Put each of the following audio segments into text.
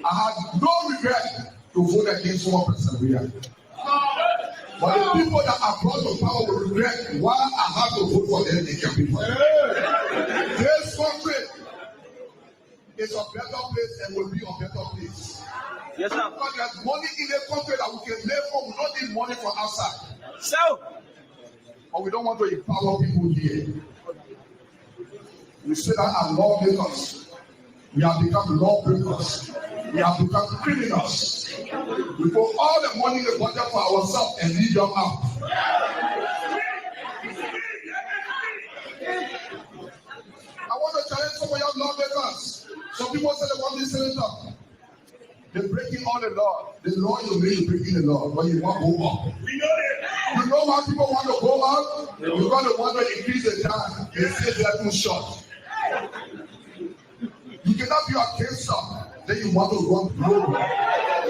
I had no regret to vote against one Persevere. But the people that are brought to power will regret why I had to vote for them in their people. This country is a better place and will be a better place. Yes, sir. Because there's money in the country that we can live for. We don't need money from outside. So, but we don't want to empower people here. We say that our lawmakers, we have become lawbreakers. We have become criminals. We put all the money in the budget for ourselves and leave them out. I want to challenge some of your lawmakers. Some people say they want this senator. They're breaking all the law. The law you make breaking the law, but you want to go up. We know it. You know why people want to go up? You're going to want to increase the time. They say they're too short. You cannot be a cancer, then you want to run global.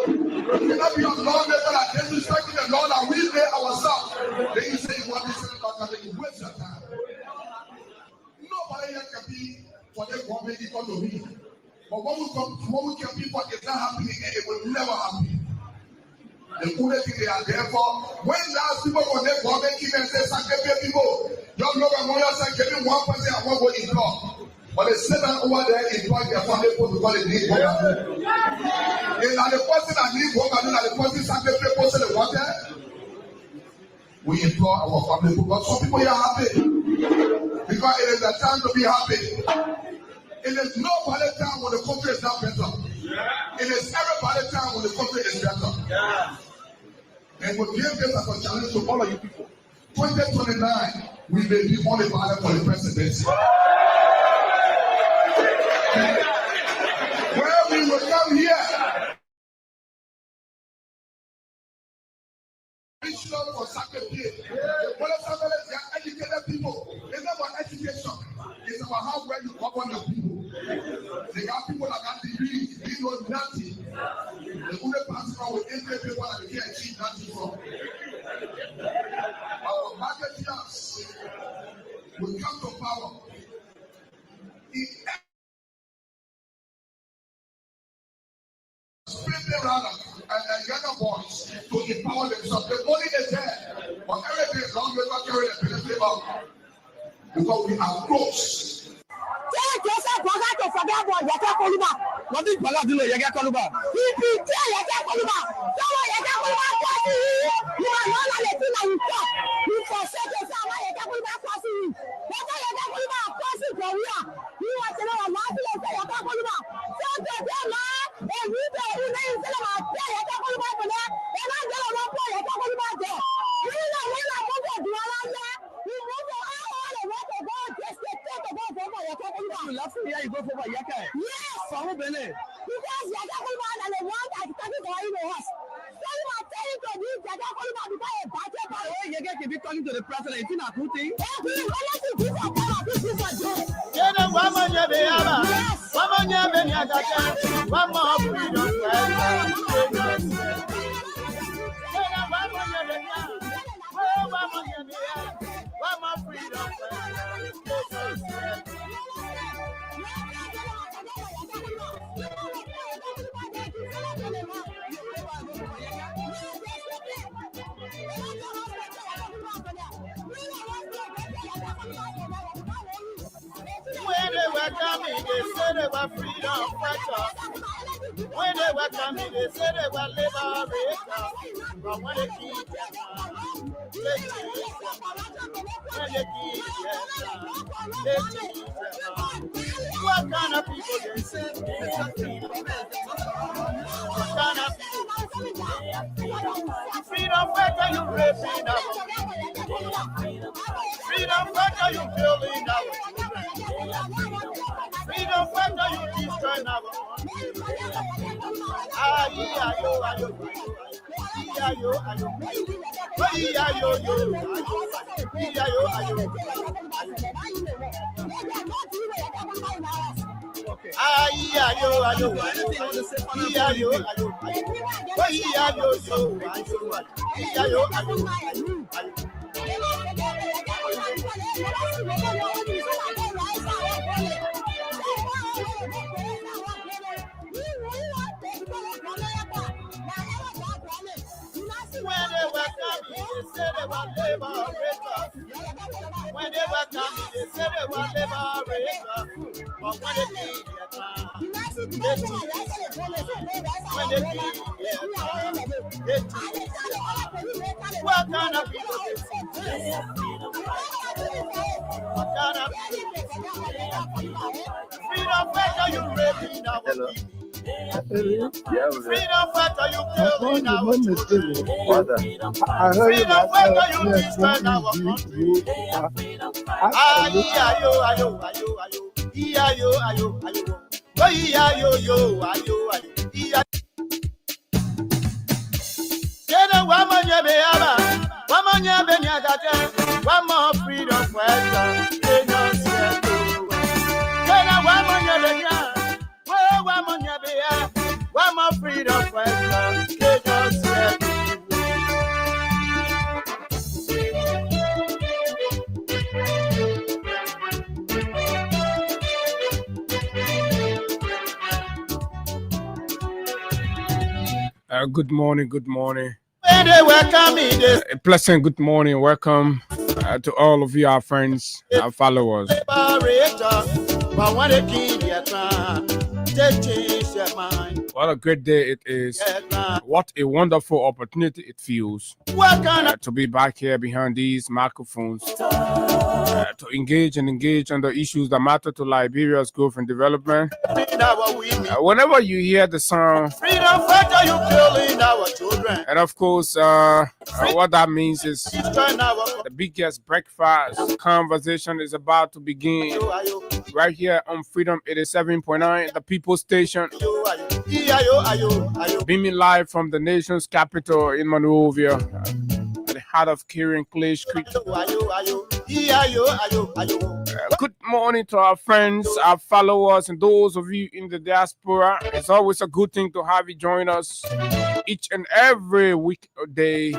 You cannot be a lawmaker that disrespecting the law that we made ourselves. Then you say you want this senator, then you waste your time. Nobody here can be for the government economy. But when we can be for it's not happening, it will never happen. The only thing they are there for, when last people go there, government keep and say, "Sanctify people." Young love and more say, "Give me 1% and 1 go in law." But they sit down over there in point their family because they need work. And the person that needs work and the person sanctify people say they want it. We implore our family because some people are happy. Because it is the time to be happy. It is nobody time when the country is not better. It is everybody time when the country is better. And we give this as a challenge to all of you people. 2029, we may be on the ballot for the presidency. Where we will come here. For sacrifice. The politicians are educated people. It's not about education. It's about how well you govern the people. They got people that got degrees, they know nothing. The only person with interest people that they can't achieve nothing from. Our marketeers will come to power. Split around and younger boys to empower themselves. The money is there, but everything is long as carry the benefit out. Because we are close. You go for Yaka. Yes. For who Bene? Because Yaka Kulman and the one that is talking to us. So you are telling to this Yaka Kulman because a budget. Oh, Yaka can be talking to the president. It's not good thing. Yes, we want to give a power. This is a joke. Yeah, the woman you be aba. Woman you be Yaka. One more freedom. Yeah, the woman you be oh, woman you be one more freedom. When they were coming, they said they were freedom fighters. When they were coming, they said they were liberators. But when they keep them, they keep them. When they keep them, they keep them. What kind of people they say? What kind of people? Freedom fighter, you raping us. Freedom fighter, you killing us. Freedom fighter, you destroying us. When they were coming, they said they were liberator. But when they came, when they came, what kind of people they see? What kind of freedom fighter you raping our people? Freedom fighter you killing our children. Freedom fighter you destroying our country. Ayo, ayo, ayo, ayo. Ayo, ayo, ayo. Oh, ayo, yo, ayo, ayo. Kena wamanya beaba, wamanya benyagate, wamo freedom fighter. Kena seto. Kena wamanya benya, wamanya bea, wamo freedom fighter. Kena seto. Good morning, good morning. When they were coming, A pleasant good morning. Welcome to all of you, our friends, our followers. liberator, but when they kill their time, they change their mind. What a great day it is. Their time. What a wonderful opportunity it feels What kind of to be back here behind these microphones to engage on the issues that matter to Liberia's growth and development. freedom our women? Whenever you hear the sound, Freedom fighter, you killing our children. and of course, what that means is Destroying our the biggest breakfast conversation is about to begin ayo, right here on Freedom 87.9, the People Station, ayo, ayo, ayo, ayo. beaming live from the nation's capital in Monrovia, at the heart of Kieran Clash Creek. Good morning to our friends, our followers, and those of you in the diaspora. It's always a good thing to have you join us each and every weekday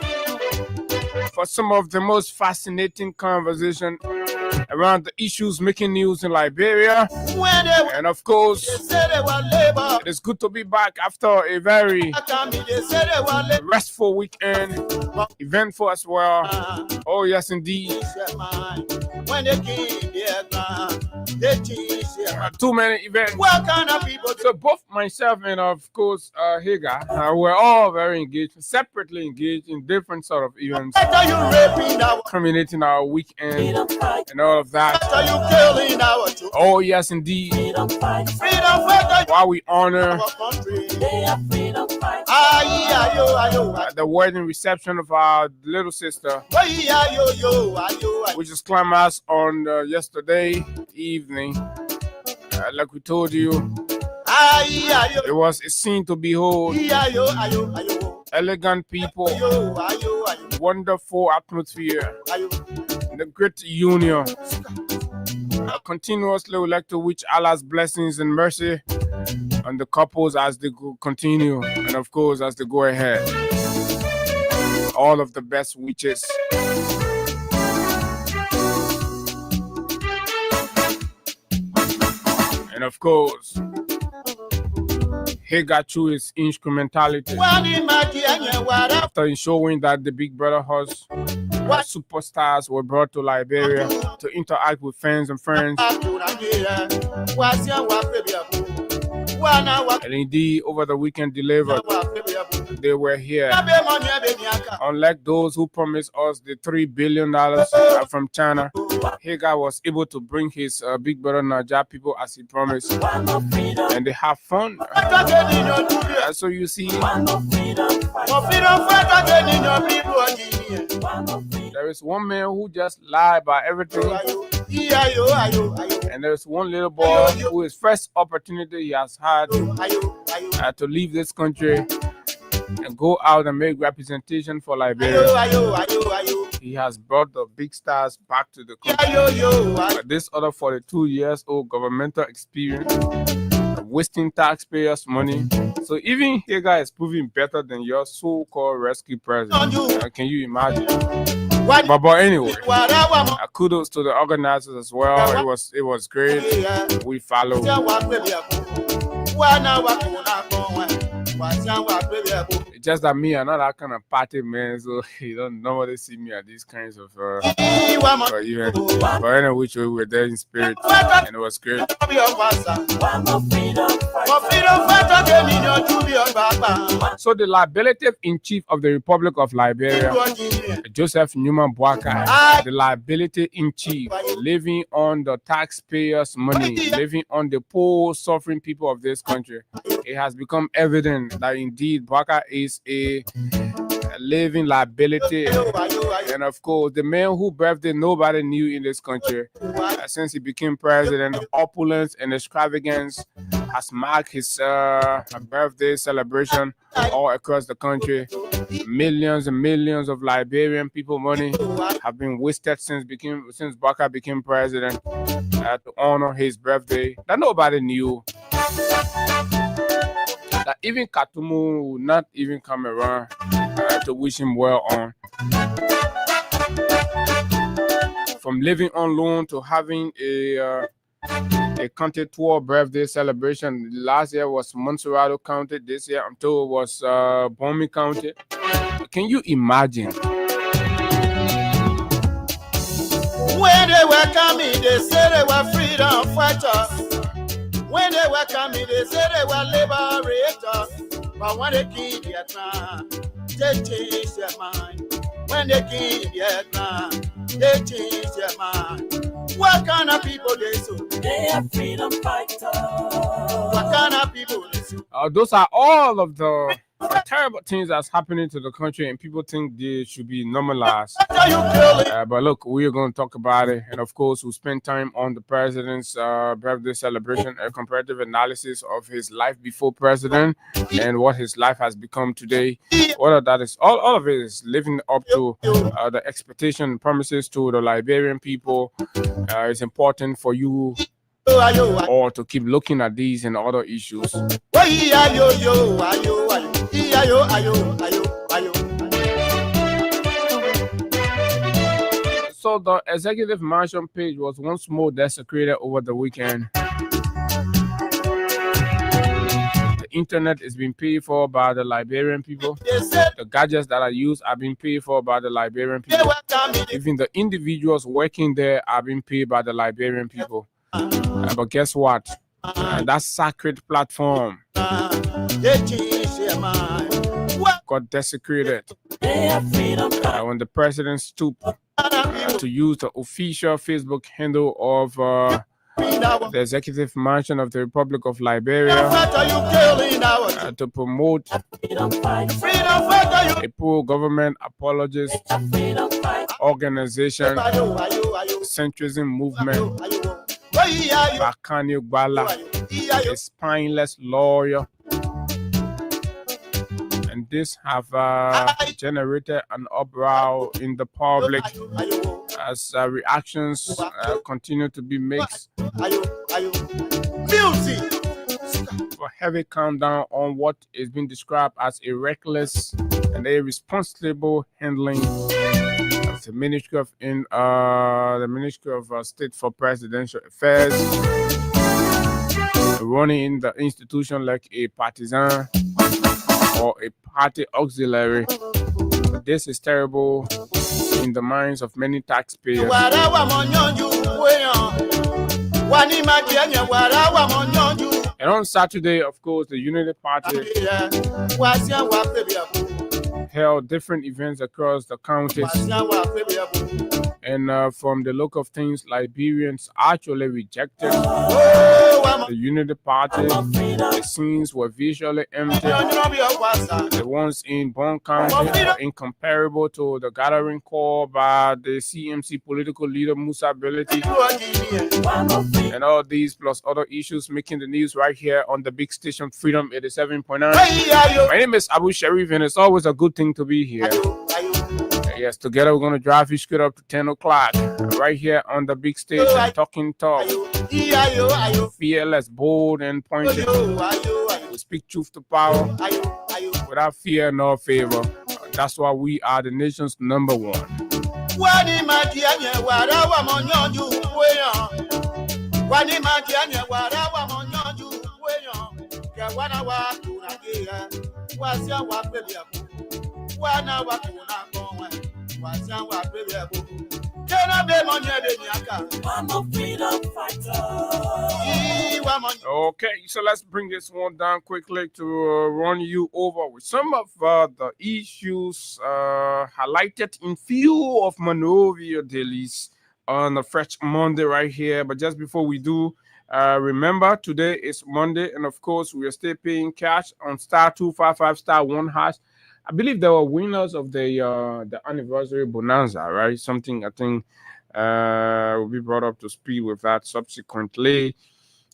for some of the most fascinating conversation around the issues making news in Liberia. When they And of course, say they were labor, it is good to be back after a very they say they were labor. restful weekend, eventful as well. Oh yes, indeed. When they kill their ground, they change their mind. Too many events. What kind of people So both myself and of course Hagar were all very engaged, separately engaged in different sort of events, are you raping our culminating our weekend and all of that. are you killing our children? Oh yes, indeed. Freedom fighter, While we honor our country. Ayo, the wedding reception of our little sister, ayo. which is climaxed on yesterday evening. Like we told you, Ayo, it was a scene to behold. ayo. Elegant people, Ayo. wonderful atmosphere, the great union. Continuously, we like to wish Allah's blessings and mercy on the couples as they continue, and of course, as they go ahead. All of the best wishes. And of course, he got through his instrumentality after showing that the Big Brother house superstars were brought to Liberia to interact with fans and friends. And indeed, over the weekend delivered, they were here. Unlike those who promised us the $3 billion from China, Hagar was able to bring his Big Brother Naija people as he promised. And they have fun. So you see, there is one man who just lied about everything. And there's one little boy who his first opportunity he has had to leave this country and go out and make representation for Liberia. He has brought the big stars back to the country. But this other 42 years old governmental experience, wasting taxpayers' money. So even Hagar is proving better than your so-called rescue president. Can you imagine? But anyway, kudos to the organizers as well. It was great. We followed. Just that me, I'm not that kind of party man, so you don't normally see me at these kinds of events. But anyway, which way we were there in spirit, and it was great. So the liability in chief of the Republic of Liberia, Joseph Newman Boakai, the liability in chief, living on the taxpayers' money, living on the poor, suffering people of this country. It has become evident that indeed Boakai is a living liability. And of course, the man whose birthday nobody knew in this country, since he became president, opulence and extravagance has marked his birthday celebration all across the country. Millions and millions of Liberian people money have been wasted since Boakai became president to honor his birthday that nobody knew. That even Katumu would not even come around to wish him well on. From living on loan to having a county tour birthday celebration. Last year was Montserrado County. This year I'm told was Bomi County. Can you imagine? When they were coming, they said they were freedom fighters. When they were coming, they said they were liberators. But when they killed their time, they changed their mind. When they killed their time, they changed their mind. What kind of people they so? They are freedom fighters. What kind of people they so? Those are all of the terrible things that's happening to the country, and people think they should be normalized. But look, we are going to talk about it, and of course, we'll spend time on the president's birthday celebration, a comparative analysis of his life before president and what his life has become today. All of that is all of it is living up to the expectation and promises to the Liberian people. It's important for you or to keep looking at these and other issues. So the executive mansion page was once more desecrated over the weekend. The internet is being paid for by the Liberian people. The gadgets that are used are being paid for by the Liberian people. Even the individuals working there are being paid by the Liberian people. But guess what? That sacred platform got desecrated when the president stooped to use the official Facebook handle of the executive mansion of the Republic of Liberia to promote a pro-government apologist organization, centrism movement. Bakani Bala, a spineless lawyer, and this have generated an uproar in the public as reactions continue to be mixed. For heavy countdown on what is being described as a reckless and irresponsible handling of the Ministry of State for Presidential Affairs, running the institution like a partisan or a party auxiliary. This is terrible in the minds of many taxpayers. And on Saturday, of course, the Unity Party held different events across the counties. And from the look of things, Liberians actually rejected the Unity Party. The scenes were visually empty. The ones in Bon County were incomparable to the gathering called by the CMC political leader Musa Beleti. And all these plus other issues making the news right here on the big station Freedom 87.9. My name is Abu Sharif, and it's always a good thing to be here. Yes, together we're going to drive you straight up to 10 o'clock. Right here on the big station, talking talk. Fearless, bold, and pointed. We speak truth to power without fear nor favor. That's why we are the nation's number one. Okay, so let's bring this one down quickly to run you over with some of the issues highlighted in few of Monrovia dailies on a fresh Monday right here. But just before we do, remember today is Monday, and of course we are still paying cash on *255 *1#. I believe there were winners of the anniversary bonanza, right? Something I think will be brought up to speed with that subsequently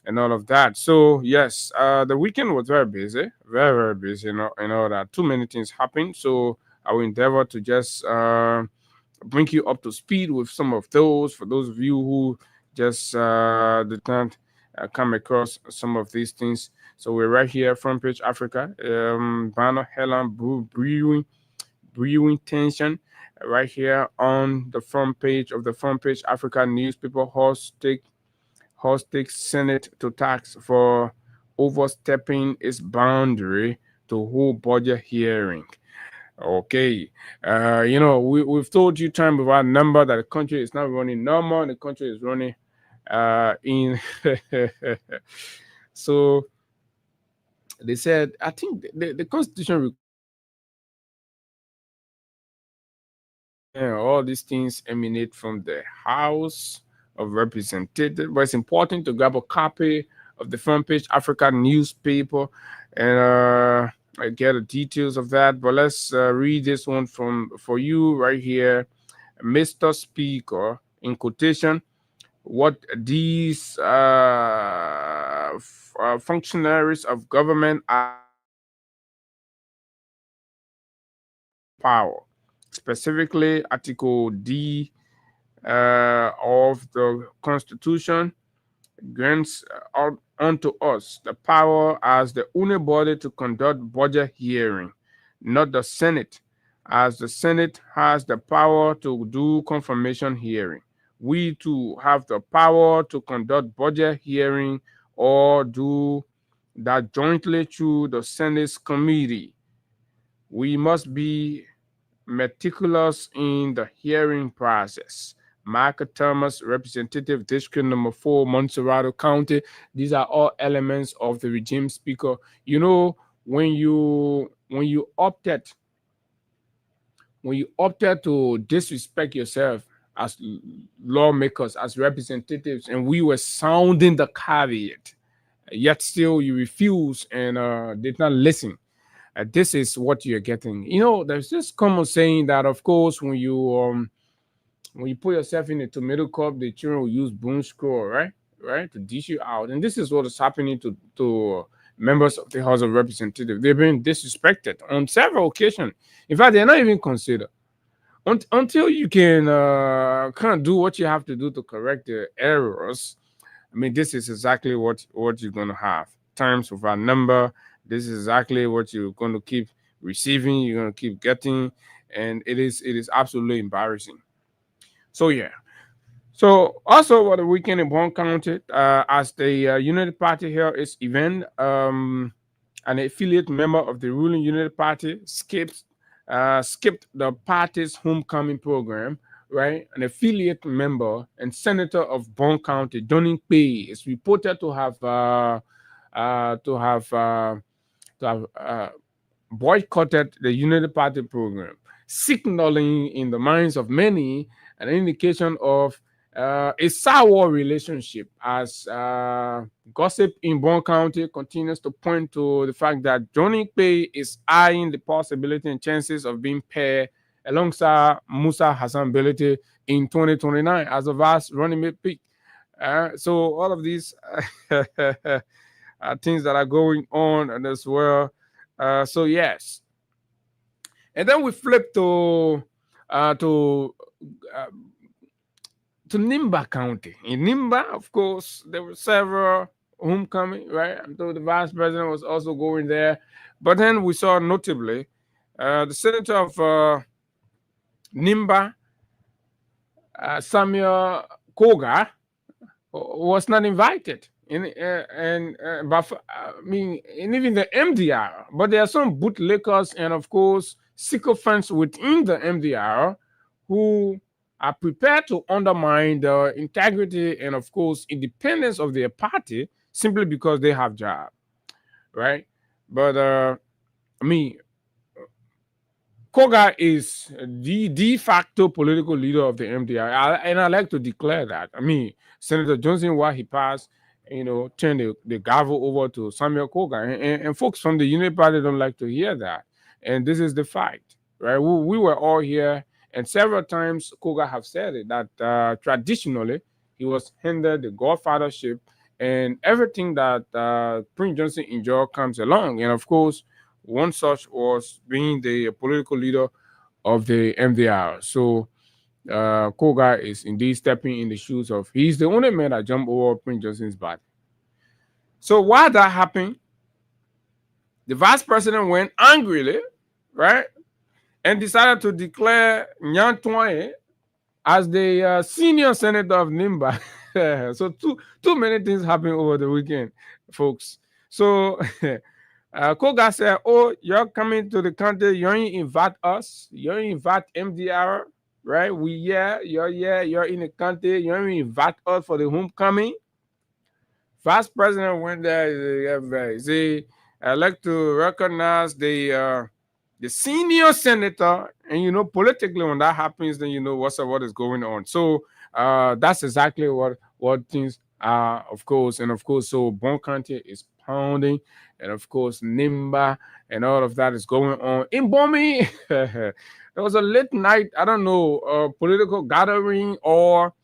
and all of that. So yes, the weekend was very busy, very busy, and all that. Too many things happened. So I will endeavor to just bring you up to speed with some of those. For those of you who just did not come across some of these things. So we're right here, Front Page Africa, Banner Helen Brewing Tension, right here on the front page of the Front Page Africa newspaper. Horse takes Senate to tax for overstepping its boundary to hold budget hearing. Okay, we've told you time without number that the country is not running normal. The country is running in. So they said, I think the Constitution. All these things emanate from the House of Representatives, but it's important to grab a copy of the Front Page Africa newspaper and get the details of that. But let's read this one for you right here. Mr. Speaker, in quotation, what these functionaries of government are power. Specifically, Article D of the Constitution grants unto us the power as the only body to conduct budget hearing, not the Senate, as the Senate has the power to do confirmation hearing. We too have the power to conduct budget hearing or do that jointly through the Senate's committee. We must be meticulous in the hearing process. Mark Thomas, Representative District Number 4, Montserrat County. These are all elements of the regime, Speaker. You know, when you opted to disrespect yourself as lawmakers, as representatives, and we were sounding the caveat, yet still you refuse and did not listen. This is what you're getting. You know, there's this common saying that, of course, when you put yourself in a tomato cup, the children will use broom straw, right, to dish you out. And this is what is happening to members of the House of Representatives. They've been disrespected on several occasions. In fact, they're not even considered. Until you can kind of do what you have to do to correct the errors. I mean, this is exactly what you're going to have. Times without number. This is exactly what you're going to keep receiving. You're going to keep getting, and it is absolutely embarrassing. So yeah. So also over the weekend in Bon County, as the United Party held its event, an affiliate member of the ruling United Party skipped the party's homecoming program. Right, an affiliate member and senator of Bon County, Donning Pay, is reported to have boycotted the United Party program, signaling in the minds of many an indication of a sour relationship, as gossip in Bon County continues to point to the fact that Johnny Pay is eyeing the possibility and chances of being paired alongside Musa Hassan Belete in 2029 as a vast running mate pick. So all of these things that are going on and as well. So yes, and then we flip to Nimba County. In Nimba, of course, there were several homecoming, right? I'm told the vice president was also going there, but then we saw notably the senator of Nimba, Samuel Koga, was not invited. I mean, and even the MDR. But there are some bootlickers and, of course, sycophants within the MDR who are prepared to undermine the integrity and, of course, independence of their party simply because they have job, right? But I mean, Koga is the de facto political leader of the MDR, and I like to declare that. I mean, Senator Johnson, while he passed, turned the gavel over to Samuel Koga, and folks from the Unity Party don't like to hear that. And this is the fact, right? We were all here, and several times Koga have said it that traditionally he was handed the godfathership and everything that Prince Johnson enjoyed comes along, and of course, one such was being the political leader of the MDR. So Koga is indeed stepping in the shoes of, he's the only man that jumped over Prince Johnson's body. So while that happened, the vice president went angrily, right, and decided to declare Nyan Twaye as the senior senator of Nimba. So too many things happened over the weekend, folks. So Koga said, "Oh, you're coming to the country. You ain't invite us. You ain't invite MDR, right? You're in the country. You ain't invite us for the homecoming." Vice president went there. See, I like to recognize the senior senator, and politically when that happens, then what is going on. So that's exactly what things are, of course, and of course, so Bon County is pounding. And of course, Nimba and all of that is going on. In Bomi, there was a late night, I don't know, political gathering or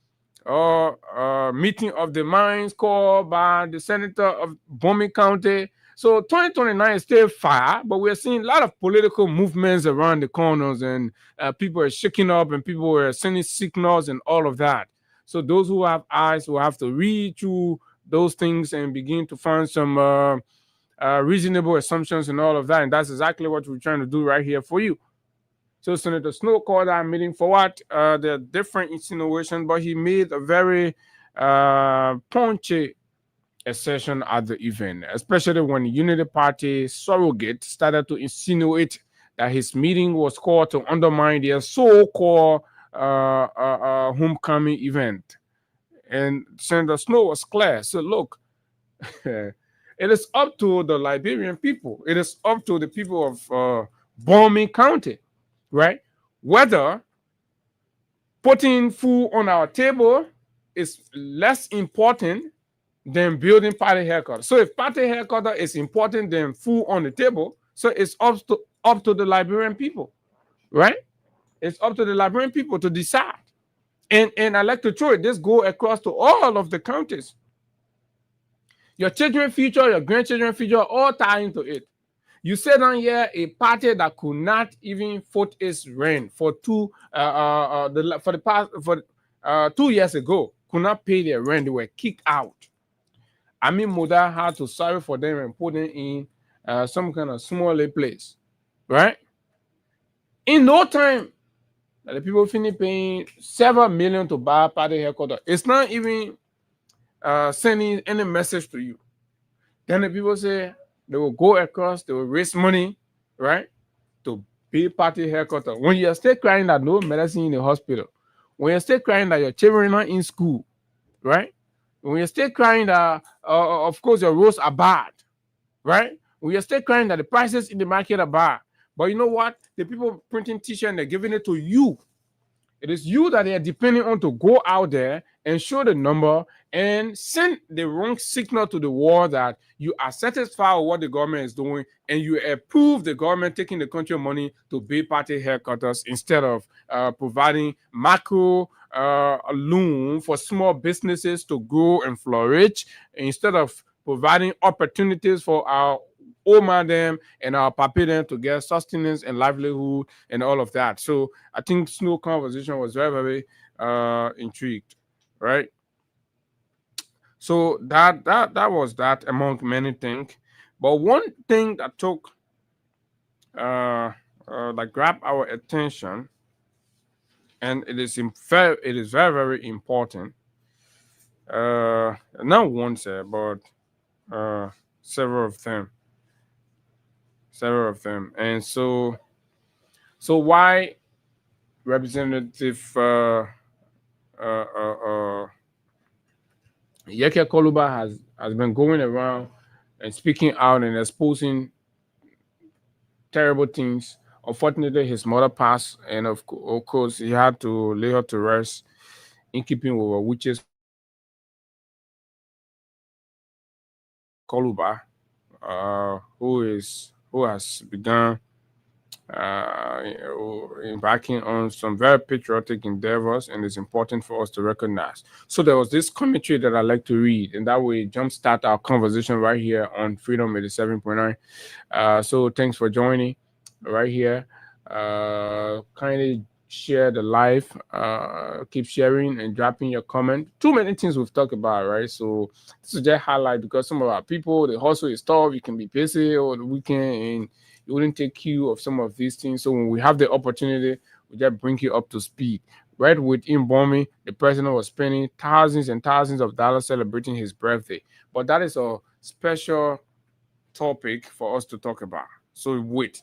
meeting of the minds called by the senator of Bomi County. So 2029 is still fire, but we're seeing a lot of political movements around the corners, and people are shaking up and people are sending signals and all of that. So those who have eyes will have to read through those things and begin to find some reasonable assumptions and all of that. And that's exactly what we're trying to do right here for you. So Senator Snow called that meeting for what? There are different insinuations, but he made a very punchy assertion at the event, especially when the Unity Party surrogate started to insinuate that his meeting was called to undermine their so-called homecoming event. And Senator Snow was clear. So look, it is up to the Liberian people. It is up to the people of Bomi County, right? Whether putting food on our table is less important than building party headquarters. So if party headquarters is important than food on the table, so it's up to the Liberian people, right? It's up to the Liberian people to decide. And I like to throw this go across to all of the counties. Your children's future, your grandchildren's future, all tie into it. You said on here a party that could not even foot its rent for 2 years ago could not pay their rent. They were kicked out. I mean, Moda had to sorry for them and put them in some kind of smaller place, right? In no time, the people finish paying several million to buy party headquarters. It's not even sending any message to you. Then the people say they will go across, they will raise money, right, to pay party headquarters. When you're still crying that no medicine in the hospital, when you're still crying that your children are not in school, right? When you're still crying that, of course, your roads are bad, right? When you're still crying that the prices in the market are bad. But you know what? The people printing t-shirts and they're giving it to you. It is you that they are depending on to go out there and show the number and send the wrong signal to the world that you are satisfied with what the government is doing and you approve the government taking the country money to build party headquarters instead of providing macro loan for small businesses to grow and flourish, instead of providing opportunities for our them and our papi to get sustenance and livelihood and all of that. So I think Snow conversation was very, very intrigued, right? So that was that among many things. But one thing that took that grabbed our attention, and it is very, very important, Not one, sir, but several of them. And so why Representative Yeke Koluba has been going around and speaking out and exposing terrible things. Unfortunately, his mother passed, and of course, he had to lay her to rest in keeping with witches. Koluba, who has begun embarking on some very patriotic endeavors, and it's important for us to recognize. So there was this commentary that I like to read, and that way jumpstart our conversation right here on Freedom 87.9. So thanks for joining right here. Kindly share the live, keep sharing and dropping your comment. Too many things we've talked about, right? So this is just highlight, because some of our people, the hustle is tough. You can be busy over the weekend and you wouldn't take cue of some of these things. So when we have the opportunity, we just bring you up to speed. Right with Mbonyi, the president was spending thousands and thousands of dollars celebrating his birthday. But that is a special topic for us to talk about. So wait,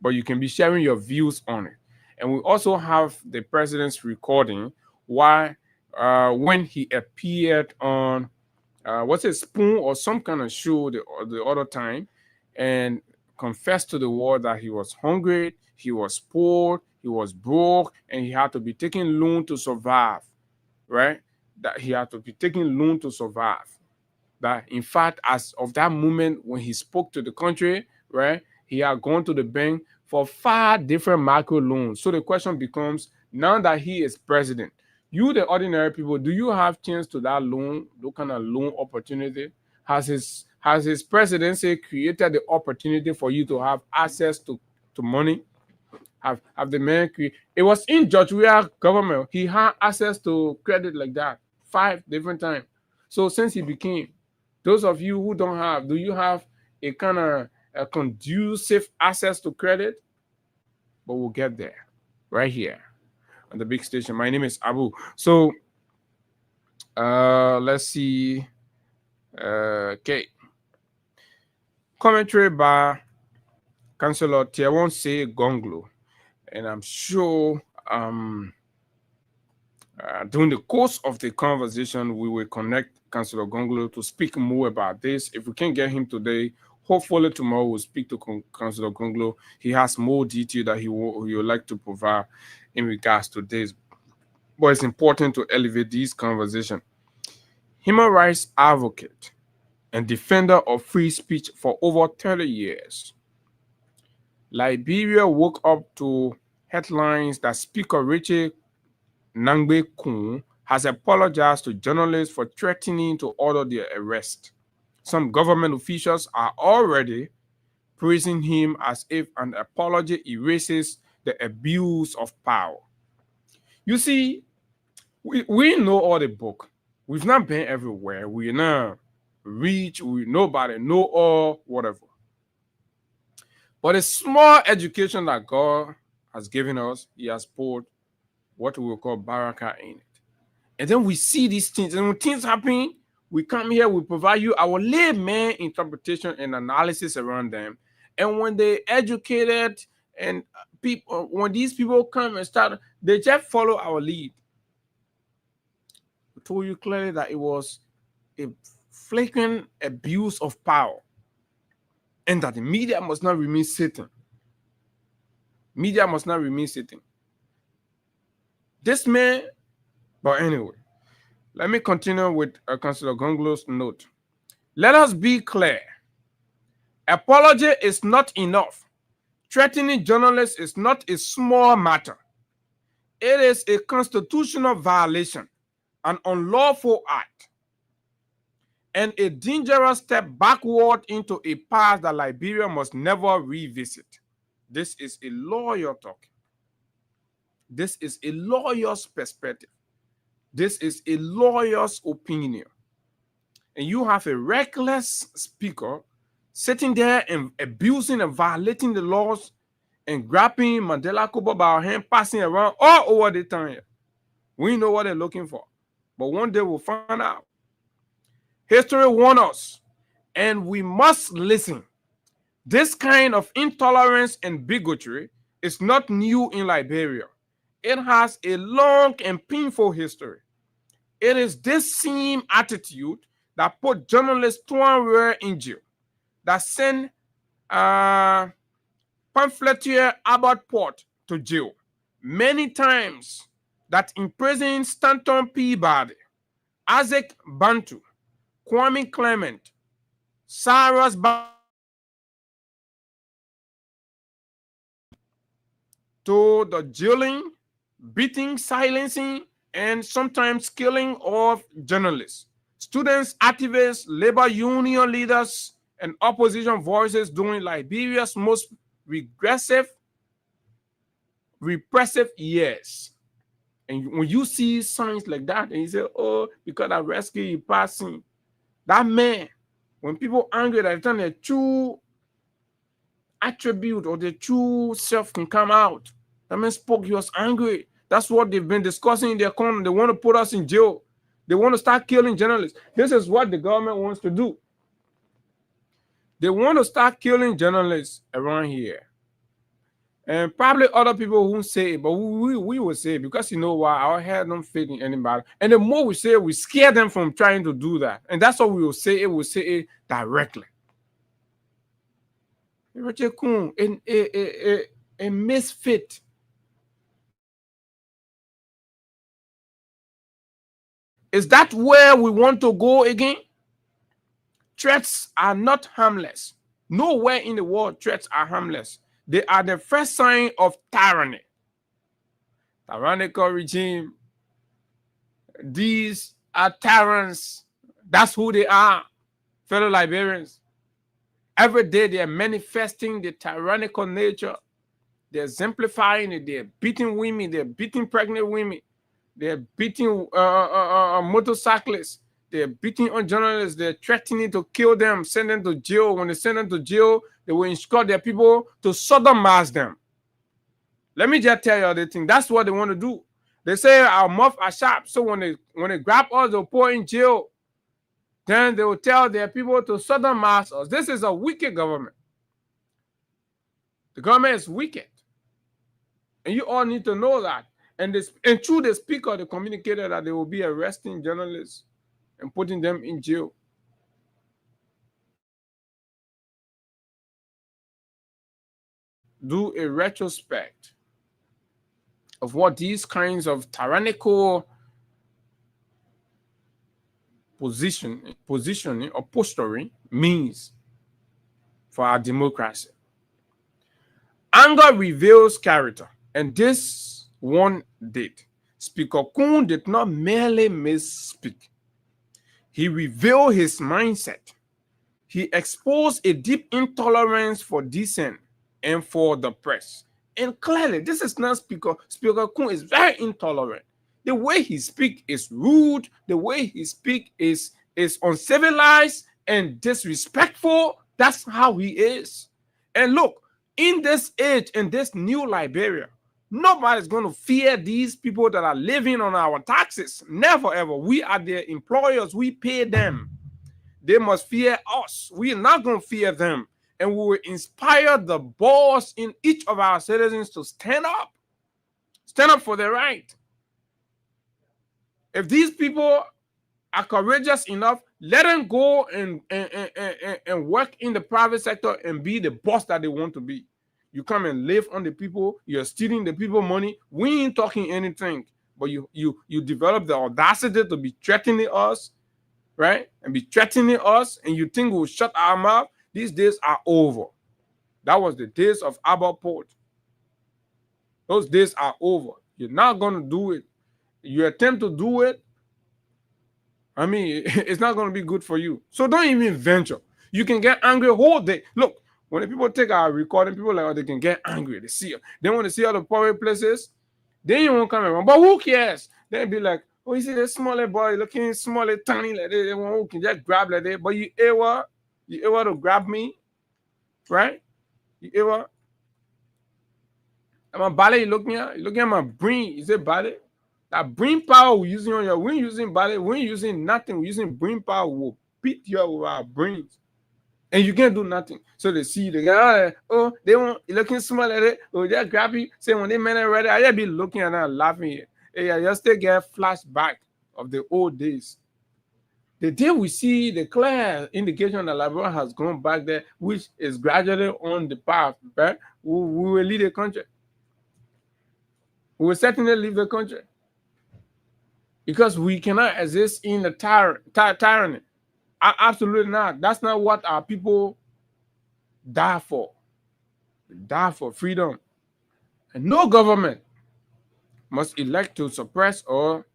but you can be sharing your views on it. And we also have the president's recording when he appeared on what's it, Spoon or some kind of show the other time, and confessed to the world that he was hungry, he was poor, he was broke, and he had to be taking loan to survive, right? That he had to be taking loan to survive. That in fact, as of that moment when he spoke to the country, right, he had gone to the bank for 5 different micro loans. So the question becomes, now that he is president, you, the ordinary people, do you have chance to that loan, those kind of loan opportunity? Has his presidency created the opportunity for you to have access to money? Have the man created? It was in George Weah government. He had access to credit like that 5 different times. So since he became, those of you who don't have, do you have a kind of a conducive access to credit? But we'll get there right here on the big station. My name is Abu. So let's see. Okay. Commentary by Councillor Tiawonse Gonglo. And I'm sure during the course of the conversation, we will connect Councillor Gonglo to speak more about this. If we can't get him today, hopefully tomorrow we'll speak to Councillor Gonglo. He has more detail that he would like to provide in regards to this. But it's important to elevate these conversations. Human rights advocate and defender of free speech for over 30 years. Liberia woke up to headlines that Speaker Richie Nangbe-Kun has apologized to journalists for threatening to order their arrest. Some government officials are already praising him as if an apology erases the abuse of power. You see, we know all the book. We've not been everywhere. We're not rich. Nobody know all, whatever. But a small education that God has given us, he has poured what we will call baraka in it. And then we see these things. And when things happen, we come here, we provide you our layman interpretation and analysis around them. And when they educated and people, when these people come and start, they just follow our lead. I told you clearly that it was a flagrant abuse of power, and that the media must not remain sitting. Media must not remain sitting. This man, but anyway, let me continue with Councillor Gonglo's note. Let us be clear. Apology is not enough. Threatening journalists is not a small matter. It is a constitutional violation, an unlawful act, and a dangerous step backward into a path that Liberia must never revisit. This is a lawyer talking. This is a lawyer's perspective. This is a lawyer's opinion. And you have a reckless speaker sitting there and abusing and violating the laws and grabbing Mandela Kuba by our hand, passing around all over the time. We know what they're looking for. But one day we'll find out. History warns us, and we must listen. This kind of intolerance and bigotry is not new in Liberia. It has a long and painful history. It is this same attitude that put journalist Tuan Ware in jail, that sent pamphleteer Albert Port to jail many times, that imprisoned Stanton Peabody, Isaac Bantu, Kwame Clement, Cyrus to the jailing, beating, silencing, and sometimes killing of journalists, students, activists, labor union leaders, and opposition voices during Liberia's most repressive years. And when you see signs like that, and you say, oh, because I rescue you passing, that man, when people angry, that time their true attribute or their true self can come out. That man spoke, he was angry. That's what they've been discussing in their corner. They want to put us in jail. They want to start killing journalists. This is what the government wants to do. They want to start killing journalists around here. And probably other people won't say it, but we will say it, because you know why? Our head don't fit in anybody. And the more we say it, we scare them from trying to do that. And that's what we will say it. We'll say it directly. A misfit. Is that where we want to go again? Threats are not harmless. Nowhere in the world threats are harmless. They are the first sign of tyranny. Tyrannical regime. These are tyrants. That's who they are, fellow Liberians. Every day they are manifesting the tyrannical nature. They're exemplifying it. They're beating women. They're beating pregnant women. They're beating motorcyclists. They're beating on journalists. They're threatening to kill them, send them to jail. When they send them to jail, they will instruct their people to sodomize them. Let me just tell you the thing. That's what they want to do. They say our mouth are sharp. So when they grab us, they'll put in jail. Then they will tell their people to sodomize us. This is a wicked government. The government is wicked. And you all need to know that. And through the speaker, they communicated that they will be arresting journalists and putting them in jail. Do a retrospect of what these kinds of tyrannical positioning or posturing means for our democracy. Anger reveals character, and this one did. Speaker Kun did not merely misspeak. He revealed his mindset. He exposed a deep intolerance for dissent and for the press. And clearly, this is not Speaker. Speaker Kun is very intolerant. The way he speaks is rude. The way he speaks is uncivilized and disrespectful. That's how he is. And look, in this age, in this new Liberia, nobody's going to fear these people that are living on our taxes. Never, ever. We are their employers. We pay them. They must fear us. We are not going to fear them. And we will inspire the boss in each of our citizens to stand up. Stand up for their right. If these people are courageous enough, let them go and work in the private sector and be the boss that they want to be. You come and live on the people, you're stealing the people money. We ain't talking anything, but you develop the audacity to be threatening us, right? And be threatening us, and you think we'll shut our mouth. These days are over. That was the days of Albert Port. Those days are over. You're not going to do it. You attempt to do it, I mean, it's not going to be good for you. So don't even venture. You can get angry whole day. Look, when the people take our recording, people like, oh, they can get angry. They want to see all the public places. Then you won't come around. But who cares? They'll be like, oh, you see that smaller boy looking smaller, tiny like that. Who can just grab like that. But you ever to grab me, right? You ever? My body, you looking at my brain. Is it body? That brain power we're using on your, we ain't using body, we ain't using nothing. We're using brain power. beat you with our brains. And you can't do nothing. So they see the guy, oh, they want looking small at it, oh, they're grab you. Say when they men are ready, I just be looking at them laughing. Hey, I just get flashback of the old days. The day we see the clear indication that Liberia has gone back there, which is gradually on the path, right? We will leave the country. We will certainly leave the country. Because we cannot exist in the tyranny. Absolutely not. That's not what our people die for. They die for freedom. And no government must elect to suppress or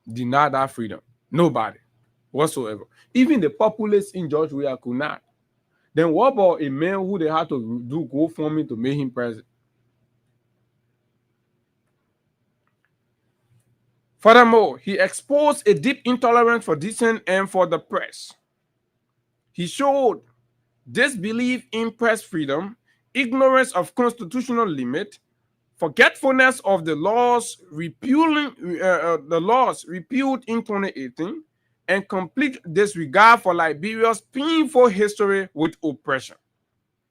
deny that freedom. Nobody whatsoever. Even the populace in George Weah could not. Then what about a man who they had to do GoFundMe to make him president? Furthermore, he exposed a deep intolerance for dissent and for the press. He showed disbelief in press freedom, ignorance of constitutional limit, forgetfulness of the laws repealed in 2018, and complete disregard for Liberia's painful history with oppression.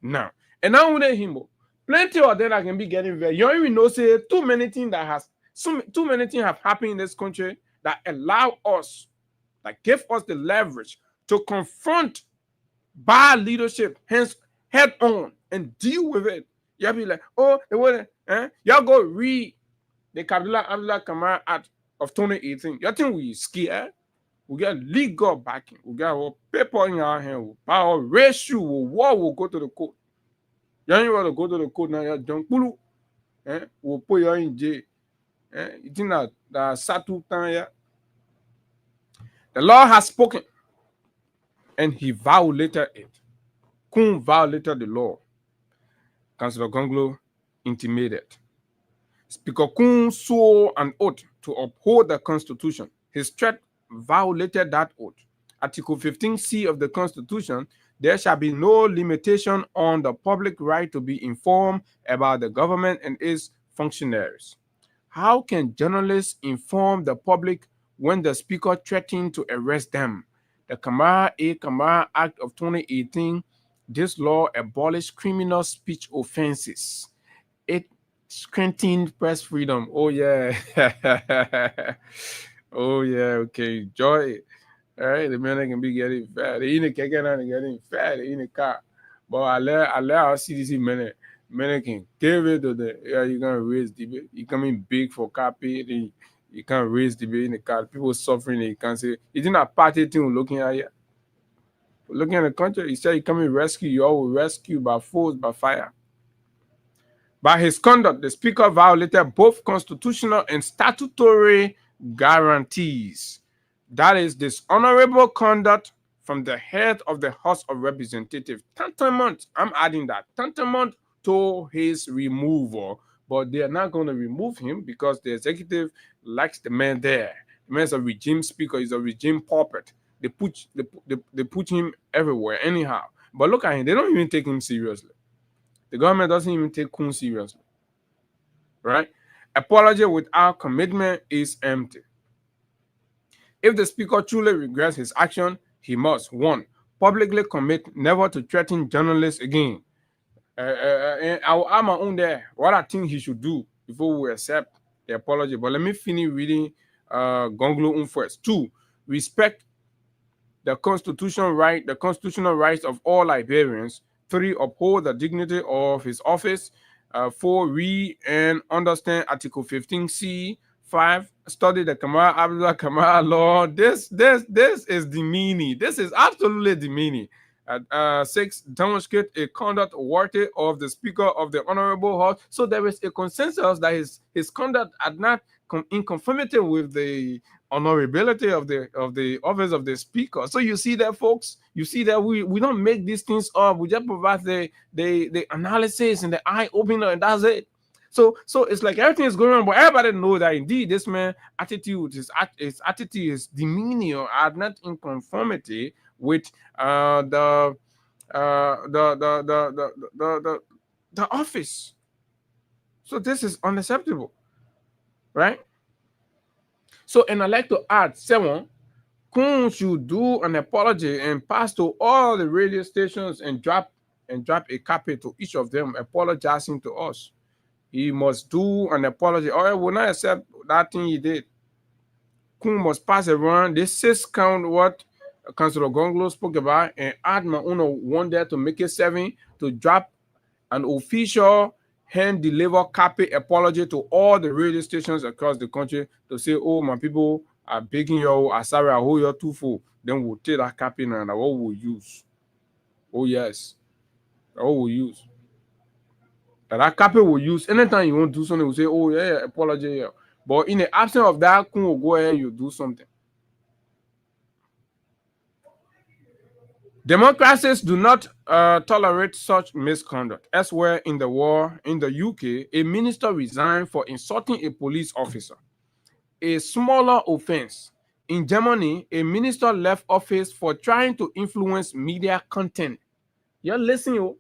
Now, and now with him, plenty of them that can be getting very. You don't even know, say too many things have happened in this country that allow us, that give us the leverage to confront bad leadership, hence head on and deal with it. Y'all be like, oh, it wasn't. Y'all go read the Abdullah Kamara Act of 2018. Y'all think we scared? We got legal backing. We got our paper in our hand. Our ratio, war will go to the court. Y'all ain't want to go to the court now. Y'all don't pull. We'll put you in jail. You think that Satu Tanya? The Lord has spoken, and he violated it. Kun violated the law. Councillor Gonglo intimated. Speaker Kun swore an oath to uphold the Constitution. His threat violated that oath. Article 15C of the Constitution, there shall be no limitation on the public right to be informed about the government and its functionaries. How can journalists inform the public when the speaker threatened to arrest them? The Kamara Act of 2018, this law abolished criminal speech offenses. It strengthened press freedom. Oh, yeah. Oh, yeah. Okay. Joy. All right. The men can be getting fat. They in the cake and getting fat. They in the car. But I let our CDC men can give it to the, yeah, you're going to raise debate. You're coming big for copy. Then you can't raise debate in the car. People suffering. You can't say, it's not a party thing we're looking at here. Looking at the country, he said he coming rescue. You all will rescue by force, by fire. By his conduct, the speaker violated both constitutional and statutory guarantees. That is dishonorable conduct from the head of the House of Representatives. Tantamount, I'm adding that, tantamount to his removal. But they are not going to remove him because the executive likes the man there. The man's a regime speaker. He's a regime puppet. They put him everywhere anyhow. But look at him. They don't even take him seriously. The government doesn't even take Kun seriously. Right? Apology without commitment is empty. If the speaker truly regrets his action, he must, 1, publicly commit never to threaten journalists again. I'm my own there. What I think he should do before we accept the apology. But let me finish reading Gonglo first. 2, respect the constitutional rights of all Liberians. 3, uphold the dignity of his office. 4, read and understand Article 15C. 5, study the Abdullah Kamara law. This is demeaning. This is absolutely demeaning. 6, demonstrate a conduct worthy of the Speaker of the Honorable House. So there is a consensus that his conduct had not in conformity with the honorability of the office of the Speaker. So you see that, folks. You see that we don't make these things up. We just provide the analysis and the eye opener, and that's it. So it's like everything is going on, but everybody knows that indeed this man attitude, his attitude is demeaning or are not in conformity with the office. So this is unacceptable, right? So, and I like to add 7, Kun should do an apology and pass to all the radio stations and drop a copy to each of them apologizing to us. He must do an apology, or I will not accept that thing he did. Kun must pass around this 6 count what Councilor Gonglo spoke about and add my own one there to make it 7 to drop an official hand-delivered copy apology to all the radio stations across the country to say, oh, my people are begging you, sorry, I hold you too full. Then we'll take that copy and what we'll use. Oh, yes. What we'll use. That copy will use anytime you want to do something, we'll say, oh, yeah, apology. Yeah. But in the absence of that, Kun will go ahead and you do something. Democracies do not tolerate such misconduct. Elsewhere in the war, in the UK, a minister resigned for insulting a police officer. A smaller offense. In Germany, a minister left office for trying to influence media content. You're listening,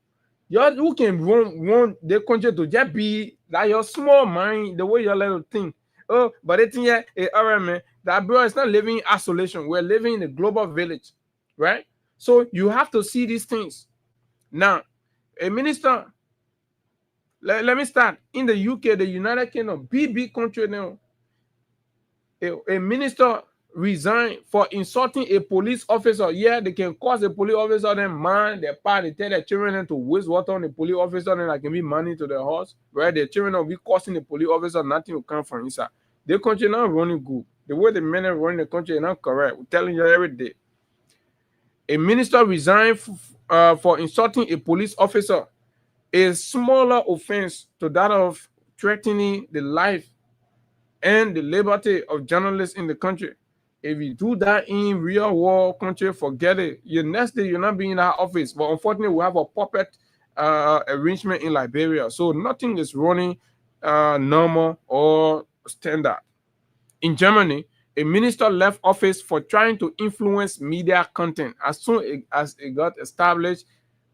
you can run the country to just be like your small mind, the way you little think. Oh, but it's here, man, that bro is not living in isolation. We're living in a global village, right? So you have to see these things. Now, a minister, let me start. In the UK, the United Kingdom, big country now, a minister resigned for insulting a police officer. Yeah, they can cause a police officer, then man, their part, they tell their children to waste water on the police officer, then I can be money to their house, right? Their children will be causing the police officer, nothing will come from inside. The country not running good. The way the men are running the country is not correct. We're telling you every day. A minister resigned for insulting a police officer, a smaller offense to that of threatening the life and the liberty of journalists in the country. If you do that in real world country, forget it. Your next day, you're not being in that office. But unfortunately, we have a puppet arrangement in Liberia. So nothing is running normal or standard. In Germany, a minister left office for trying to influence media content. As soon as it got established,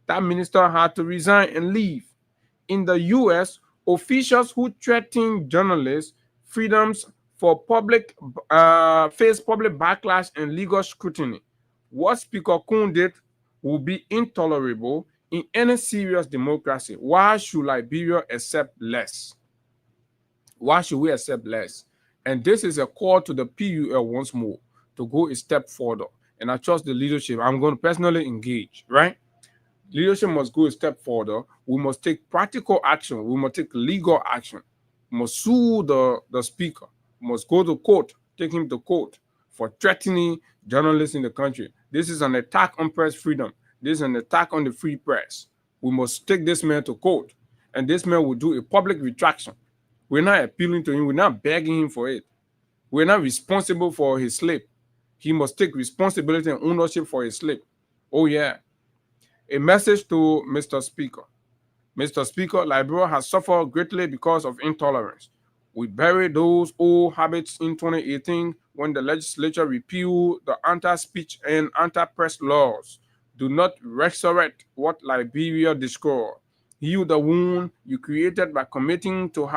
that minister had to resign and leave. In the US, officials who threaten journalists' freedoms for face public backlash and legal scrutiny. What Speaker Kun did will be intolerable in any serious democracy. Why should Liberia accept less? Why should we accept less? And this is a call to the PUL once more to go a step further. And I trust the leadership. I'm going to personally engage, right? Leadership must go a step further. We must take practical action. We must take legal action. We must sue the speaker. We must go to court, take him to court for threatening journalists in the country. This is an attack on press freedom. This is an attack on the free press. We must take this man to court. And this man will do a public retraction. We're not appealing to him. We're not begging him for it. We're not responsible for his slip. He must take responsibility and ownership for his slip. Oh, yeah. A message to Mr. Speaker. Mr. Speaker, Liberia has suffered greatly because of intolerance. We buried those old habits in 2018 when the legislature repealed the anti-speech and anti-press laws. Do not resurrect what Liberia destroyed. Heal the wound you created by committing to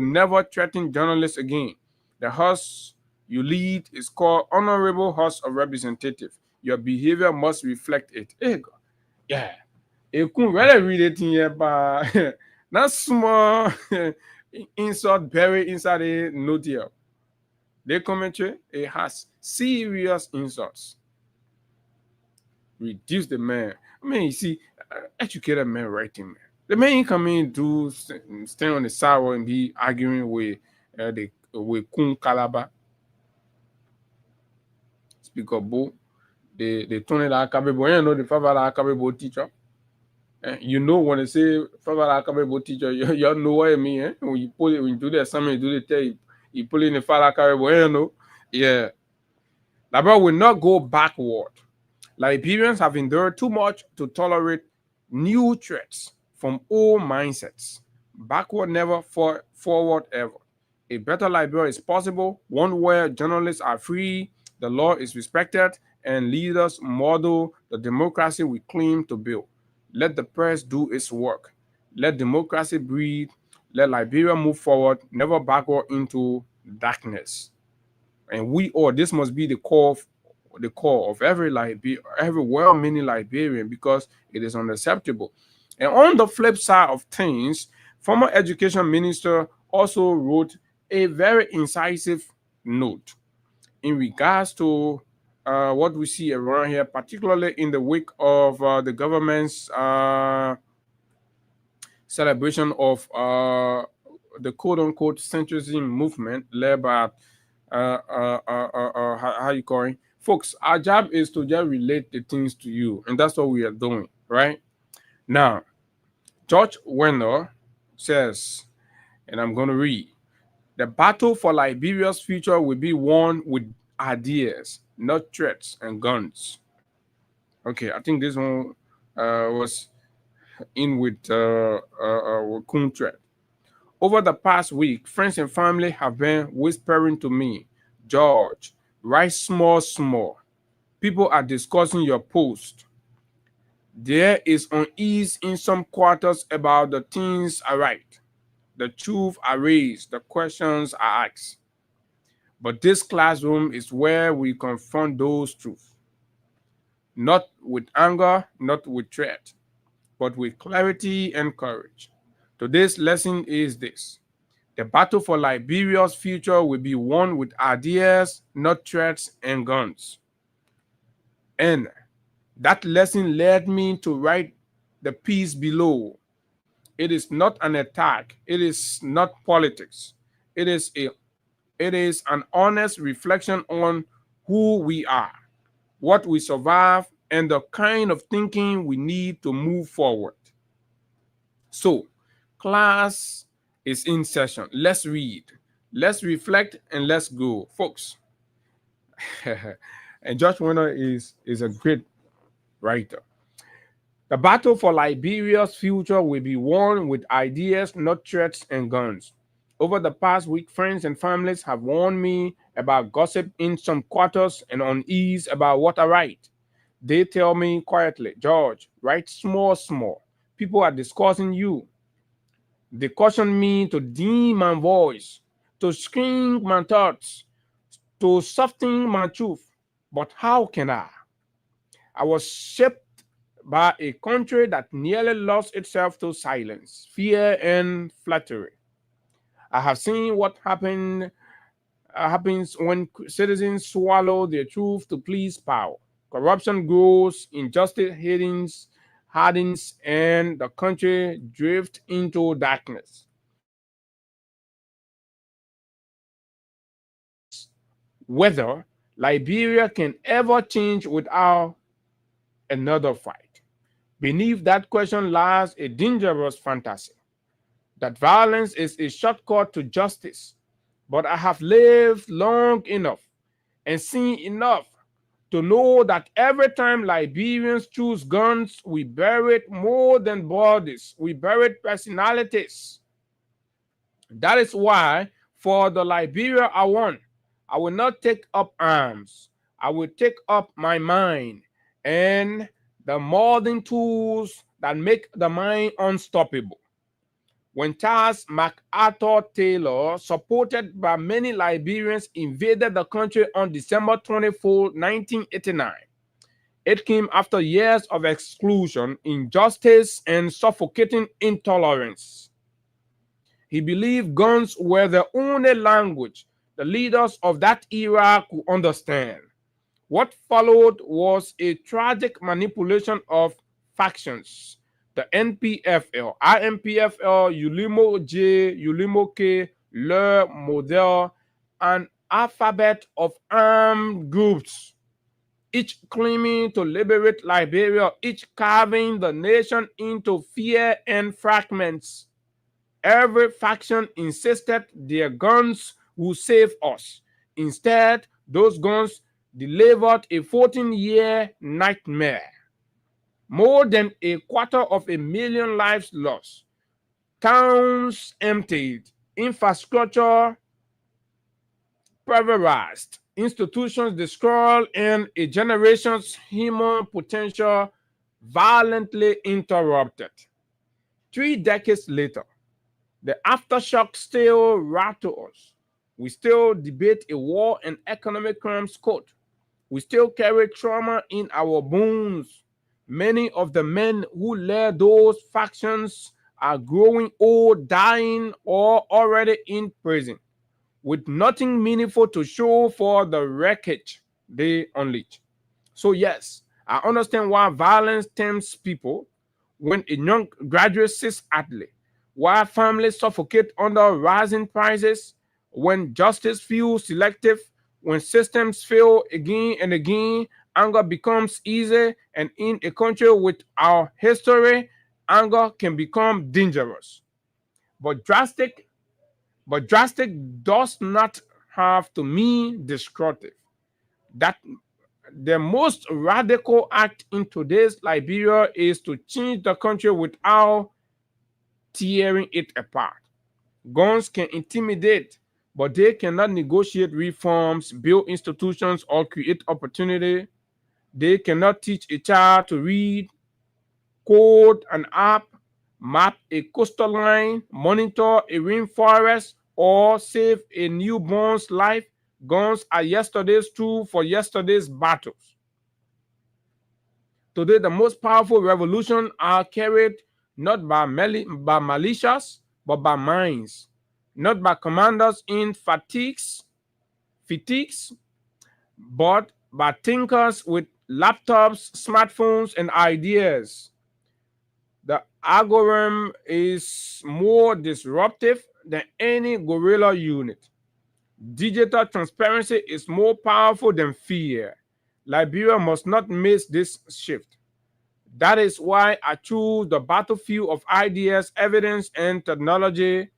never threaten journalists again. The House you lead is called Honorable House of Representatives. Your behavior must reflect it. Yeah. You can really read it in here, but not small insult buried inside a note here. The commentary, it has serious insults. Reduce the man. I mean, you see, educated man writing, man. The man come in do stand on the sidewalk and be arguing with Kun Kalaba. Speaker Bo, the Tony Lakabebo, you know the Fava Lakabebo teacher. You know when they say Fava Lakabebo teacher, you know what I mean. Eh? When you pull it, when you do the assignment, you do the test, you pull in the Fava Lakabebo, you know. Yeah. Liberia will not go backward. Liberians have endured too much to tolerate new threats from old mindsets. Backward never, forward ever. A better Liberia is possible, one where journalists are free, the law is respected, and leaders model the democracy we claim to build. Let the press do its work. Let democracy breathe. Let Liberia move forward, never backward into darkness. and this must be the core of every well-meaning Liberian, because it is unacceptable. And on the flip side of things, former education minister also wrote a very incisive note in regards to what we see around here, particularly in the wake of the government's celebration of the quote-unquote centrism movement led by how you call it? Folks, our job is to just relate the things to you, and that's what we are doing, right? Now, George Wendell says, and I'm going to read, the battle for Liberia's future will be won with ideas, not threats and guns. Okay, I think this one was in with Kun threat. Over the past week, friends and family have been whispering to me, George, write small. People are discussing your post. There is unease in some quarters about the things I write. The truth are raised, the questions are asked. But this classroom is where we confront those truths. Not with anger, not with threat, but with clarity and courage. Today's lesson is this. The battle for Liberia's future will be won with ideas, not threats and guns. And that lesson led me to write the piece below. It is not an attack. It is not politics. It is an honest reflection on who we are, what we survive, and the kind of thinking we need to move forward. So, class is in session. Let's read, let's reflect, and let's go, folks. And George Wendell is a great writer. The battle for Liberia's future will be won with ideas, not threats and guns. Over the past week, friends and families have warned me about gossip in some quarters and unease about what I write. They tell me quietly, George, write small. People are discussing you. They caution me to dim my voice, to screen my thoughts, to soften my truth. But how can I? I was shaped by a country that nearly lost itself to silence, fear, and flattery. I have seen what happens when citizens swallow their truth to please power. Corruption grows, injustice hardens, and the country drifts into darkness. Whether Liberia can ever change without another fight. Beneath that question lies a dangerous fantasy that violence is a shortcut to justice. But I have lived long enough and seen enough to know that every time Liberians choose guns, we buried more than bodies. We buried personalities. That is why, for the Liberia I want, I will not take up arms. I will take up my mind and the modern tools that make the mind unstoppable. When Charles MacArthur Taylor, supported by many Liberians, invaded the country on December 24, 1989, it came after years of exclusion, injustice, and suffocating intolerance. He believed guns were the only language the leaders of that era could understand. What followed was a tragic manipulation of factions. The NPFL, IMPFL, Ulimo J, Ulimo K, Le Model, an alphabet of armed groups, each claiming to liberate Liberia, each carving the nation into fear and fragments. Every faction insisted their guns will save us. Instead, those guns delivered a 14-year nightmare. More than 250,000 lives lost, towns emptied, infrastructure pulverized, institutions destroyed, and a generation's human potential violently interrupted. 3 decades later, the aftershock still rattle us. We still debate a war and economic crimes code. We still carry trauma in our bones. Many of the men who led those factions are growing old, dying, or already in prison, with nothing meaningful to show for the wreckage they unleash. So, yes, I understand why violence tempts people when a young graduate sits idly, why families suffocate under rising prices, when justice feels selective, when systems fail again and again, anger becomes easy, and in a country with our history, anger can become dangerous. But drastic does not have to mean destructive. That the most radical act in today's Liberia is to change the country without tearing it apart. Guns can intimidate, but they cannot negotiate reforms, build institutions, or create opportunity. They cannot teach a child to read, code an app, map a coastal line, monitor a rainforest, or save a newborn's life. Guns are yesterday's tool for yesterday's battles. Today, the most powerful revolutions are carried not by militias, but by minds, not by commanders in fatigues, but by thinkers with laptops, smartphones, and ideas. The algorithm is more disruptive than any guerrilla unit. Digital transparency is more powerful than fear. Liberia must not miss this shift. That is why I choose the battlefield of ideas, evidence, and technology.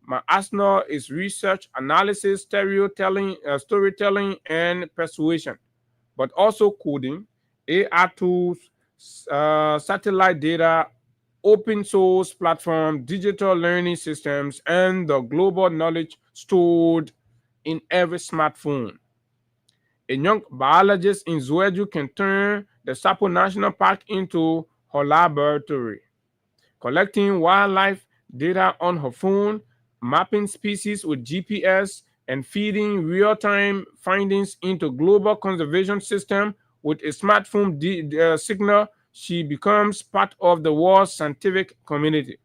My arsenal is research, analysis, storytelling, and persuasion, but also coding, AI tools, satellite data, open source platform, digital learning systems, and the global knowledge stored in every smartphone. A young biologist in Zweju can turn the Sapo National Park into her laboratory, collecting wildlife data on her phone, mapping species with GPS, and feeding real-time findings into global conservation system with a smartphone signal. She becomes part of the world's scientific community.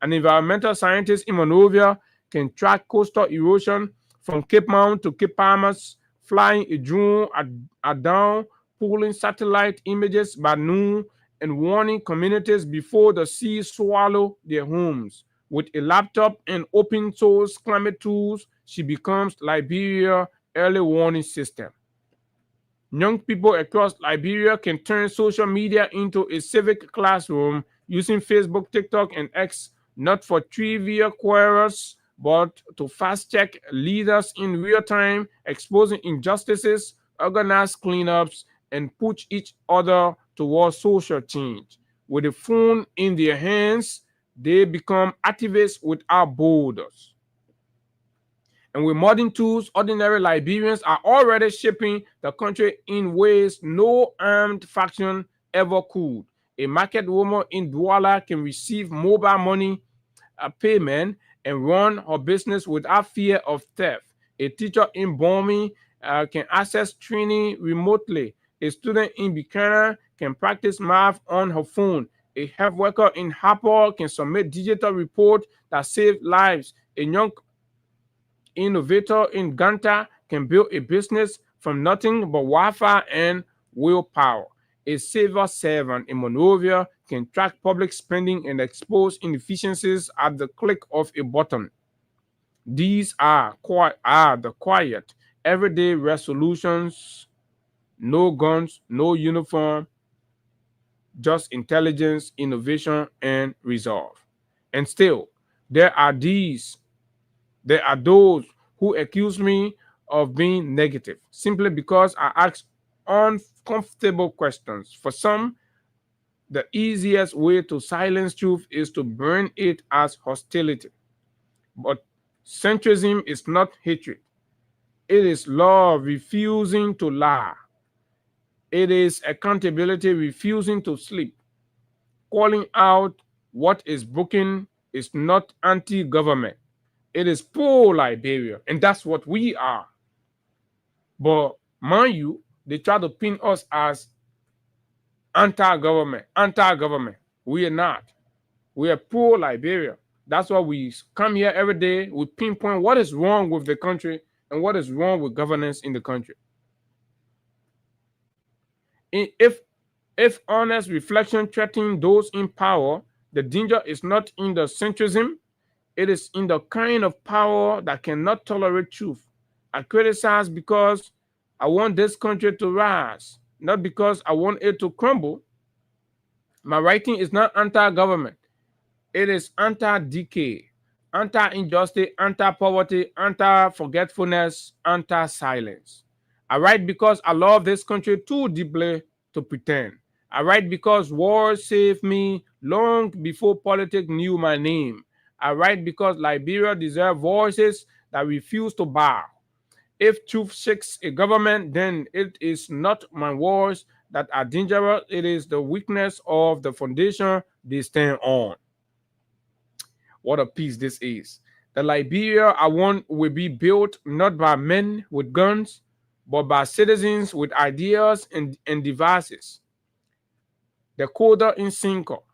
An environmental scientist in Monrovia can track coastal erosion from Cape Mount to Cape Palmas, flying a drone at dawn, pulling satellite images by noon, and warning communities before the sea swallow their homes. With a laptop and open source climate tools, she becomes Liberia's early warning system. Young people across Liberia can turn social media into a civic classroom using Facebook, TikTok, and X, not for trivial queries, but to fast-check leaders in real time, exposing injustices, organize cleanups, and push each other towards social change. With a phone in their hands, they become activists without borders. And with modern tools, ordinary Liberians are already shaping the country in ways no armed faction ever could. A market woman in Douala can receive mobile money payment and run her business without fear of theft. A teacher in Bomi can access training remotely. A student in Buchanan can practice math on her phone. A health worker in Harper can submit digital reports that save lives. A young innovator in Ganta can build a business from nothing but Wi-Fi and willpower. A civil servant in Monrovia can track public spending and expose inefficiencies at the click of a button. These are the quiet, everyday resolutions. No guns, no uniform, just intelligence, innovation, and resolve. And still, there are those who accuse me of being negative simply because I ask uncomfortable questions. For some, the easiest way to silence truth is to burn it as hostility. But centrism is not hatred. It is love refusing to lie. It is accountability refusing to sleep. Calling out what is broken is not anti-government. It is pro-Liberia, and that's what we are. But mind you, they try to pin us as anti-government. We are not. We are pro-Liberia. That's why we come here every day. We pinpoint what is wrong with the country and what is wrong with governance in the country. If honest reflection threatens those in power, the danger is not in the centrism. It is in the kind of power that cannot tolerate truth. I criticize because I want this country to rise, not because I want it to crumble. My writing is not anti-government. It is anti-decay, anti-injustice, anti-poverty, anti-forgetfulness, anti-silence. I write because I love this country too deeply to pretend. I write because war saved me long before politics knew my name. I write because Liberia deserves voices that refuse to bow. If truth seeks a government, then it is not my words that are dangerous. It is the weakness of the foundation they stand on. What a piece this is. The Liberia I want will be built not by men with guns, but by citizens with ideas and devices. The coder in Cinco,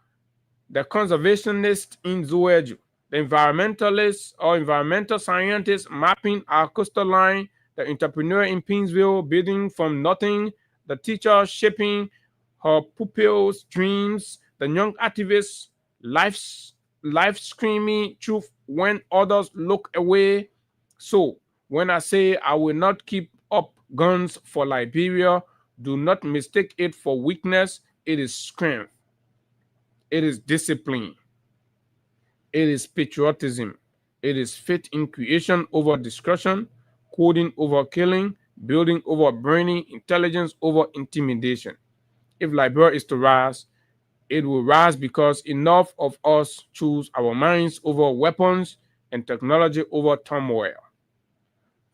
the conservationist in Zoeju, the environmentalist or environmental scientist mapping our coastal line, the entrepreneur in Pinsville building from nothing, the teacher shaping her pupils' dreams, the young activist life screaming truth when others look away. So when I say I will not keep up guns for Liberia, do not mistake it for weakness. It is strength. It is discipline. It is patriotism. It is faith in creation over discussion, coding over killing, building over burning, intelligence over intimidation. If Liberia is to rise, it will rise because enough of us choose our minds over weapons and technology over turmoil.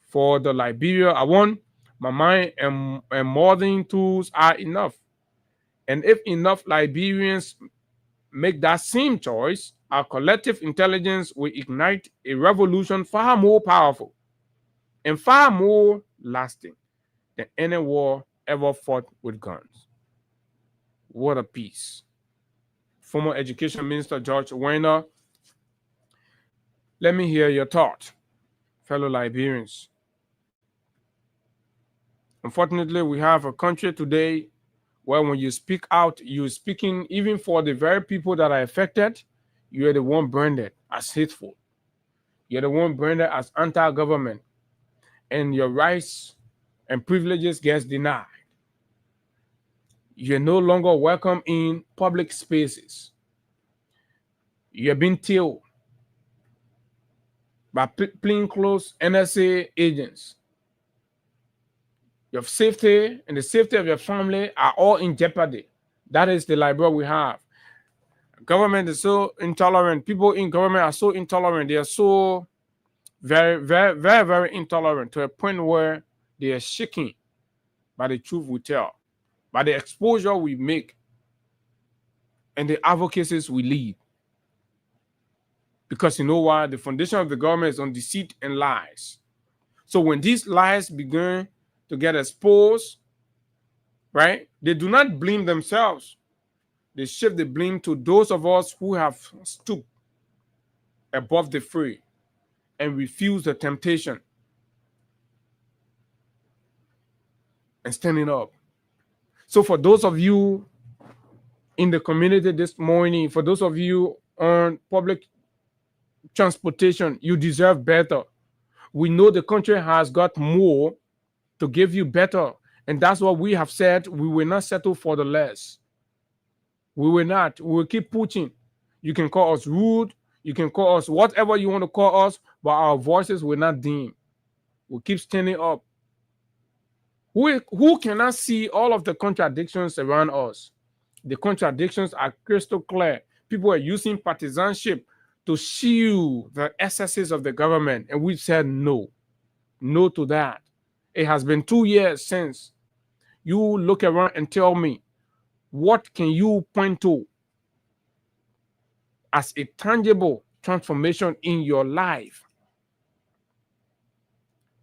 For the Liberia I want, my mind and modern tools are enough. And if enough Liberians make that same choice, our collective intelligence will ignite a revolution far more powerful and far more lasting than any war ever fought with guns. What a piece. Former Education Minister George Weiner, let me hear your thought, fellow Liberians. Unfortunately, we have a country today where when you speak out, you're speaking even for the very people that are affected, you're the one branded as hateful. You're the one branded as anti-government. And your rights and privileges gets denied. You're no longer welcome in public spaces. You're being tailed by plainclothes NSA agents. Your safety and the safety of your family are all in jeopardy. That is the Liberia we have. Government is so intolerant. People in government are so intolerant. They are so very, very, very, very intolerant to a point where they are shaking by the truth we tell, by the exposure we make, and the advocacies we lead. Because you know why? The foundation of the government is on deceit and lies. So when these lies begin to get exposed, right, they do not blame themselves. They shift the blame to those of us who have stooped above the fray and refused the temptation and standing up. So for those of you in the community this morning, for those of you on public transportation, you deserve better. We know the country has got more to give you better. And that's what we have said. We will not settle for the less. We will not. We will keep pushing. You can call us rude. You can call us whatever you want to call us, but our voices will not dim. We'll keep standing up. Who cannot see all of the contradictions around us? The contradictions are crystal clear. People are using partisanship to shield the excesses of the government. And we've said no. No to that. It has been 2 years since. You look around and tell me, what can you point to as a tangible transformation in your life?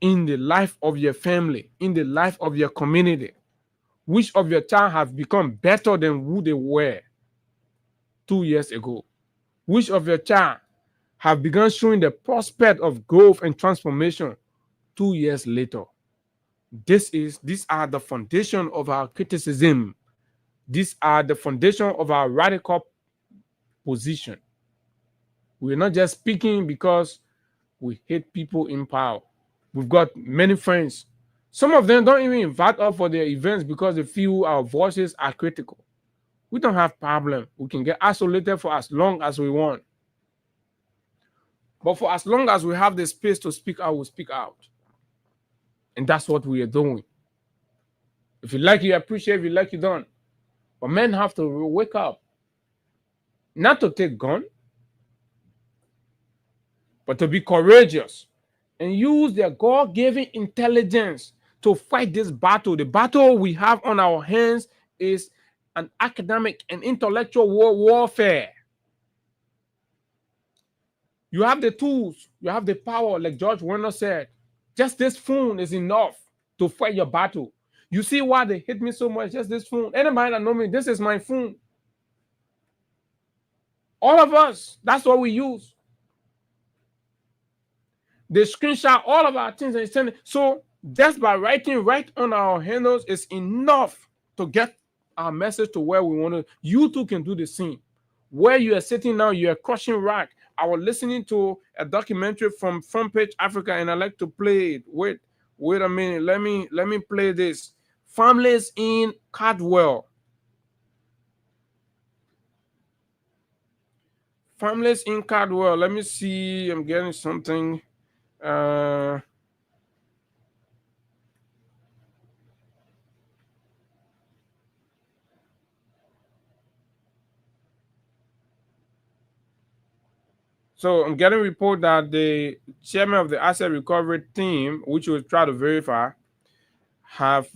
in the life of your family, in the life of your community? Which of your child have become better than who they were 2 years ago? Which of your child have begun showing the prospect of growth and transformation 2 years later? These are the foundation of our criticism. These are the foundation of our radical position. We're not just speaking because we hate people in power. We've got many friends. Some of them don't even invite us for their events because they feel our voices are critical. We don't have problem. We can get isolated for as long as we want. But for as long as we have the space to speak out, we'll speak out. And that's what we are doing. If you like, you appreciate. If you like, you don't. But men have to wake up. Not to take gun, but to be courageous and use their God-given intelligence to fight this battle. The battle we have on our hands is an academic and intellectual warfare. You have the tools, you have the power, like George Werner said. Just this phone is enough to fight your battle. You see why they hate me so much? Just this phone. Anybody that know me, this is my phone. All of us, that's what we use. They screenshot all of our things and send it. So just by writing right on our handles is enough to get our message to where we want to. You too can do the same. Where you are sitting now, you are crushing rock. I was listening to a documentary from Front Page Africa, and I like to play it. Wait a minute. Let me play this. Families in Caldwell. Families in Caldwell. Let me see. I'm getting something. So I'm getting a report that the chairman of the asset recovery team, which will try to verify, have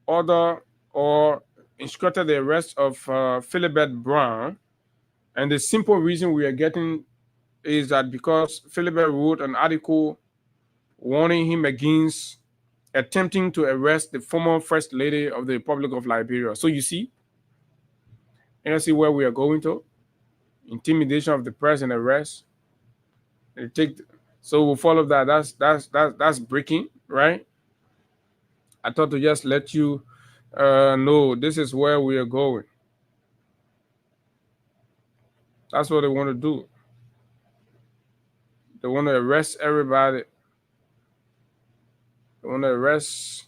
ordered or instructed the arrest of Philibert Brown. And the simple reason we are getting is that because Philibert wrote an article warning him against attempting to arrest the former First Lady of the Republic of Liberia. So you see where we are going to? Intimidation of the press and arrest. So we'll follow that. That's breaking, right? I thought to just let you know this is where we are going. That's what they want to do. They want to arrest everybody. They want to arrest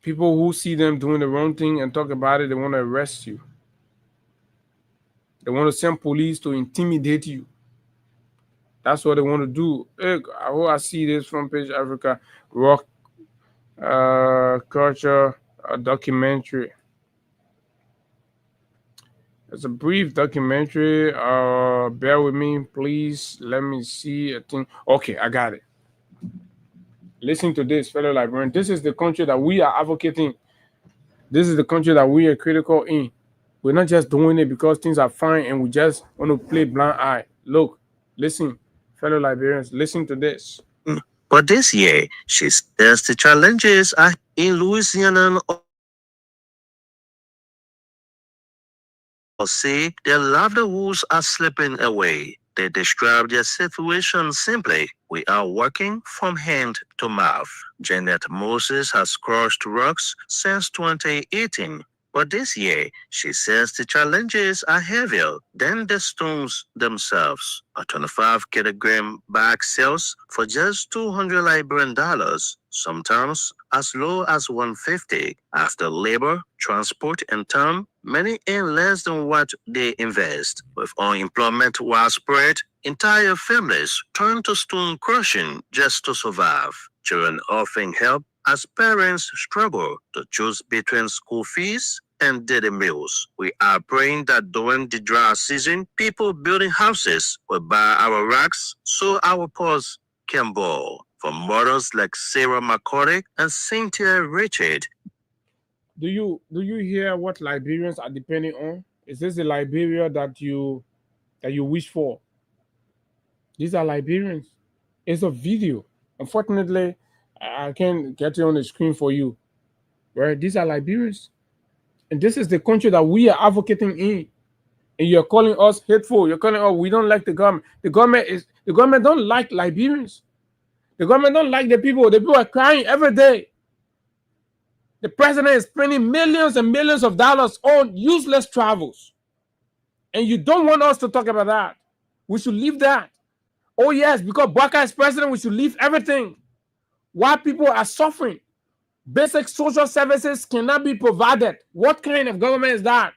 people who see them doing the wrong thing and talk about it. They want to arrest you. They want to send police to intimidate you. That's what they want to do. I see this from Page Africa Rock Culture documentary. It's a brief documentary. Bear with me, please. Let me see a thing. Okay, I got it. Listen to this, fellow Liberians. This is the country that we are advocating. This is the country that we are critical in. We're not just doing it because things are fine and we just want to play blind eye. Look, listen, fellow Liberians, listen to this. But this year, she says the challenges are in Louisiana. Say their livelihoods are slipping away. They describe their situation simply: we are working from hand to mouth. Janet Moses has crushed rocks since 2018. But this year, she says the challenges are heavier than the stones themselves. A 25-kilogram bag sells for just $200 Liberian, sometimes as low as $150. After labor, transport, and time, many earn less than what they invest. With unemployment widespread, entire families turn to stone crushing just to survive. Children often help as parents struggle to choose between school fees and daily meals. We are praying that during the dry season, people building houses will buy our racks so our poors can borrow. For mothers like Sarah McCordy and Cynthia Richard. Do you hear what Liberians are depending on? Is this the Liberia that you wish for? These are Liberians. It's a video. Unfortunately, I can't get it on the screen for you. Right? These are Liberians. And this is the country that we are advocating in. And you're calling us hateful. You're calling us, we don't like the government. The government don't like Liberians. The government don't like the people. The people are crying every day. The president is spending millions and millions of dollars on useless travels. And you don't want us to talk about that. We should leave that. Oh yes, because Bouaka is president, we should leave everything. Why people are suffering. Basic social services cannot be provided. What kind of government is that?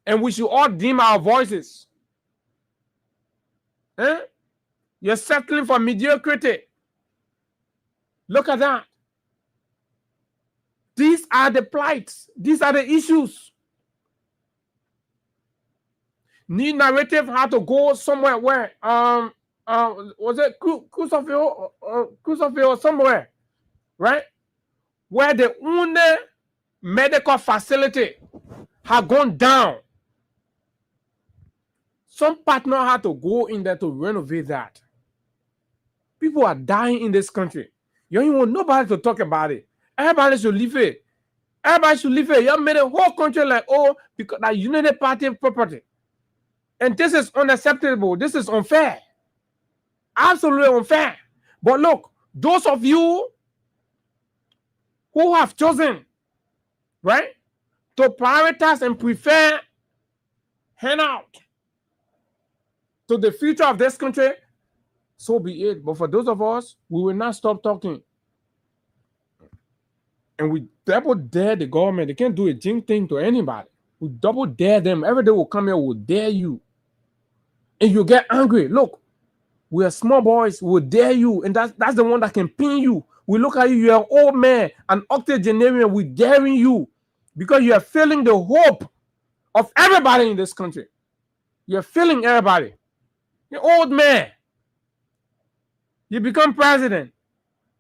And we should all dim our voices. Eh? You're settling for mediocrity. Look at that. These are the plights. These are the issues. New narrative had to go somewhere where was it Crusoe or somewhere, right? Where the only medical facility had gone down. Some partner had to go in there to renovate that. People are dying in this country. You don't want nobody to talk about it. Everybody should leave it. Everybody should leave it. You made a whole country like, oh, because that United Party property. And this is unacceptable. This is unfair. Absolutely unfair. But look, those of you who have chosen, right, to prioritize and prefer handout to the future of this country, so be it. But for those of us, we will not stop talking. And we double dare the government. They can't do a thing to anybody. We double dare them. Every day we'll come here, we'll dare you. And you get angry. Look, we are small boys, we'll dare you. And that's the one that can pin you. We look at you, you're an old man, an octogenarian, we're daring you. Because you are feeling the hope of everybody in this country. You're feeling everybody. You're old man. You become president.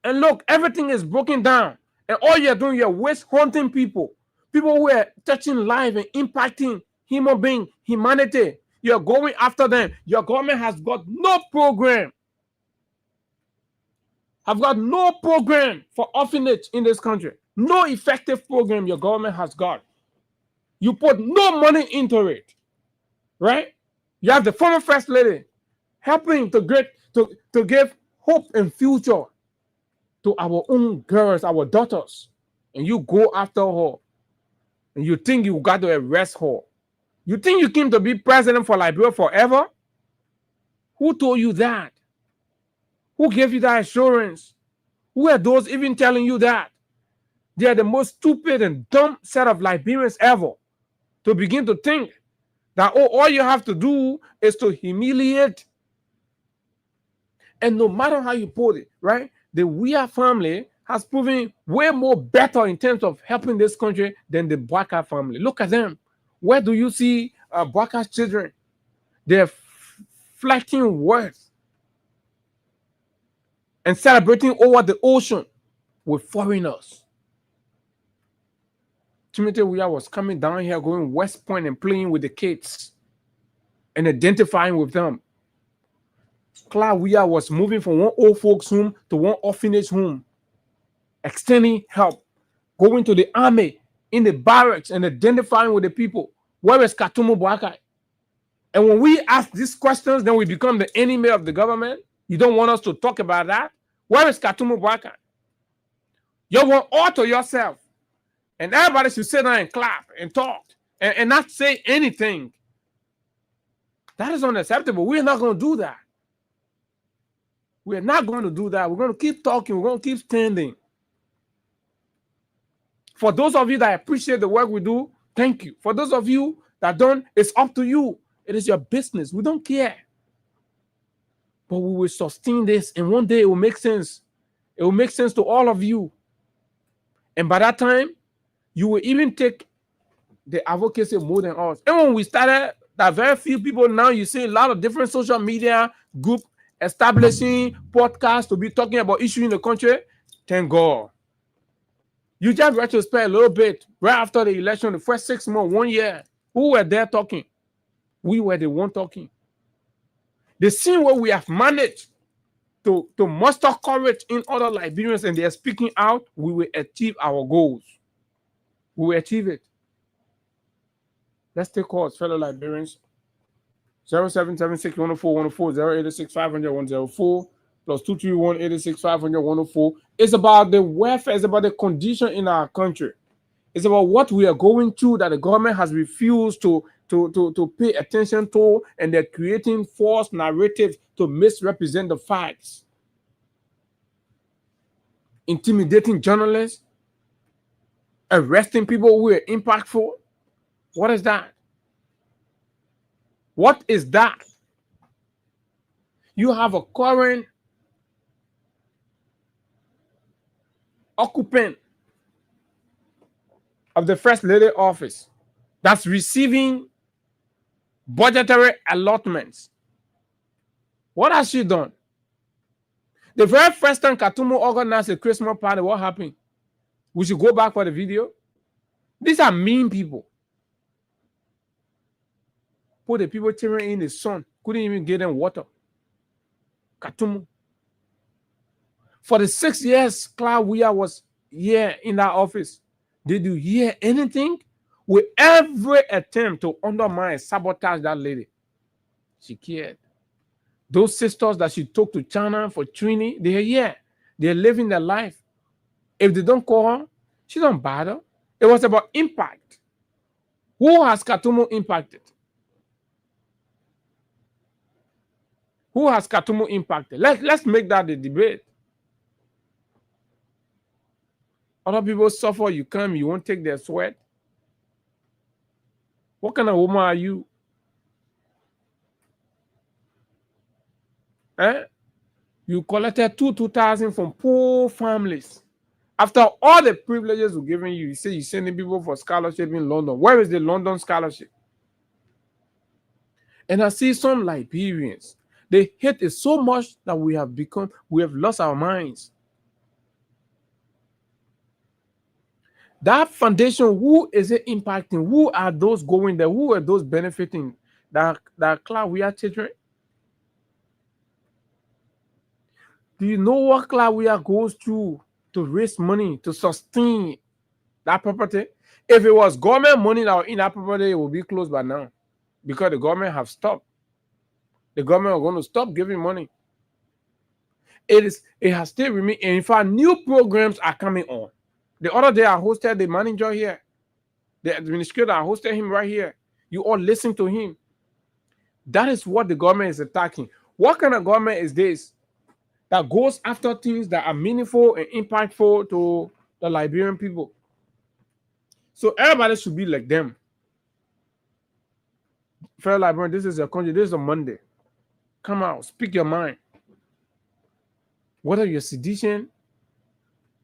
And look, everything is broken down. And all you're doing, you're waste hunting people. People who are touching life and impacting human being, humanity. You're going after them. Your government has got no program. Have got no program for orphanage in this country. No effective program your government has got. You put no money into it. Right? You have the former first lady helping to give hope and future to our own girls, our daughters. And you go after her. And you think you got to arrest her. You think you came to be president for Liberia forever? Who told you that? Who gave you that assurance? Who are those even telling you that? They are the most stupid and dumb set of Liberians ever. To begin to think that all you have to do is to humiliate. And no matter how you put it, right? The Weah family has proven way more better in terms of helping this country than the Bouaka family. Look at them. Where do you see Bouaka's children? They're flirting words and celebrating over the ocean with foreigners. Timothy Weah was coming down here, going West Point and playing with the kids and identifying with them. Clark Weah was moving from one old folks' home to one orphanage home, extending help, going to the army, in the barracks and identifying with the people. Where is Katumu Bouaka? And when we ask these questions, then we become the enemy of the government. You don't want us to talk about that. Where is Katumu Bouaka? You want all to yourself. And everybody should sit down and clap and talk and not say anything. That is unacceptable. We're not going to do that. We're not going to do that. We're going to keep talking. We're going to keep standing. For those of you that appreciate the work we do, thank you. For those of you that don't, it's up to you. It is your business. We don't care. But we will sustain this, and one day it will make sense. It will make sense to all of you. And by that time, you will even take the advocacy more than us. And when we started, that very few people now, you see a lot of different social media groups establishing podcasts to be talking about issues in the country. Thank God. You just retrospect a little bit right after the election, the first 6 months, 1 year. Who were there talking? We were the one talking. The same way we have managed to muster courage in other Liberians and they are speaking out, we will achieve our goals. We will achieve it. Let's take calls, fellow Liberians. 0776 104 104 086 500 104 plus 231 86 500 104. It's about the welfare, it's about the condition in our country. It's about what we are going through that the government has refused to pay attention to, and they're creating false narratives to misrepresent the facts. Intimidating journalists, arresting people who are impactful. What is that? What is that? You have a current occupant of the First Lady office that's receiving budgetary allotments. What has she done? The very first time Katumo organized a Christmas party, what happened? We should go back for the video. These are mean people. Put the people cheering in the sun, couldn't even get them water. Katumo. For the 6 years Claudia was here in that office, did you hear anything? With every attempt to undermine, sabotage that lady, she cared. Those sisters that she took to China for training, they're here. They're living their life. If they don't call her, she don't bother. It was about impact. Who has Katumo impacted? Who has Katumo impacted? Let's make that the debate. Other people suffer, you come, you won't take their sweat. What kind of woman are you? You collected 2,000 from poor families. After all the privileges we're giving you, you say you're sending people for scholarship in London. Where is the London scholarship? And I see some Liberians, they hate it so much that we have lost our minds. That foundation, who is it impacting? Who are those going there? Who are those benefiting? That Claudia children? Do you know what Claudia goes through to raise money to sustain that property? If it was government money that was in that property, it would be closed by now, because the government have stopped. The government are going to stop giving money. It has still remained. And in fact, new programs are coming on. The other day, I hosted the manager here. The administrator, I hosted him right here. You all listen to him. That is what the government is attacking. What kind of government is this that goes after things that are meaningful and impactful to the Liberian people? So everybody should be like them. Fellow Liberian, this is a country. This is a Monday. Come out, speak your mind. Whether you're sedition,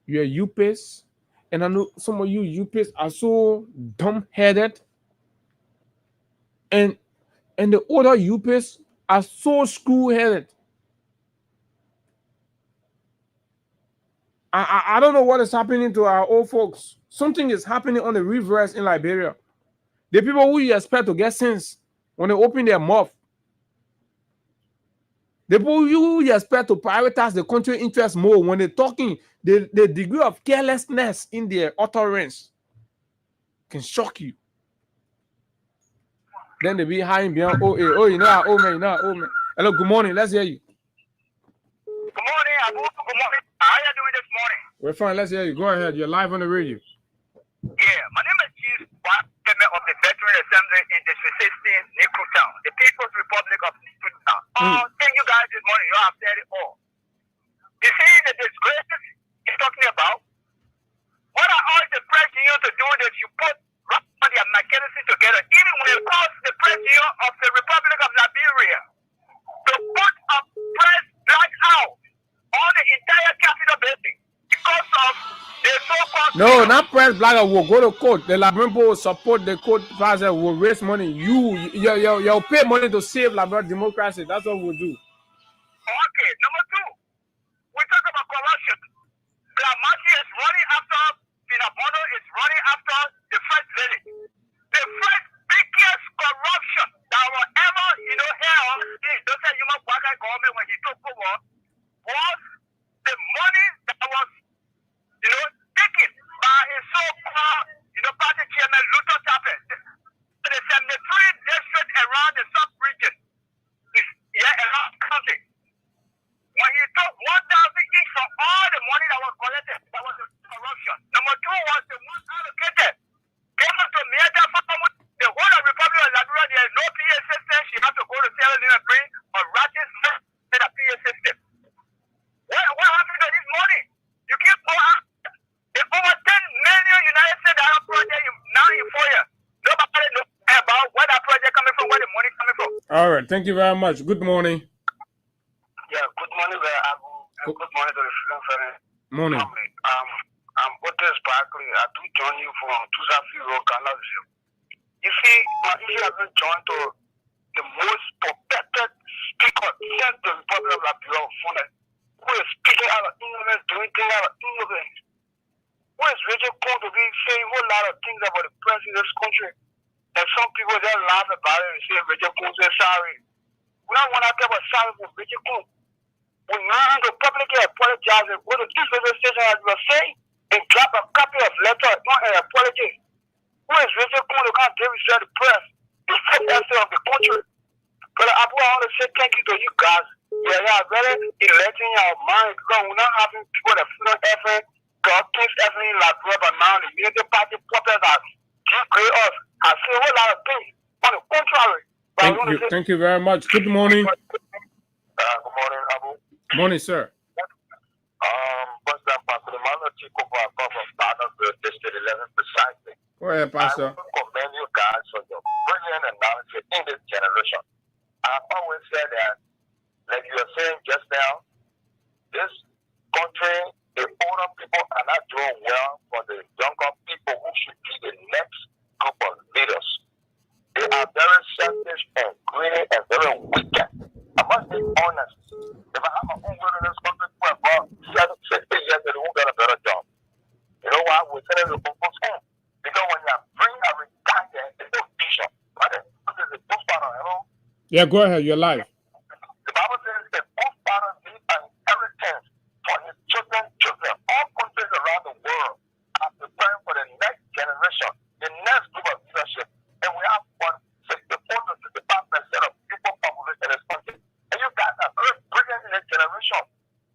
you're UPIS, and I know some of you UPIS are so dumb-headed, and the other UPIS are so screw-headed. I don't know what is happening to our old folks. Something is happening on the reverse in Liberia. The people who you expect to get sense when they open their mouth, the people you expect to prioritize the country interest more when they're talking, the degree of carelessness in their utterance can shock you. Then they be hiding behind, oh, you know, oh man. Hello, good morning. Let's hear you. Good morning, Abu. Good morning. How are you doing this morning? We're fine. Let's hear you. Go ahead. You're live on the radio. Yeah, my name is Chief Chairman of the Veteran Assembly in District 16, Niku Town, the People's Republic of Niku Town. Thank you guys this morning. You have said it all. You see the disgrace he's talking about? What I urge the press union to do is you put their mechanism together, even when it calls the press union of the Republic of Liberia to put a press blackout on the entire capital building because of the so-called... No, not press blackout. Will go to court. The Liberian people will support the court process, will raise money. You'll pay money to save Liberian democracy. That's what we'll do. Okay, number two, we talk about corruption. Blamasi is running after, Finabono is running after the first lady. The first biggest corruption that will ever, held is those human All right. Thank you very much. Good morning. Yeah, good morning, Abu. And good morning to the Freedom Friday Morning. family. I'm Otis Barkley. I do join you from Tusafi Road, Canada. You see, my issue has been joined to the most protected speaker since the Republic of Liberia, who is speaking out of ignorance, doing things out of ignorance. Who is really going to be saying a whole lot of things about the president of this country. And some people just laugh about it and say, Richard Coon said sorry. We don't want to talk about sorry for Richard Coon. We need to publicly apologize and go to this radio station as we were saying and drop a copy of letter on an apology. Who is Richard Coon to come give himself the press, the fifth essay of the country? But I want to say thank you to you guys. Yeah, you are very electing your mind because we're not having people that feel effort, God things effort in Liberia, but now the Unity Party puppets that give great us. I see a whole lot of things. On the contrary. Thank you very much. Good morning. Good morning, Abu. Morning, sir. President Pastor Emmanuel Chikoba from District 11 precisely. Go ahead, Pastor. I commend you guys for your brilliant analysis in this generation. I've always said that, like you were saying just now, this country, the older people are not doing well for the younger people who should be the next group of leaders. They are very selfish and greedy and very wicked. I must be honest. If I have my own will in this country for about 60 years, they won't get a better job. You know why? We're sending the people's home. Because when you bring a retired, it's no vision. Yeah, go ahead. You're live. The Bible says that both fathers leave an inheritance for his children's children. All countries around the world are preparing for the next generation, the next group of leadership. And we have 64 to 65% of people population in this country. And you guys are very brilliant in this generation.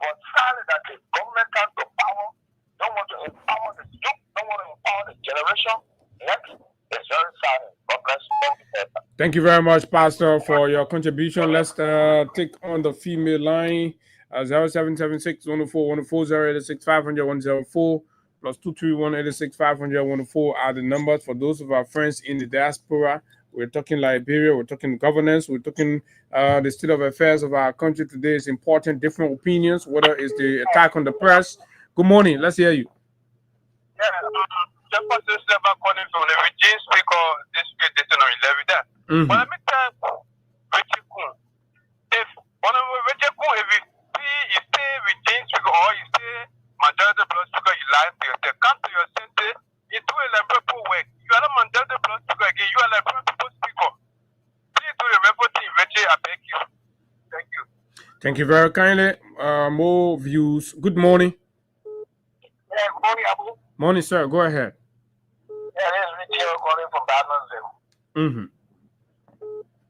But sadly that the government comes to power, don't want to empower the youth, don't want to empower the generation. Next, it's very sad. God bless you. Thank you very much, Pastor, for your contribution. Let's take on the female line. 0776 104 104 086 500 104 plus 231 86 500 104 are the numbers for those of our friends in the diaspora. We're talking Liberia, we're talking governance, we're talking the state of affairs of our country today. Is important, different opinions, whether it's the attack on the press. Good morning, let's hear you. Yeah, just for this according to the regime speaker, this week, this on 11 that. But let me tell Richard Coon, if one of Richard Coon, if you say regime speaker or you say majority plus speaker, you lie to yourself. Come to your senses, you do a liberal work. You are not majority plus speaker again, you are liberal people speaker. Please do the rebel team, Richard, I beg you. Thank you. Thank you very kindly. More views. Good morning. Yeah, good morning, Abu. Morning, sir. Go ahead. Yeah, this is Richard calling from Badlands.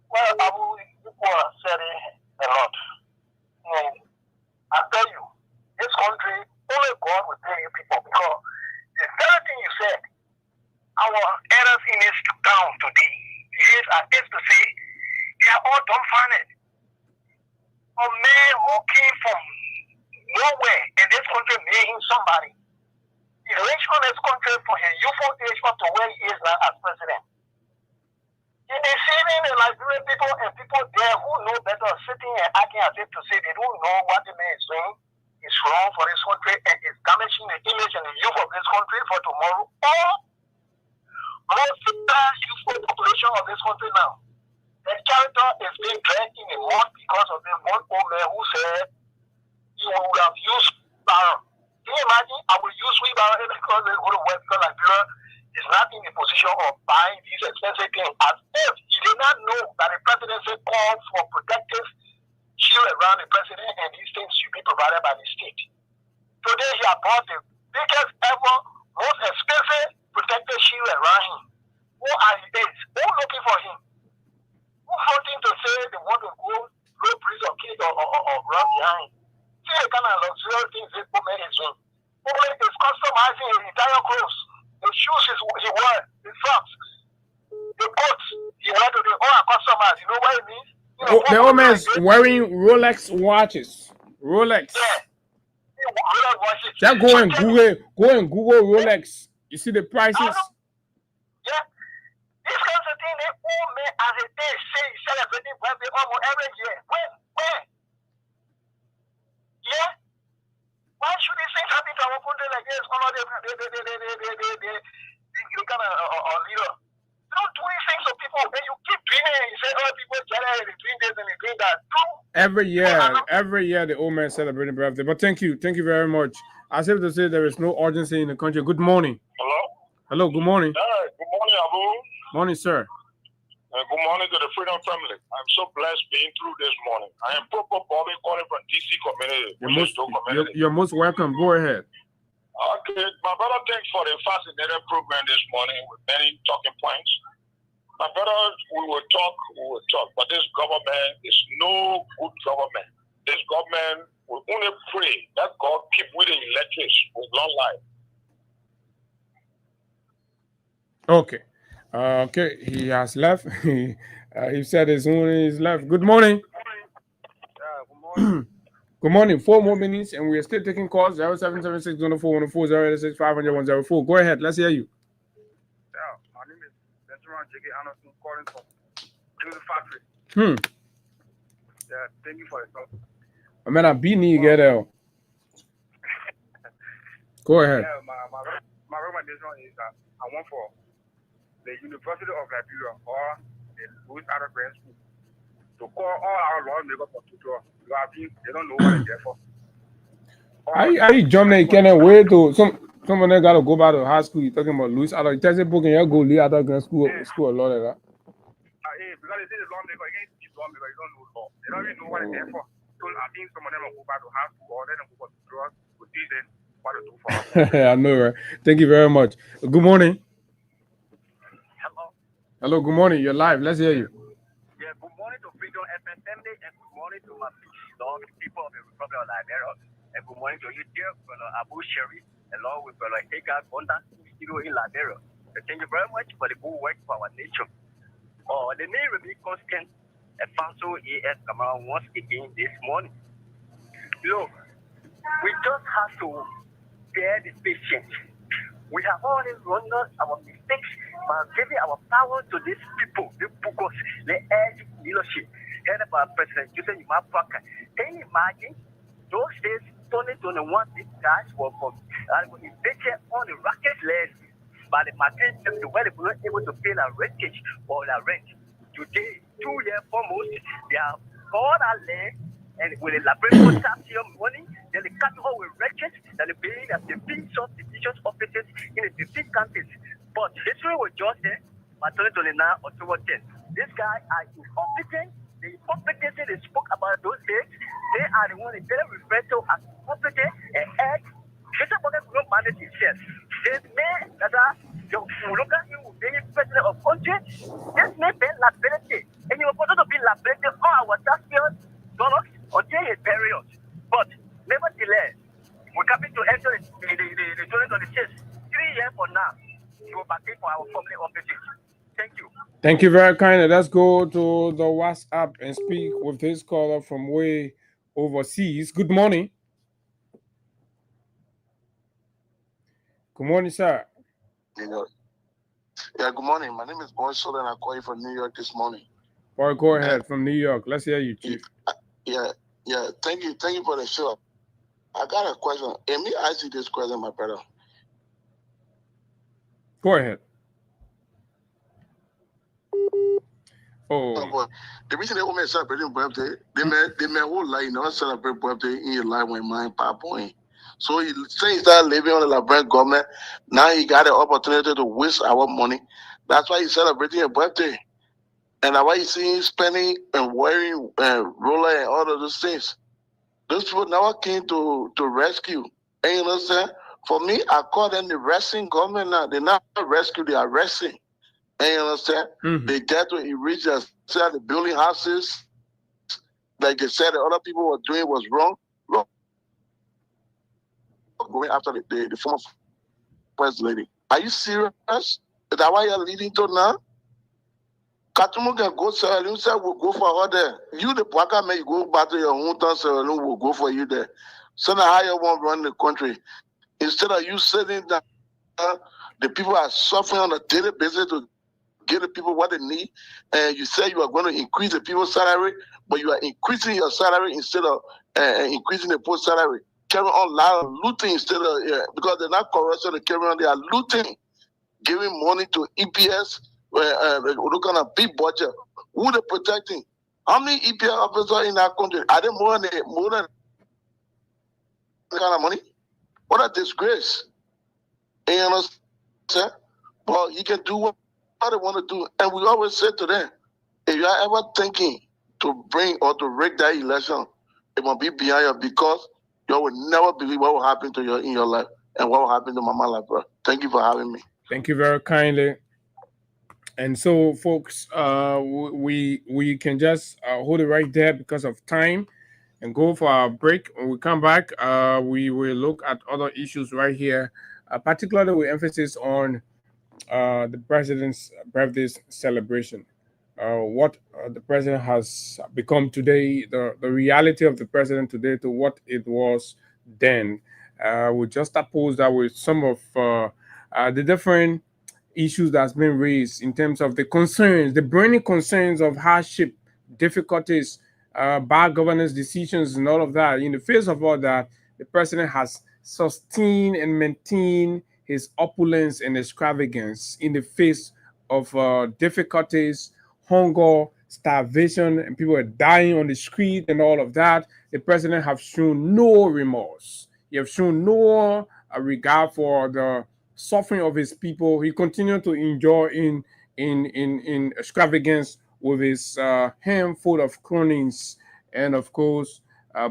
Well, Abu, people are saying a lot. I tell you, this country, only God will tell you people because the very thing you said, our elders in this town today, yes, I used to say, they are all dumbfounded. A man who came from nowhere in this country made him somebody. He reached on this country from his youthful age up to where he is now as president. He's deceiving the Liberian people and people there who know better, sitting and acting as if to say they don't know what the man is doing. It's wrong for this country and it's damaging the image and the youth of this country for tomorrow. Or most of the youthful population of this country now. The character is being dragged in the mud because of the one old man who said he would have used wheelbarrow. Can you imagine? I will use wheelbarrow because they go to work because Liberia is not in the position of buying these expensive things as if he did not know that the presidency called for protective shield around the president and these things should be provided by the state. Today he has bought the biggest ever, most expensive protective shield around him. Who are his aides? Who looking for him? Who wanting to say they want to go road bridge or kill or run behind? See the kind of luxurious things this woman is doing. Woman is customizing his entire clothes. The shoes he wears, the socks, the coats he wears to the all customers. You know what it means? You know, the old man's wearing Rolex watches. Rolex. Yeah. Rolex watches. Just go and Google Rolex. You see the prices? Yeah. This kind of thing, who old man as a day say celebrating birthday almost every year. Where? Yeah? Why should these things happen to our country like this? You kind of leader. Don't do these things to people. And you keep doing it. You say, oh, people jealous, they doing this and they doing that. Every year, the old man celebrating birthday. But thank you very much. As if to say there is no urgency in the country. Good morning. Hello, good morning. Good morning, Abu. Morning, sir. Good morning to the Freedom family. I'm so blessed being through this morning. I am Popo Bobby calling from DC community. You're most welcome. Go ahead. Okay, my brother, thanks for the fascinating program this morning with many talking points. My brother, we will talk, but this government is no good government. This government will only pray that God keep with the electrics with long life. Okay. Okay, he has left. He said his only is left. Good morning. Good morning. Good morning. 4 more minutes, and we are still taking calls. 0776 104 086 500 104. Go ahead. Let's hear you. Yeah, my name is Benjamin J.K. Anderson, calling from the factory. Yeah, thank you for the talk. I mean, I beat me get out. Go ahead. Yeah, my recommendation is that I want for the University of Liberia or the Louis Adam School to call all our lawmakers for tutor. They don't know what they're for. I jump there, can't wait to someone that gotta go back to high school. You're talking about Louis Adam. Tell them book and you go Louis Adam school a lot of that. Because they say the lawmaker against these lawmakers, you don't know law. They don't even know what they're there for. So I think some of them will go back to high school or let them go for tutor to teach them what to do for us. I know, right? Thank you very much. Good morning. Hello, good morning. You're live. Let's hear you. Yeah, good morning to Freedom FM family and good morning to my people of the Republic of Liberia. And good morning to you, dear Brother Abu Sherry, along with Brother Hagar Gonda, studio in Liberia. Thank you very much for the good work for our nation. The name will be constant and Fanso AS Camera once again this morning. Look, we just have to bear the patience. We have already run our mistakes by giving our power to these people, the Bukos, the edge leadership, headed by President Joseph Yuma Parker. Can you imagine those days, 2021, these guys were invaded on the rocket land by the market where they were not able to pay their rentage or their rent. Today, 2 years foremost, they have bought our land and with the laboratory tax money, then they cut all with wretches, then they pay as the big subdivision offices in the 15 countries. But history was just there by 2029 October 10. This guy are incompetent. The incompetency they spoke about those days, they are the ones they refer to as competent and egg. Mr. Morgan could not manage himself. This man that look at him being president of country, this man being liability. And he was supposed to be liability all our taxpayers dollars until his period. But nevertheless, we're coming to enter the 2026. 3 years from now, we will back in for our family offices. Thank you. Thank you very kindly. Let's go to the WhatsApp and speak with this caller from way overseas. Good morning. Good morning, sir. Yeah, good morning. My name is Boy Soul and I call you from New York this morning. Boy, go ahead from New York. Let's hear you, Chief. Yeah. Thank you for the show. I got a question. Let me ask you this question, my brother. Go ahead. Oh. The reason they women celebrating birthday, they may whole life, celebrate birthday in your life when mine PowerPoint. So he started living on the Liberia government. Now he got the opportunity to waste our money. That's why he's celebrating a birthday. And that's why you see him spending and wearing roller and all of those things. Those people never came to rescue. And you know what I'm saying? For me, I call them the resting government now. They're not rescue, they are resting. And you know what I'm saying? Mm-hmm. They get to enrich themselves, the building houses. Like they said, the other people were doing was wrong. Going after the former first lady. Are you serious? Is that why you're leading to now? Katumu can go Sierra Leone, will go for her there. You, the Pwaka man, you go back to your hometown, Sierra Leone will go for you there. So now how you want to run the country? Instead of you sitting down, the people are suffering on a daily basis to give the people what they need. And you say you are going to increase the people's salary, but you are increasing your salary instead of increasing the post salary. Carry on a lot of looting instead of, because they're not corruption, they carry on, they are looting, giving money to EPS, look on a big budget. Who they protecting? How many EPS officers in that country? Are they more than that kind of money? What a disgrace. You understand? Well, you can do what they want to do. And we always say to them, if you are ever thinking to bring or to rig that election, it must be behind you, because you will never believe what will happen to you in your life and what will happen to Mama life, bro. Thank you for having me. Thank you very kindly. And so, folks, we can just hold it right there because of time and go for our break. When we come back, we will look at other issues right here, particularly with emphasis on the president's birthday celebration. What the president has become today, the reality of the president today to what it was then. We just oppose that with some of the different issues that's been raised in terms of the concerns, the burning concerns of hardship, difficulties, bad governance decisions, and all of that. In the face of all that, the president has sustained and maintained his opulence and extravagance in the face of difficulties, hunger, starvation, and people are dying on the street and all of that. The president has shown no remorse. He has shown no regard for the suffering of his people. He continued to enjoy in extravagance with his handful of cronies and, of course,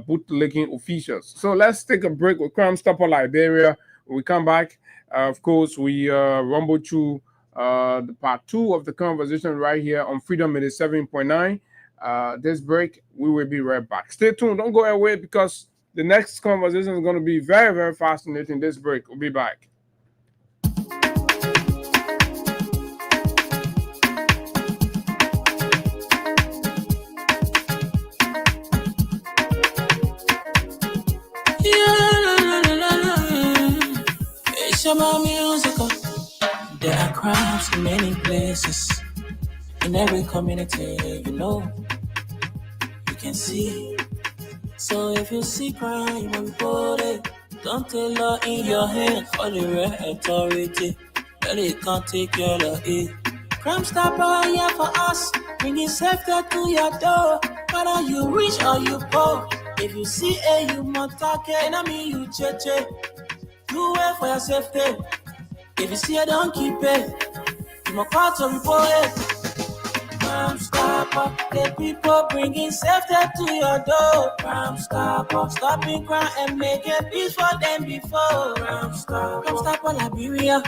bootlegging officials. So let's take a break with Crime Stopper Liberia. When we come back, of course, we rumble through the part 2 of the conversation right here on Freedom 87.9. This break, we will be right back. Stay tuned. Don't go away, because the next conversation is going to be very, very fascinating. This break, we'll be back. There are crimes in many places, in every community, you can see. So if you see crime and report it, don't take law in your hand for the right authority. Really can't take care of it. Crime Stopper here for us, bringing safety to your door. Whether you rich or you poor, if you see a human talking, I mean you cheche. Do it for your safety. If you see it, don't keep it. You must call to report it. Crime Stopper, the people bringing safety to your door. Crime Stopper, stopping crime and making peace for them before. Crime Stopper Liberia,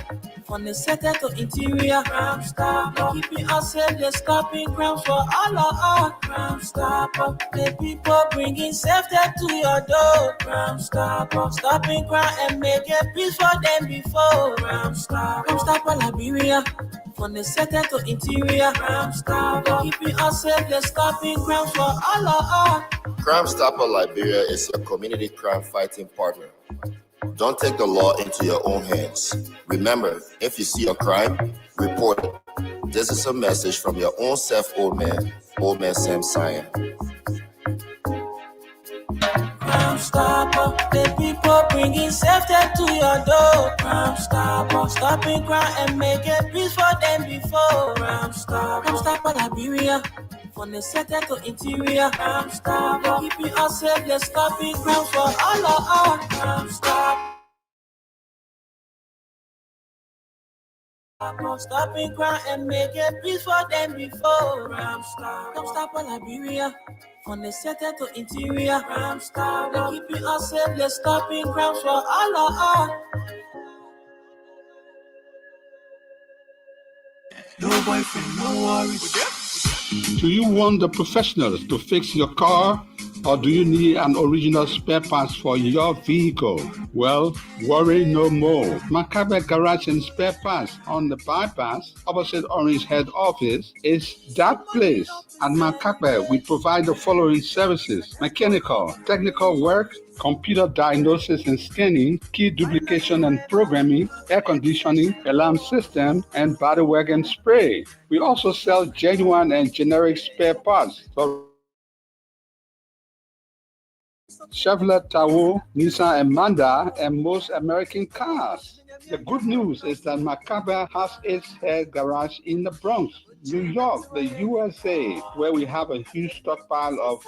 from the center to interior. Crime Stopper, keeping us safe, they're stopping crimes for all of us. Crime Stopper, the people bringing safety to your door. Crime Stopper, stopping crime and making peace for them before. Crime Stopper Liberia, from the center to interior. Crime Stopper, keeping us safe, they're stopping crimes for all of us. Crime Stopper Liberia is your community crime fighting partner. Don't take the law into your own hands. Remember, if you see a crime, report it. This is a message from your own self, Old Man Sam Sion. Crime Stopper, the people bringing safety to your door. Crime Stopper, stopping crime and making peace for them before. Crime Stopper Liberia, from the center to interior. Crime Stopper, keeping us safe, they're stopping crimes for all of us. Crime Stopper, stopping crime and making peace for them before. Crime Stopper Liberia, from the center to interior. Crime Stopper, keeping us safe, they're stopping crimes for all of us. No boyfriend, no worries. Do you want the professionals to fix your car, or do you need an original spare parts for your vehicle? Well, worry no more. Macabre Garage and Spare Parts on the bypass opposite Orange Head Office is that place. At Macabre, we provide the following services: mechanical, technical work, computer diagnosis and scanning, key duplication and programming, air conditioning, alarm system, and body wagon spray. We also sell genuine and generic spare parts for Chevrolet Tahoe, Nissan Amanda, and most American cars. The good news is that Macabre has its head garage in the Bronx, New York, the USA, where we have a huge stockpile of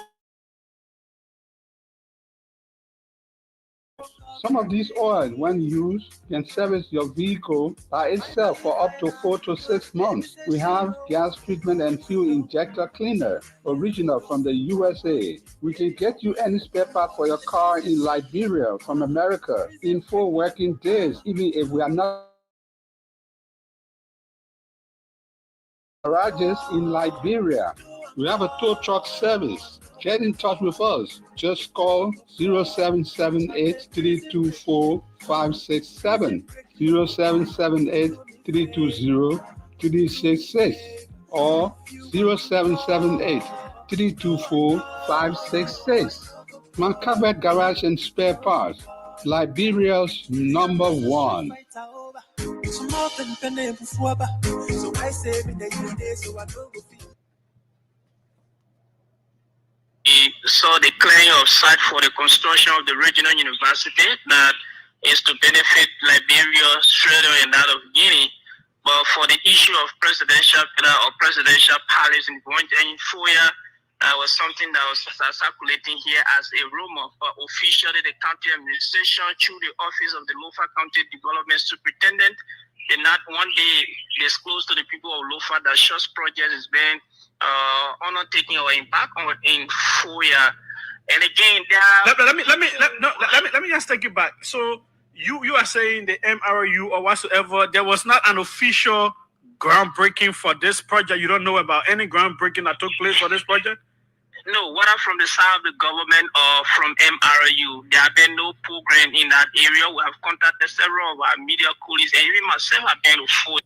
some of these oils, when used, can service your vehicle by itself for up to 4 to 6 months. We have gas treatment and fuel injector cleaner, original from the USA. We can get you any spare part for your car in Liberia from America in 4 working days, even if we are not garages in Liberia. We have a tow truck service. Get in touch with us. Just call 0778-324-567, 0778-320-366, or 0778-324-566. Macabre Garage and Spare Parts, Liberia's #1. So the clearing of site for the construction of the regional university that is to benefit Liberia, Australia, and that of Guinea. But for the issue of presidential pillar or presidential palace in Foya, was something that was circulating here as a rumor. But officially, the county administration, through the office of the Lofa County Development Superintendent, did not one day disclose to the people of Lofa that such project is being undertaking or embark on in Foya. And again, let me just take you back. So you are saying the MRU or whatsoever, there was not an official groundbreaking for this project. You don't know about any groundbreaking that took place for this project? No, whether from the side of the government or from MRU, there have been no program in that area. We have contacted several of our media colleagues, and even myself have been to Foya.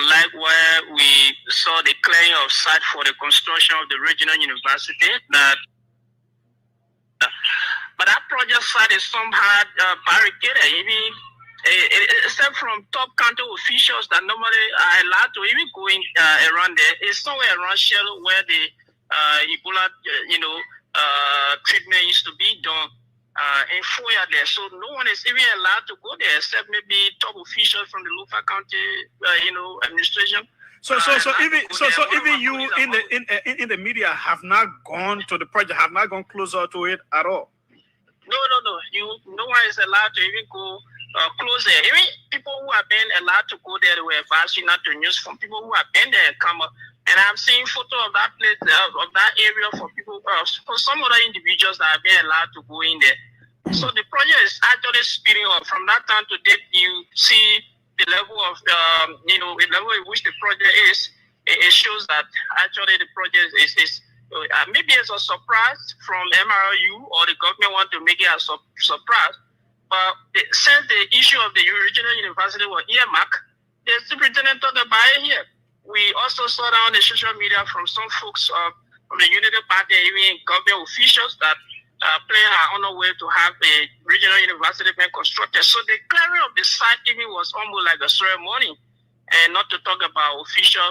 Like where we saw the clearing of site for the construction of the regional university, but that project site is somehow barricaded, even except from top county officials that normally are allowed to even go in around there. It's somewhere around Shell where the Ebola, treatment used to be done. In Foya there, so no one is even allowed to go there except maybe top officials from the Lofa County, administration. So even you in the media have not gone to the project, have not gone closer to it at all. No. No one is allowed to even go closer. Even people who have been allowed to go there, they were advised not to use from people who have been there and come up. And I'm seeing photo of that place, of that area for people, for some other individuals that have been allowed to go in there. So the project is actually speeding up. From that time to date, you see the level of, the level in which the project is. It shows that actually the project is maybe it's a surprise from MRU or the government want to make it a surprise. But since the issue of the regional university was earmarked, the superintendent talked about it here. We also saw down the social media from some folks from the Unity Party, even government officials that plan are on the way to have a regional university being constructed. So the clearing of the site even was almost like a ceremony, and not to talk about official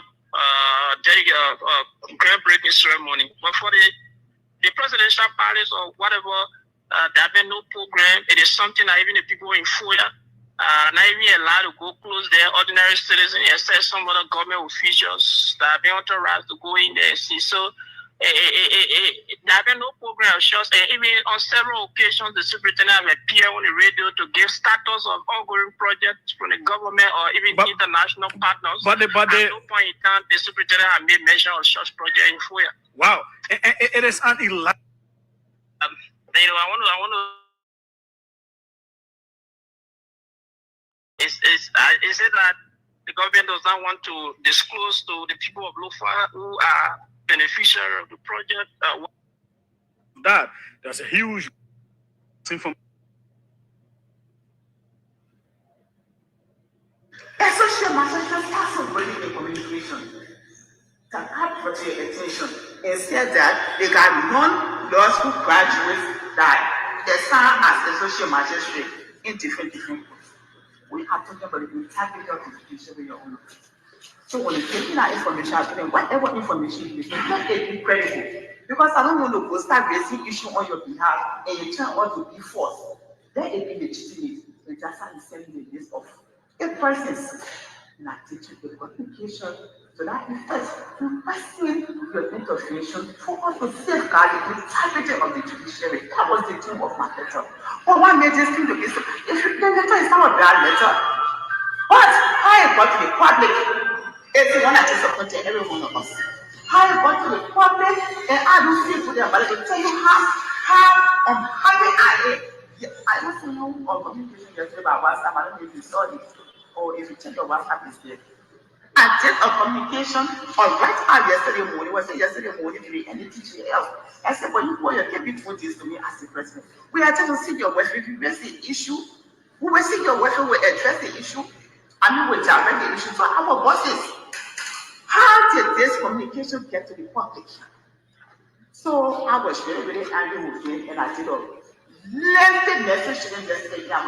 groundbreaking ceremony. But for the presidential palace or whatever, there have been no program. It is something that even the people in Foya not even allowed to go close there, ordinary citizens, except some other government officials that have been authorized to go in there and see. So there have been no program of shows, and even on several occasions, the superintendent have appeared on the radio to give status of ongoing projects from the government or even international partners. But at no point in time, the superintendent have made mention of such project in Foya. Wow, it is an elaborate. I want to. Is it that the government does not want to disclose to the people of Lofa who are beneficiary of the project? that there's a huge information. Essential material starts already in communication. Can I put your attention? Instead that they got non-law school graduates that they serve as associate magistrate in different groups. We are talking about the integrity of education in your own. So when you're taking that information, whatever information you give, let it be credible. Because I don't want to go start raising issue on your behalf and you turn out to be false. Let it be legitimate. You just have to send the list of 8 persons not teaching the communication so that effect requesting your intervention for us to safeguard the integrity of the judiciary. That was the theme of my letter. But what made this thing to be so? If the letter is not a bad letter, but how about the public? Everyone that is supporting every one of us. How about the public? And I don't feel to their body to tell you how unhappy I am. Yes, I also know on communication yesterday about WhatsApp. I don't know if you saw it or if you check your WhatsApp is there. I did a communication on right out yesterday morning. Was it yesterday morning? And the teacher else. I said, but you boy, you're giving this to me as the president. We are just to see your work. If you raise the issue, we will see your work. We will address the issue. And we will direct the issue to our bosses. How did this communication get to the public? So I was very, very angry with him, and I did a lengthy message to him yesterday. I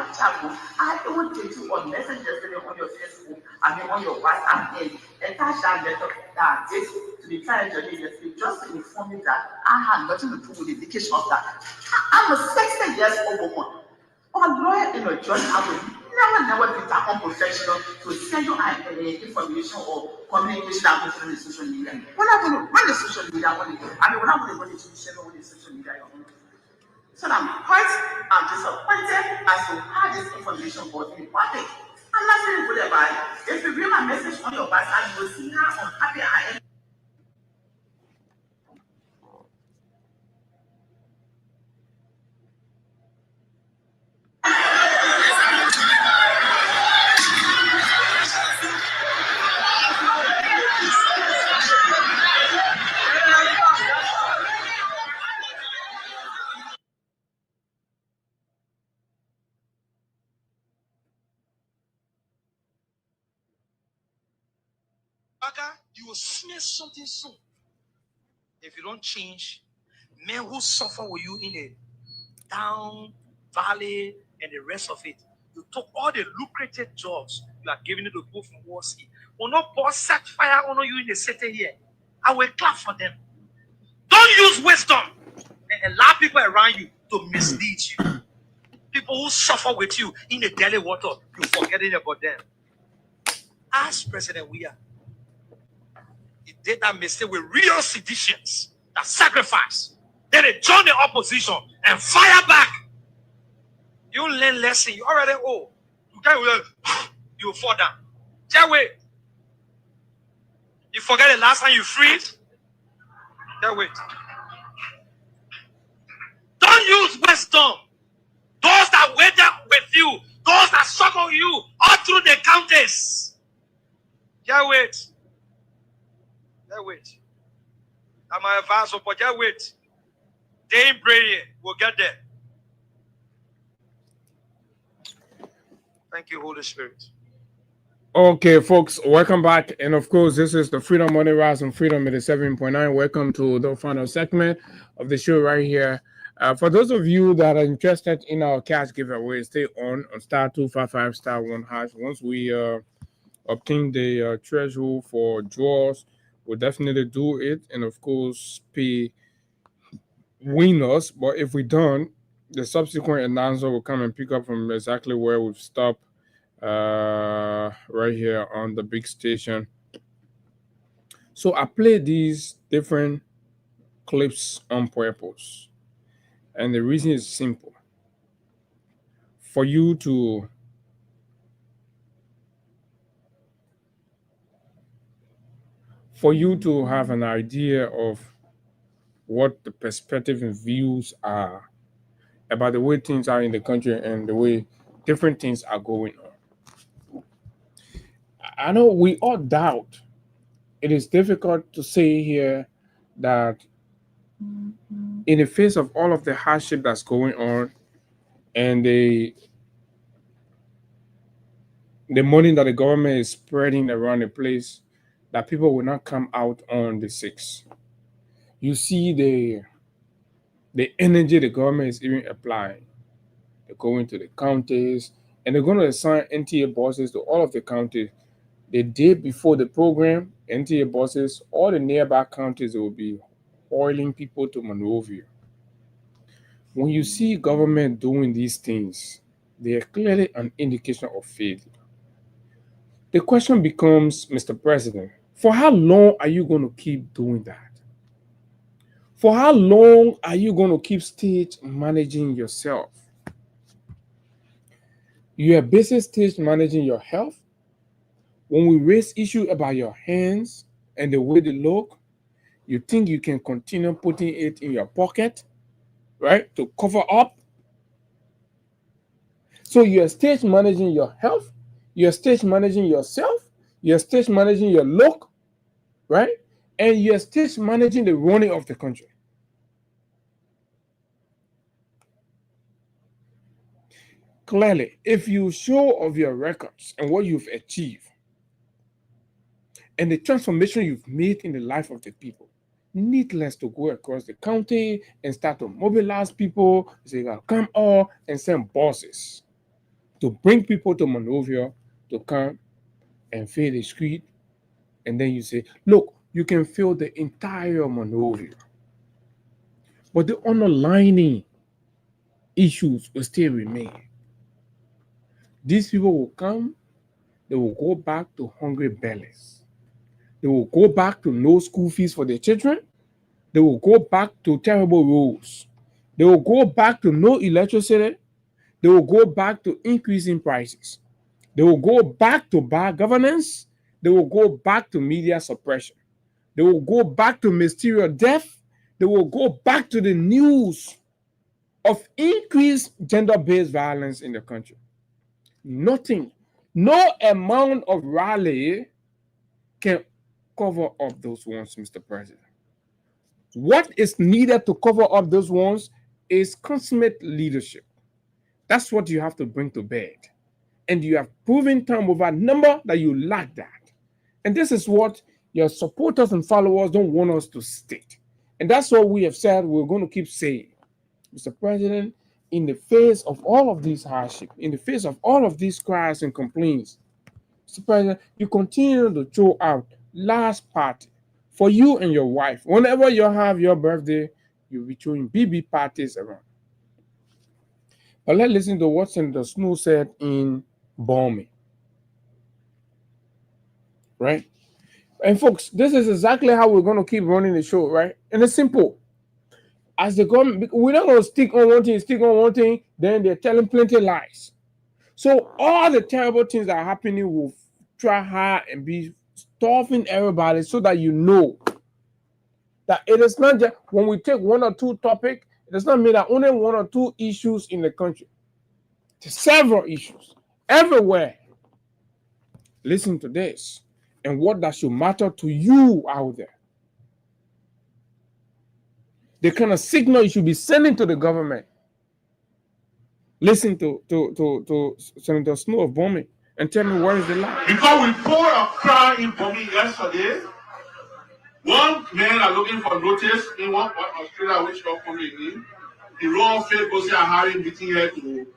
will take you on message yesterday on your Facebook, on your WhatsApp, and attach that letter that this to the trial judge yesterday, just to inform you that I had nothing to do with the indication of that. I'm a 60 years old woman. A lawyer in a judge, I will never be that unprofessional to send you information or communication I'm on the social media. We're not going to run the social media on it. We're not going to run the judiciary on the social media. So I'm hurt, I'm disappointed as to how this information got in the public. I'm not feeling good about it. If you read my message on your WhatsApp, you will see how unhappy I am. You will smell something soon. If you don't change, men who suffer with you in a down valley and the rest of it. You took all the lucrative jobs you are giving it to go from Wall Street. Will not pour set fire on you in the city here. I will clap for them. Don't use wisdom and allow people around you to mislead you. People who suffer with you in the daily water, you're forgetting about them. Ask President Weah. He did that mistake with real seditions that sacrifice. Then they join the opposition and fire back. You learn lesson. You already old. You can't. You fall down. Just wait. You forget the last time you freeze. Just wait. Don't use wisdom. Those that wait with you, those that struggle you all through the counties. Just wait. Just wait. I'm my advice, but just wait. They ain't praying. We'll get there. Thank you, Holy Spirit. Okay, folks, welcome back. And of course, this is the Freedom Money Rise and Freedom 87.9. Welcome to the final segment of the show right here. For those of you that are interested in our cash giveaway, stay on star 255 star 1 hash. Once we obtain the threshold for draws, we'll definitely do it. And of course, pay winners. But if we don't, the subsequent announcer will come and pick up from exactly where we've stopped right here on the big station. So I play these different clips on purpose. And the reason is simple. For you to have an idea of what the perspective and views are about the way things are in the country and the way different things are going on. I know we all doubt. It is difficult to say here that in the face of all of the hardship that's going on and the money that the government is spreading around the place, that people will not come out on the 6th. You see the energy the government is even applying. They're going to the counties and they're going to assign NTA bosses to all of the counties. The day before the program, NTA bosses, all the nearby counties will be hauling people to Monrovia. When you see government doing these things, they are clearly an indication of failure. The question becomes, Mr. President, for how long are you going to keep doing that? For how long are you going to keep stage managing yourself? You are busy stage managing your health. When we raise issue about your hands and the way they look, you think you can continue putting it in your pocket, right, to cover up. So you're stage managing your health, you're stage managing yourself, you're stage managing your look, right, and you're stage managing the running of the country. Clearly, if you show of your records and what you've achieved and the transformation you've made in the life of the people, needless to go across the county and start to mobilize people, say, come on and send bosses to bring people to Monrovia to come and fill the street. And then you say, look, you can fill the entire Monrovia. But the underlying issues will still remain. These people will come, they will go back to hungry bellies. They will go back to no school fees for their children. They will go back to terrible roads. They will go back to no electricity. They will go back to increasing prices. They will go back to bad governance. They will go back to media suppression. They will go back to mysterious death. They will go back to the news of increased gender-based violence in the country. Nothing, no amount of rally can cover up those ones, Mr. President. What is needed to cover up those ones is consummate leadership. That's what you have to bring to bear. And you have proven time over number that you lack that. And this is what your supporters and followers don't want us to state. And that's what we have said we're going to keep saying. Mr. President, in the face of all of these hardships, in the face of all of these cries and complaints, Mr. President, you continue to throw out last party for you and your wife. Whenever you have your birthday, you'll be throwing BB parties around. But let's listen to what Senator Snow said in Bombay. Right? And folks, this is exactly how we're going to keep running the show, right? And it's simple. As the government, we're not going to stick on one thing, then they're telling plenty of lies. So all the terrible things that are happening will try hard and be stuffing everybody so that you know that it is not just when we take one or two topics, it does not mean that only one or two issues in the country. There's several issues everywhere. Listen to this and what that should matter to you out there. The kind of signal you should be sending to the government. Listen to Senator Snow of Bombay and tell me where is the lie. Because we poured a crowd in Bombay yesterday, one man are looking for notice in one Australia which not coming in. The wrong faith was having meeting here to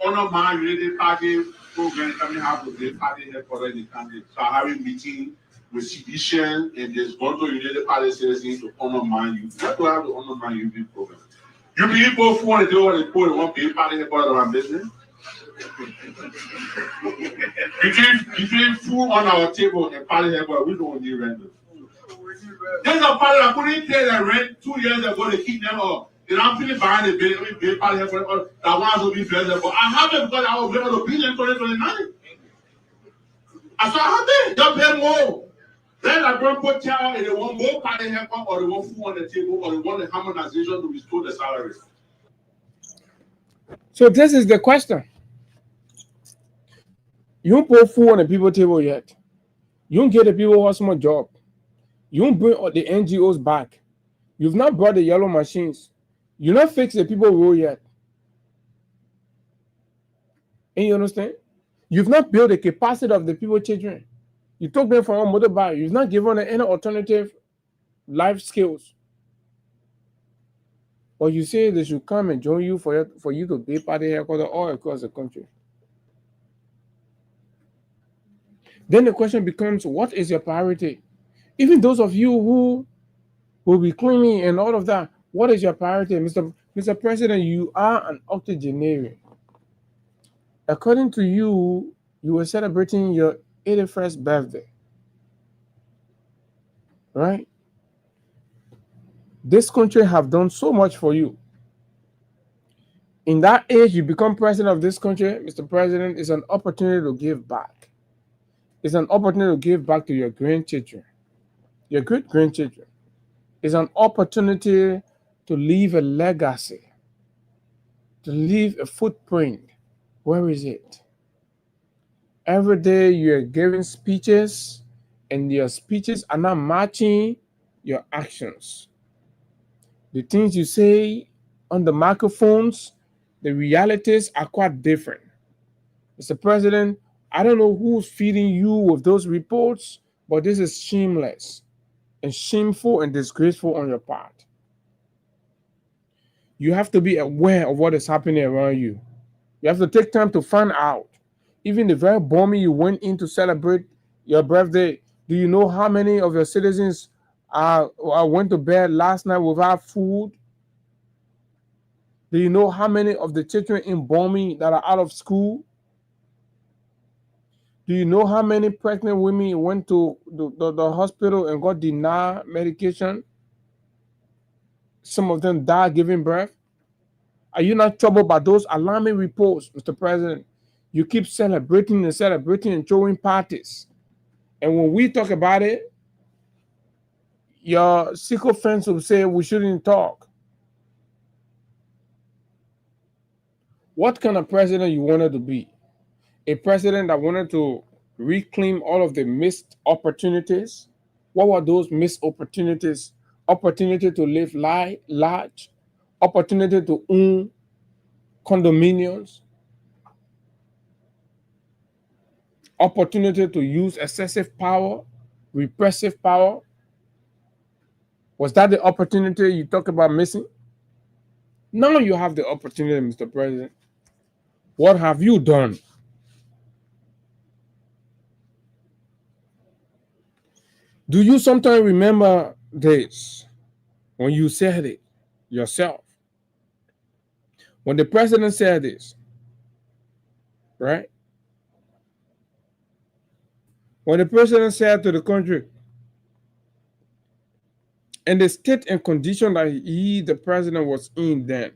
honor my related party program coming out with the party headquarters in the country. So having meeting with Sedition and there's going to related party citizens to honor my youth. You have to have the honor my youth program. You people who want to do what they put in one big party headquarters around business. between food on our table and party headquarters, we don't need rent. There's a party that couldn't pay their rent 2 years ago to keep them up. Then I'm feeling behind the bill party headquarters that wants to be flexible. But I have it because I was able to be in 2029. I saw how they don't pay more. Then I don't put town and they want more party headquarters or they want food on the table or they want the harmonization to restore the salaries. So this is the question. You don't put food on the people table yet. You don't get the people who have some job. You don't bring the NGOs back. You've not brought the yellow machines. You're not fixed the people road yet. And you understand? You've not built the capacity of the people children. You took them from a motorbike. You've not given them any alternative life skills. But you say they should come and join you for you to be party headquarters all across the country. Then the question becomes, what is your priority? Even those of you who will be cleaning and all of that, what is your priority? Mr. President, you are an octogenarian. According to you, you were celebrating your 81st birthday. Right? This country have done so much for you. In that age, you become president of this country, Mr. President, it's an opportunity to give back. It's an opportunity to give back to your grandchildren, your great-grandchildren. It's an opportunity to leave a legacy, to leave a footprint. Where is it? Every day you're giving speeches, and your speeches are not matching your actions. The things you say on the microphones, the realities are quite different. Mr. President, I don't know who's feeding you with those reports, but this is shameless and shameful and disgraceful on your part. You have to be aware of what is happening around you. You have to take time to find out. Even the very bombing you went in to celebrate your birthday, do you know how many of your citizens went to bed last night without food? Do you know how many of the children in bombing that are out of school? Do you know how many pregnant women went to the hospital and got denied medication? Some of them died giving birth. Are you not troubled by those alarming reports, Mr. President? You keep celebrating and throwing parties. And when we talk about it, your sycophants will say we shouldn't talk. What kind of president you wanted to be? A president that wanted to reclaim all of the missed opportunities? What were those missed opportunities? Opportunity to live large, opportunity to own condominiums, opportunity to use excessive power, repressive power. Was that the opportunity you talk about missing? Now you have the opportunity, Mr. President. What have you done? Do you sometimes remember this when you said it yourself? When the president said this, right? When the president said to the country, and the state and condition that the president was in then,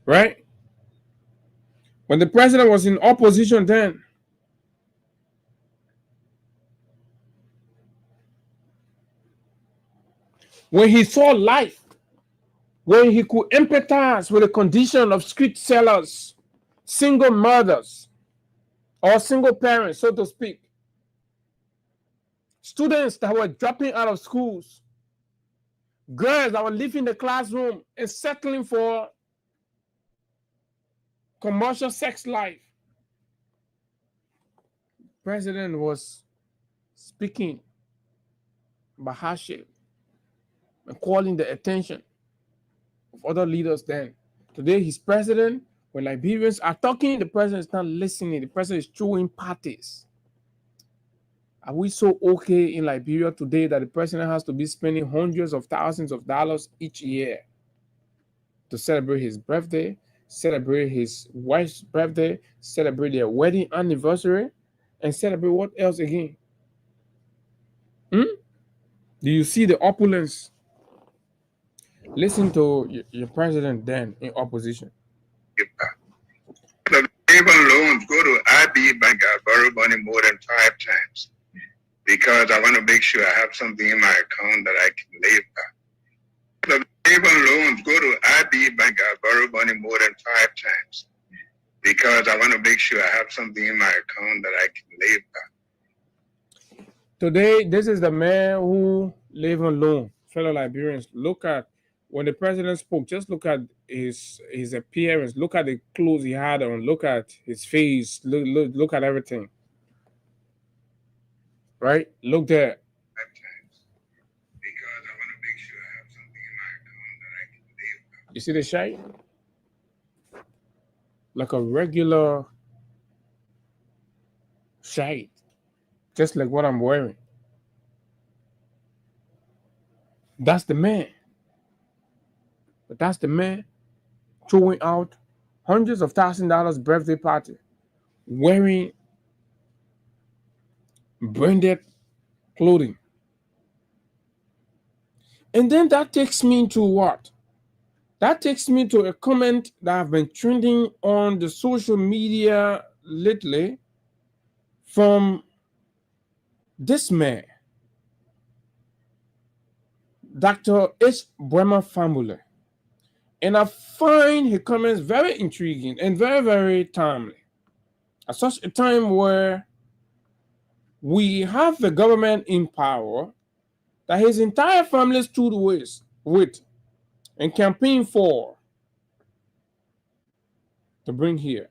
right? When the president was in opposition then, when he saw life, when he could empathize with the condition of street sellers, single mothers, or single parents, so to speak, students that were dropping out of schools, girls that were leaving the classroom and settling for commercial sex life. President was speaking about hardship and calling the attention of other leaders then. Today, he's president. When Liberians are talking, the president is not listening. The president is throwing parties. Are we so okay in Liberia today that the president has to be spending hundreds of thousands of dollars each year to celebrate his birthday, celebrate his wife's birthday, celebrate their wedding anniversary, and celebrate what else again? Do you see the opulence? Listen to your president then in opposition. Even loans go to IB Bank, I borrow money more than 5 times because I want to make sure I have something in my account that I can live by. Even loans, go to IB Bank. I borrow money more than 5 times because I want to make sure I have something in my account that I can live by. Today, this is the man who live alone. Fellow Liberians, look at when the president spoke. Just look at his appearance. Look at the clothes he had on. Look at his face. Look at everything. Right? Look there. You see the shirt? Like a regular shirt. Just like what I'm wearing. That's the man. But that's the man throwing out hundreds of $1,000s birthday party, wearing branded clothing. And then that takes me to what? That takes me to a comment that I've been trending on the social media lately from this man, Dr. H. Boema Famule. And I find his comments very intriguing and very, very timely. At such a time where we have the government in power that his entire family stood with and campaigned for to bring here.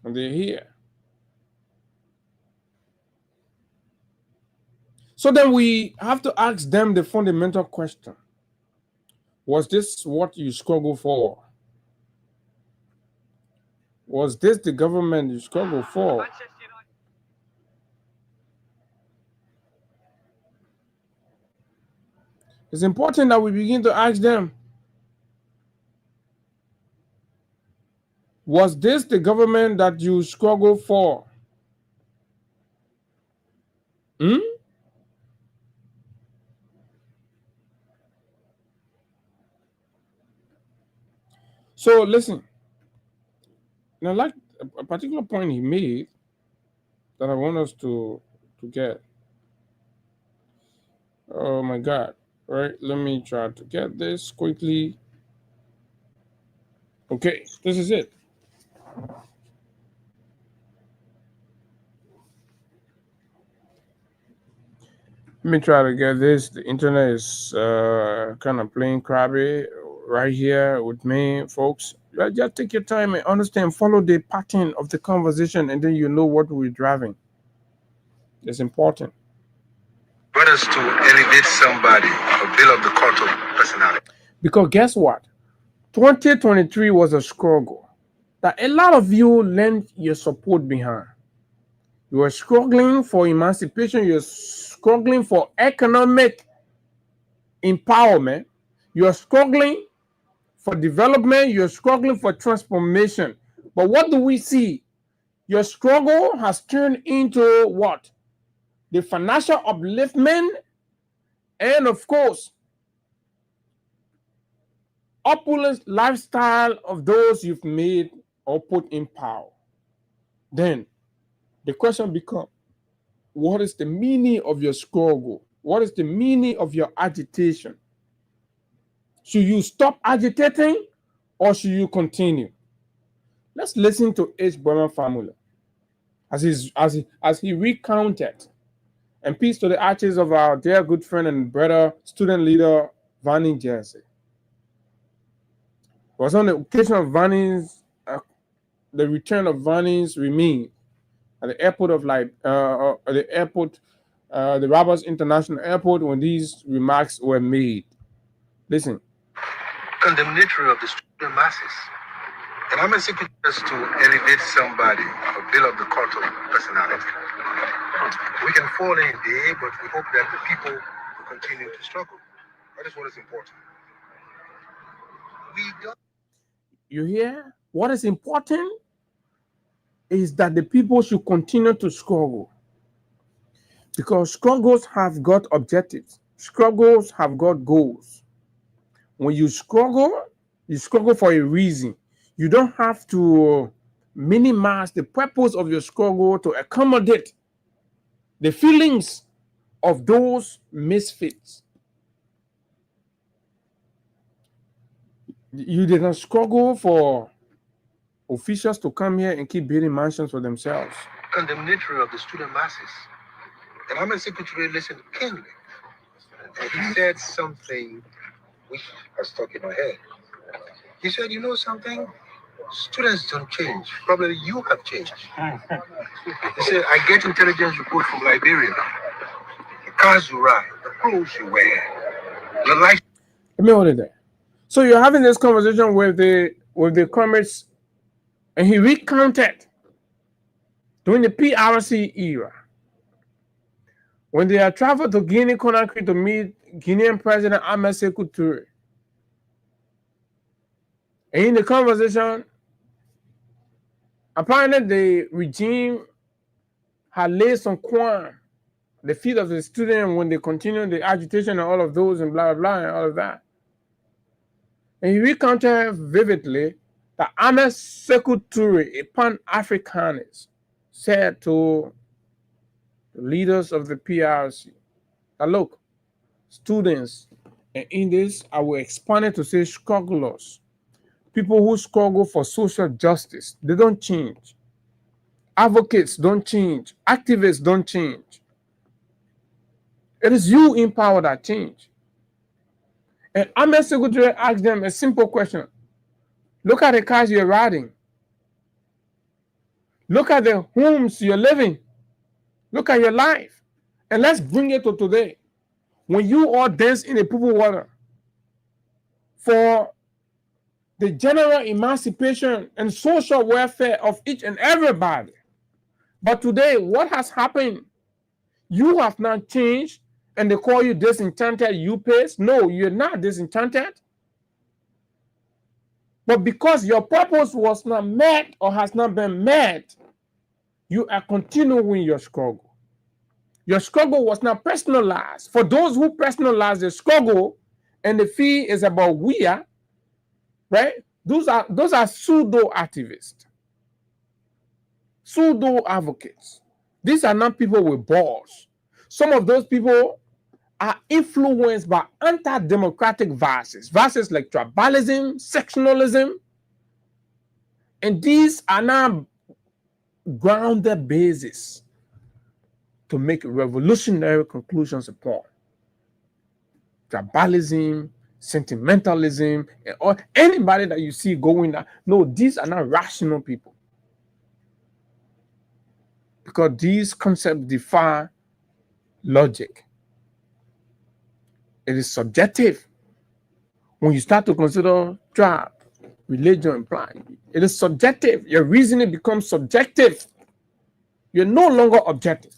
And they're here. So then we have to ask them the fundamental question. Was this what you struggled for? Was this the government you struggled for? It's important that we begin to ask them, was this the government that you struggled for? So listen, now like a particular point he made that I want us to get. Oh my God. Right, let me try to get this quickly. Okay, this is it. Let me try to get this. The internet is kind of playing crabby right here with me, folks. Just take your time and understand, follow the pattern of the conversation, and then you know what we're driving. It's important. Brothers, to elevate somebody or build up the cult of personality. Because guess what? 2023 was a struggle that a lot of you lent your support behind. You are struggling for emancipation. You're struggling for economic empowerment. You're struggling for development. You're struggling for transformation. But what do we see? Your struggle has turned into what? The financial upliftment and, of course, opulent lifestyle of those you've made or put in power. Then the question becomes, what is the meaning of your struggle? What is the meaning of your agitation? Should you stop agitating or should you continue? Let's listen to H. Boema Famule as he recounted. And peace to the ashes of our dear good friend and brother, student leader, Vanny Jersey. It was on the occasion of Vanny's, the return of Vanny's remains at the airport of the Roberts International Airport when these remarks were made. Listen. Condemnatory of the student masses. And I'm seeking just to elevate somebody or build up the cult of personality. We can fall in day, but we hope that the people will continue to struggle. That is what is important. You hear? What is important is that the people should continue to struggle. Because struggles have got objectives. Struggles have got goals. When you struggle for a reason. You don't have to minimize the purpose of your struggle to accommodate the feelings of those misfits. You did not struggle for officials to come here and keep building mansions for themselves. Condemnatory of the student masses. And I'm a secretary listened keenly. And he said something which has stuck in my head. He said, you know something? Students don't change. Probably you have changed. He said, I get intelligence report from Liberia. The cars you ride, the clothes you wear, the life. Let me hold it there. So you're having this conversation with the comrades, and he recounted during the PRC era when they had traveled to Guinea-Conakry to meet Guinean President Ahmed Sékou Touré. And in the conversation, apparently the regime had laid some corn at the feet of the student when they continued the agitation and all of those and blah, blah, blah, and all of that. And he recounted vividly that Ahmed Sékou Touré, a Pan-Africanist, said to the leaders of the PRC that, look, students, and in this I will expand it to say strugglers, people who struggle for social justice, they don't change. Advocates don't change. Activists don't change. It is you in power that change. And Ahmed Sékou Touré asked them a simple question. Look at the cars you're riding. Look at the homes you're living. Look at your life. And let's bring it to today. When you all dance in the purple water for the general emancipation and social welfare of each and everybody. But today, what has happened? You have not changed, and they call you disenchanted you-pace. No, you're not disenchanted. But because your purpose was not met or has not been met, you are continuing your struggle. Your struggle was not personalized. For those who personalize the struggle and the fee is about we are, right? Those are pseudo activists, pseudo advocates. These are not people with balls. Some of those people are influenced by anti-democratic vices like tribalism, sectionalism, and these are not grounded bases to make revolutionary conclusions upon. Tribalism, sentimentalism, or anybody that you see going there. No, these are not rational people. Because these concepts defy logic. It is subjective. When you start to consider tribe, religion, and pride, it is subjective. Your reasoning becomes subjective. You're no longer objective.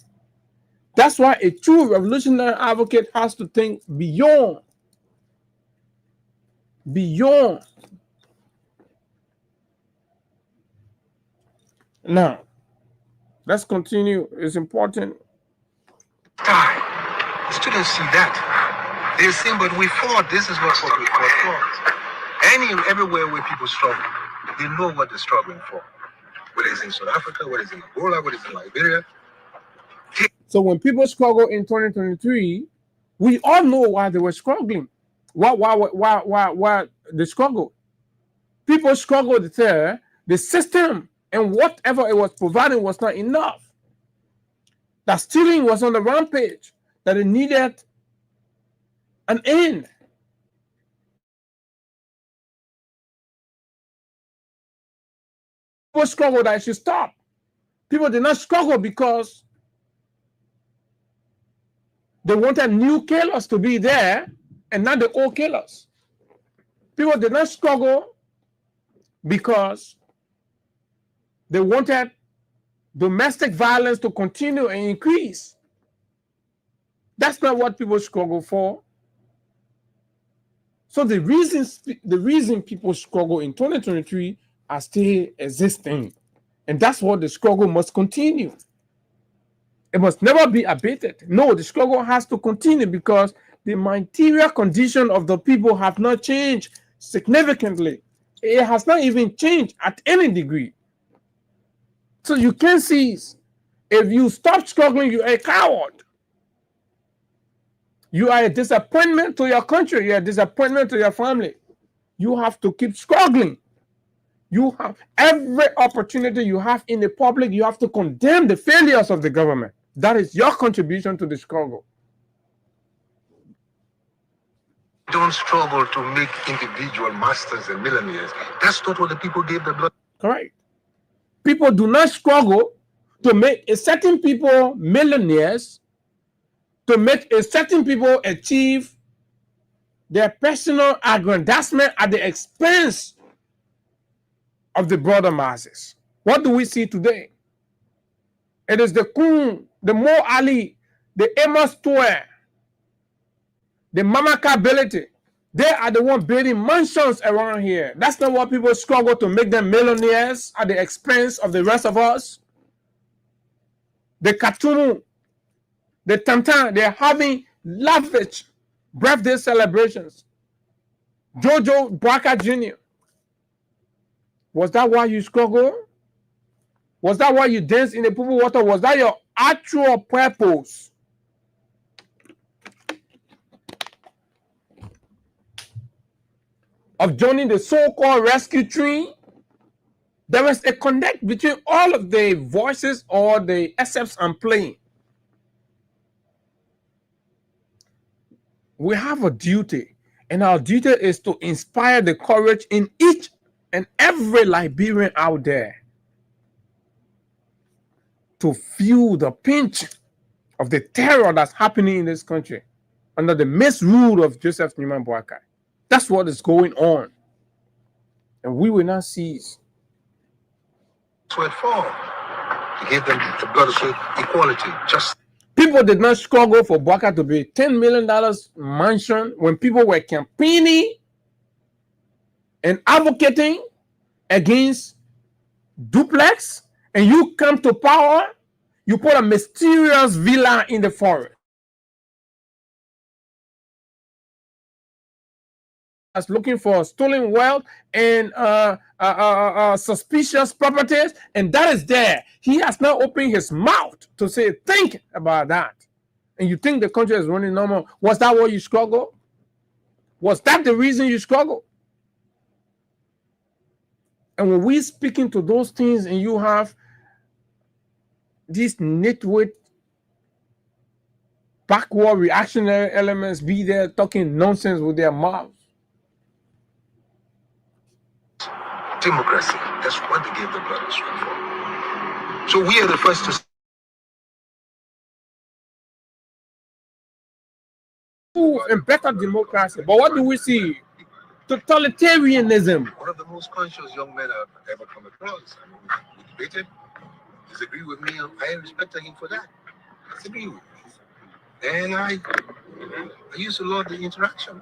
That's why a true revolutionary advocate has to think beyond. Now, let's continue. It's important. The students see that. They're saying, but we fought. This is what we fought for. Everywhere where people struggle, they know what they're struggling for. Whether it's in South Africa, whether it's in Angola, whether it's in Liberia. So when people struggle in 2023, we all know why they were struggling. Why they struggled. People struggled there. The system and whatever it was providing was not enough. That stealing was on the rampage. That it needed an end. People struggled that it should stop. People did not struggle because they wanted new killers to be there and not the old killers. People did not struggle because they wanted domestic violence to continue and increase. That's not what people struggle for. So the reason people struggle in 2023 are still existing. And that's what the struggle must continue. It must never be abated. No, the struggle has to continue because the material condition of the people have not changed significantly. It has not even changed at any degree. So you can see, if you stop struggling, you are a coward. You are a disappointment to your country. You are a disappointment to your family. you have to keep struggling. You have every opportunity you have in the public, you have to condemn the failures of the government. That is your contribution to the struggle. Don't struggle to make individual masters and millionaires. That's not what the people gave the blood. Correct. People do not struggle to make a certain people millionaires, to make a certain people achieve their personal aggrandizement at the expense of the broader masses. What do we see today? It is the Kun, the Mo Ali, the Amos Toer, the Mamaka ability. They are the one building mansions around here. That's not what people struggle to make them millionaires at the expense of the rest of us. The Katumu, the Tantan, they're having lavish birthday celebrations. Jojo Barker Jr. Was that why you struggle? Was that why you dance in the poo water? Was that your actual purpose? Of joining the so-called rescue team? There is a connect between all of the voices or the excerpts I'm playing. We have a duty, and our duty is to inspire the courage in each and every Liberian out there to feel the pinch of the terror that's happening in this country under the misrule of Joseph Newman Boakai. That's what is going on, and we will not cease. Sweat fall. He gave them the blood of sweat equality. Just people did not struggle for Boakai to be $10 million mansion when people were campaigning and advocating against duplex, and you come to power, you put a mysterious villa in the forest. That's looking for stolen wealth and suspicious properties, and that is there. He has now opened his mouth to say, think about that. And you think the country is running normal. Was that why you struggle? Was that the reason you struggle? And when we speaking to those things and you have these nitwit backward reactionary elements be there talking nonsense with their mouths. Democracy. That's what they gave the blood of sweat for. So we are the first to and better democracy. But what do we see? Totalitarianism. One of the most conscious young men I've ever come across. I mean, we debated, disagree with me. I respect him for that. Disagree with me. And I used to love the interaction.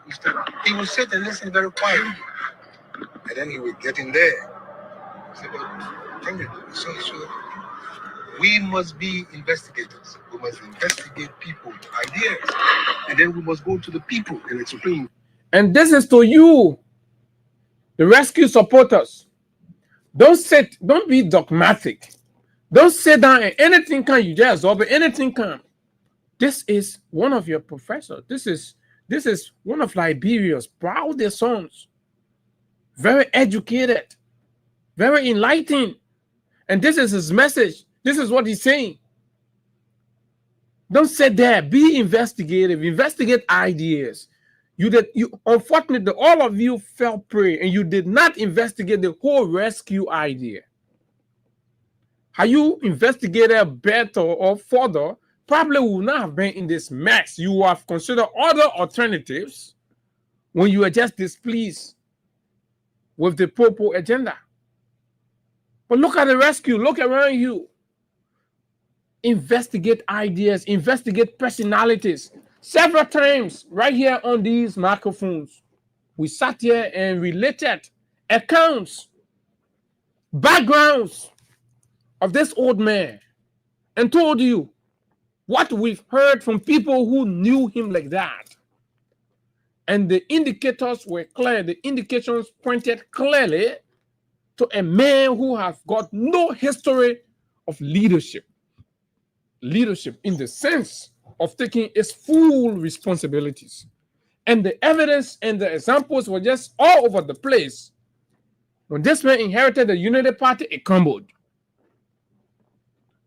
He would sit and listen very quietly. And then he would get in there. So we must be investigators. We must investigate people's ideas. And then we must go to the people and explain. And this is to you, the rescue supporters. Don't be dogmatic. Don't sit down and anything can you just absorb it, anything can. This is one of your professors. This is one of Liberia's proudest sons. Very educated, very enlightened. And this is his message. This is what he's saying. Don't sit there. Be investigative. Investigate ideas. Unfortunately, all of you fell prey and you did not investigate the whole rescue idea. Had you investigated better or further, probably would not have been in this mess. You would have considered other alternatives when you were just displeased with the Popo agenda. But look at the rescue. Look around you. Investigate ideas. Investigate personalities. Several times right here on these microphones, we sat here and related accounts, backgrounds of this old man and told you what we've heard from people who knew him like that. And the indicators were clear. The indications pointed clearly to a man who has got no history of leadership. Leadership in the sense of taking its full responsibilities. And the evidence and the examples were just all over the place. When this man inherited the Unity Party, it crumbled.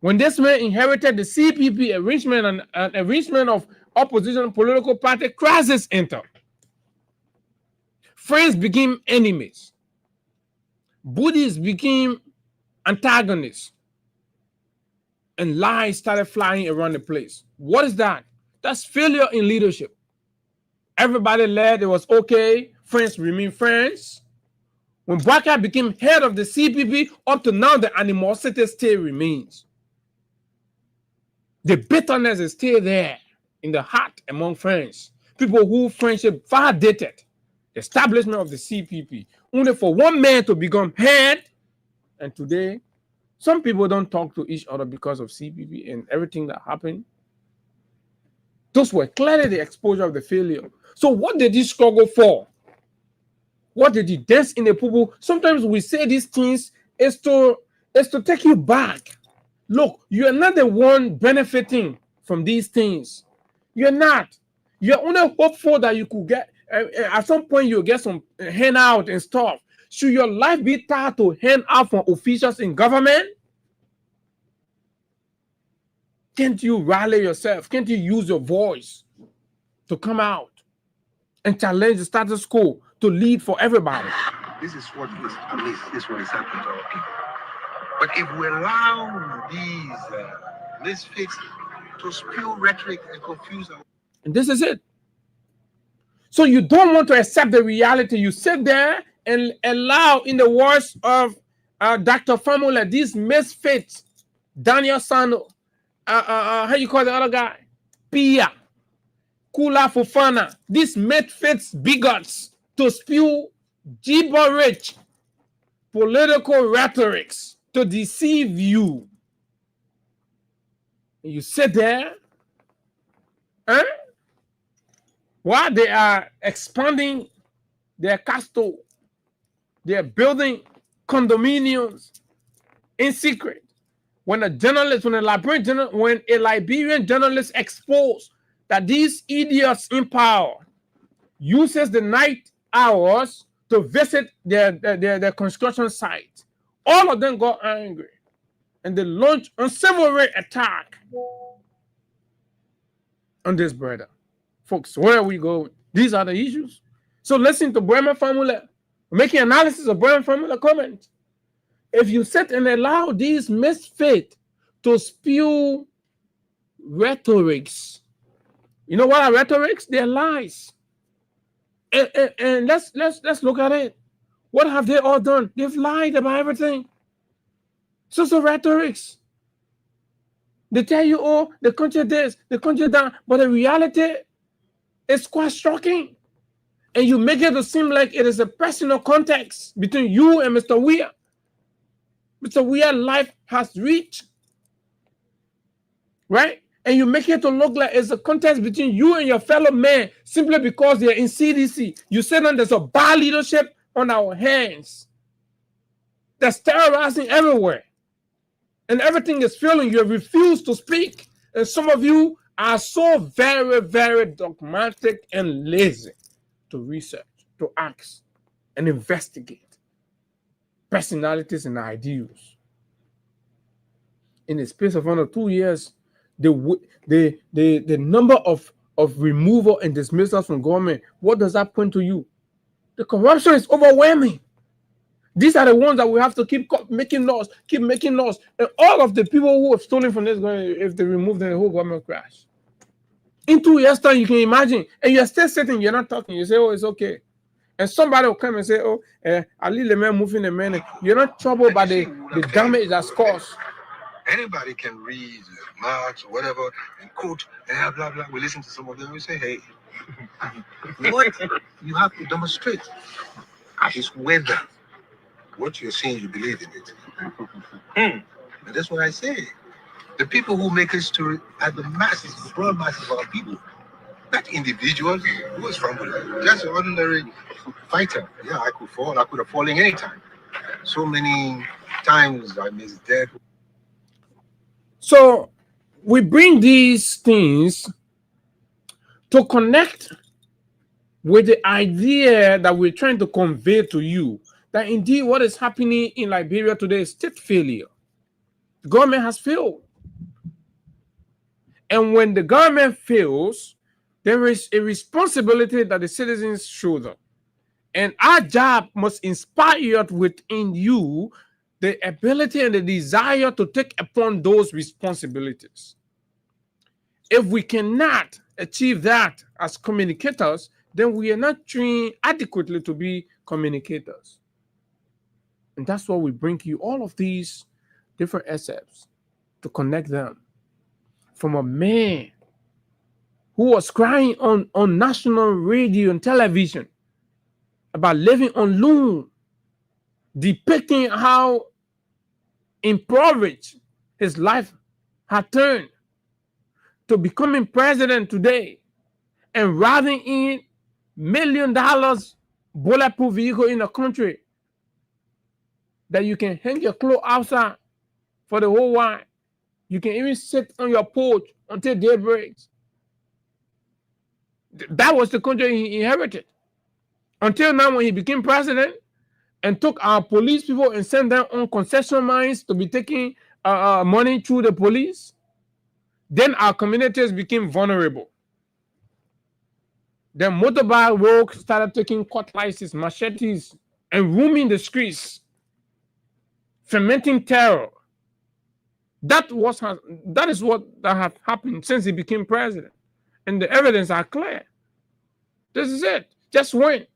When this man inherited the CPP, arrangement of opposition political party, crisis entered. Friends became enemies. Buddhists became antagonists. And lies started flying around the place. What is that? That's failure in leadership. Everybody led, it was okay. Friends remain friends. When Boubacar became head of the CPP, up to now, the animosity still remains. The bitterness is still there in the heart among friends. People who friendship validated the establishment of the CPP, only for one man to become head. And today, some people don't talk to each other because of CPP and everything that happened. Those were clearly the exposure of the failure. So what did he struggle for? What did he dance in the poo-poo? Sometimes we say these things is to take you back. Look, you are not the one benefiting from these things. You're not. You're only hopeful that you could get, at some point you'll get some handout and stuff. Should your life be tied to hand out from officials in government? Can't you rally yourself? Can't you use your voice to come out and challenge the status quo to lead for everybody? This is what is, at least this is what is happening to our people. But if we allow these misfits to spew rhetoric and confuse our... And this is it. So you don't want to accept the reality. You sit there and allow, in the words of Dr. Formula, these misfits, Daniel Sano, how you call the other guy? Pia, Kula Fofana, these misfits, bigots, to spew gibberish, political rhetorics, to deceive you. You sit there, while they are expanding their castle, they are building condominiums in secret. When a Liberian journalist exposed that these idiots in power uses the night hours to visit their construction site, all of them got angry and they launched a civil rights attack on this brother. Folks, where are we going? These are the issues. So listen to Bremen Formula, making analysis of Bremen Formula comment. If you sit and allow these misfits to spew rhetorics, you know what are rhetorics? They're lies. And let's look at it. What have they all done? They've lied about everything. So rhetorics. They tell you, oh, the country this, the country that, but the reality is quite shocking. And you make it to seem like it is a personal context between you and Mr. Weir. Mr. Weir's life has reached, right? And you make it to look like it's a contest between you and your fellow man simply because they're in CDC. You say that there's a bad leadership on our hands that's terrorizing everywhere. And everything is failing. You refuse to speak. And some of you are so very, very dogmatic and lazy to research, to ask, and investigate personalities and ideals. In the space of under 2 years, the number of removal and dismissals from government, what does that point to you? The corruption is overwhelming. These are the ones that we have to keep making laws. And all of the people who have stolen from this government, if they remove them, the whole government crash. In 2 years' time, you can imagine, and you're still sitting, you're not talking. You say, oh, it's okay. And somebody will come and say, oh, I leave the man moving the man. You're not troubled by the damage that's caused. Anybody can read Marx or whatever and quote, blah, blah, blah. We listen to some of them and we say, hey, what you have to demonstrate is whether what you're saying, you believe in it. And that's what I say. The people who make history are the masses, the broad masses of our people. Not individuals. Who is from just an ordinary fighter. Yeah, I could fall. I could have fallen anytime. So many times I missed death. So we bring these things to connect with the idea that we're trying to convey to you that indeed what is happening in Liberia today is state failure. The government has failed. And when the government fails, there is a responsibility that the citizens shoulder. And our job must inspire within you the ability and the desire to take upon those responsibilities. If we cannot achieve that as communicators, then we are not trained adequately to be communicators. And that's why we bring you all of these different excerpts to connect them from a man who was crying on national radio and television about living on loan, depicting how impoverished his life had turned, to becoming president today and riding in $1 million bulletproof vehicle in a country that you can hang your clothes outside for the whole while. You can even sit on your porch until day breaks. That was the country he inherited. Until now, when he became president and took our police people and sent them on concession mines to be taking money through the police, then our communities became vulnerable. Then motorbike rogues started taking cutlasses, machetes, and roaming the streets, fermenting terror. That is what has happened since he became president. And the evidence are clear. This is it. Just when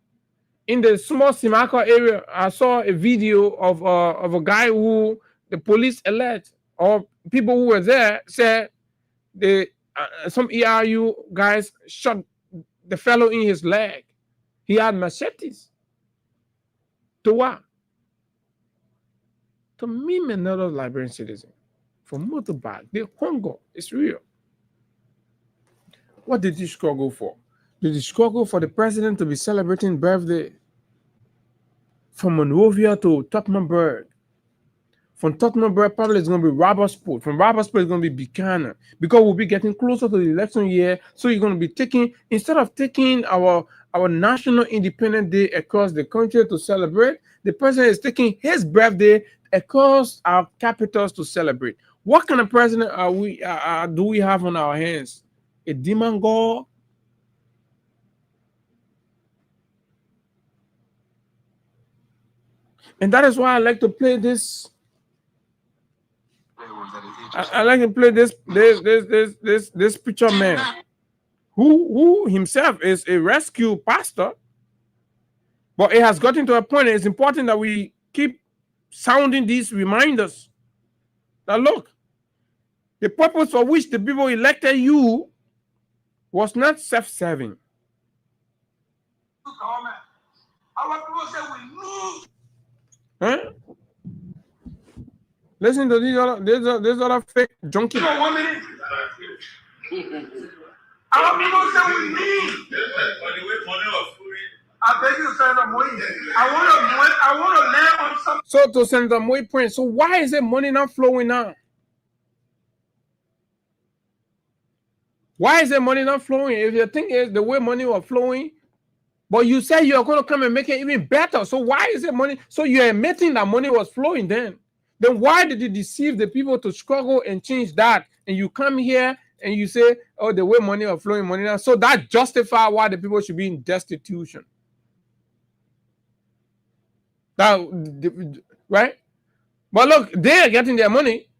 in the small Simako area, I saw a video of a guy who the police alert or people who were there said some ERU guys shot the fellow in his leg. He had machetes. To what? To meme another Liberian citizen. For motorbike, the hunger is real. What did he struggle for? Did he struggle for the president to be celebrating birthday? From Monrovia to Tottenham-Burg. From Tottenham-Burg, probably it's going to be Robertsport. From Robertsport, it's going to be Buchanan. Because we'll be getting closer to the election year. So you're going to be taking, instead of taking our National Independence Day across the country to celebrate, the president is taking his birthday across our capitals to celebrate. What kind of president do we have on our hands? A demon god? And that is why I like to play this. I like to play this preacher man who himself is a rescue pastor. But it has gotten to a point, it's important that we keep sounding these reminders. Now look, the purpose for which the people elected you was not self-serving. Our people say we lose. Huh? Listen to these other fake junkie. 1 minute. Our people say we need. I beg you, Senator Moi. I want to land on something. So to Senator Moi point, so why is the money not flowing now? Why is the money not flowing? If you think is the way money was flowing, but you say you're going to come and make it even better. So why is the money? So you're admitting that money was flowing then. Then why did you deceive the people to struggle and change that? And you come here and you say, oh, the way money was flowing, money now. So that justifies why the people should be in destitution. That, right? But look, they are getting their money.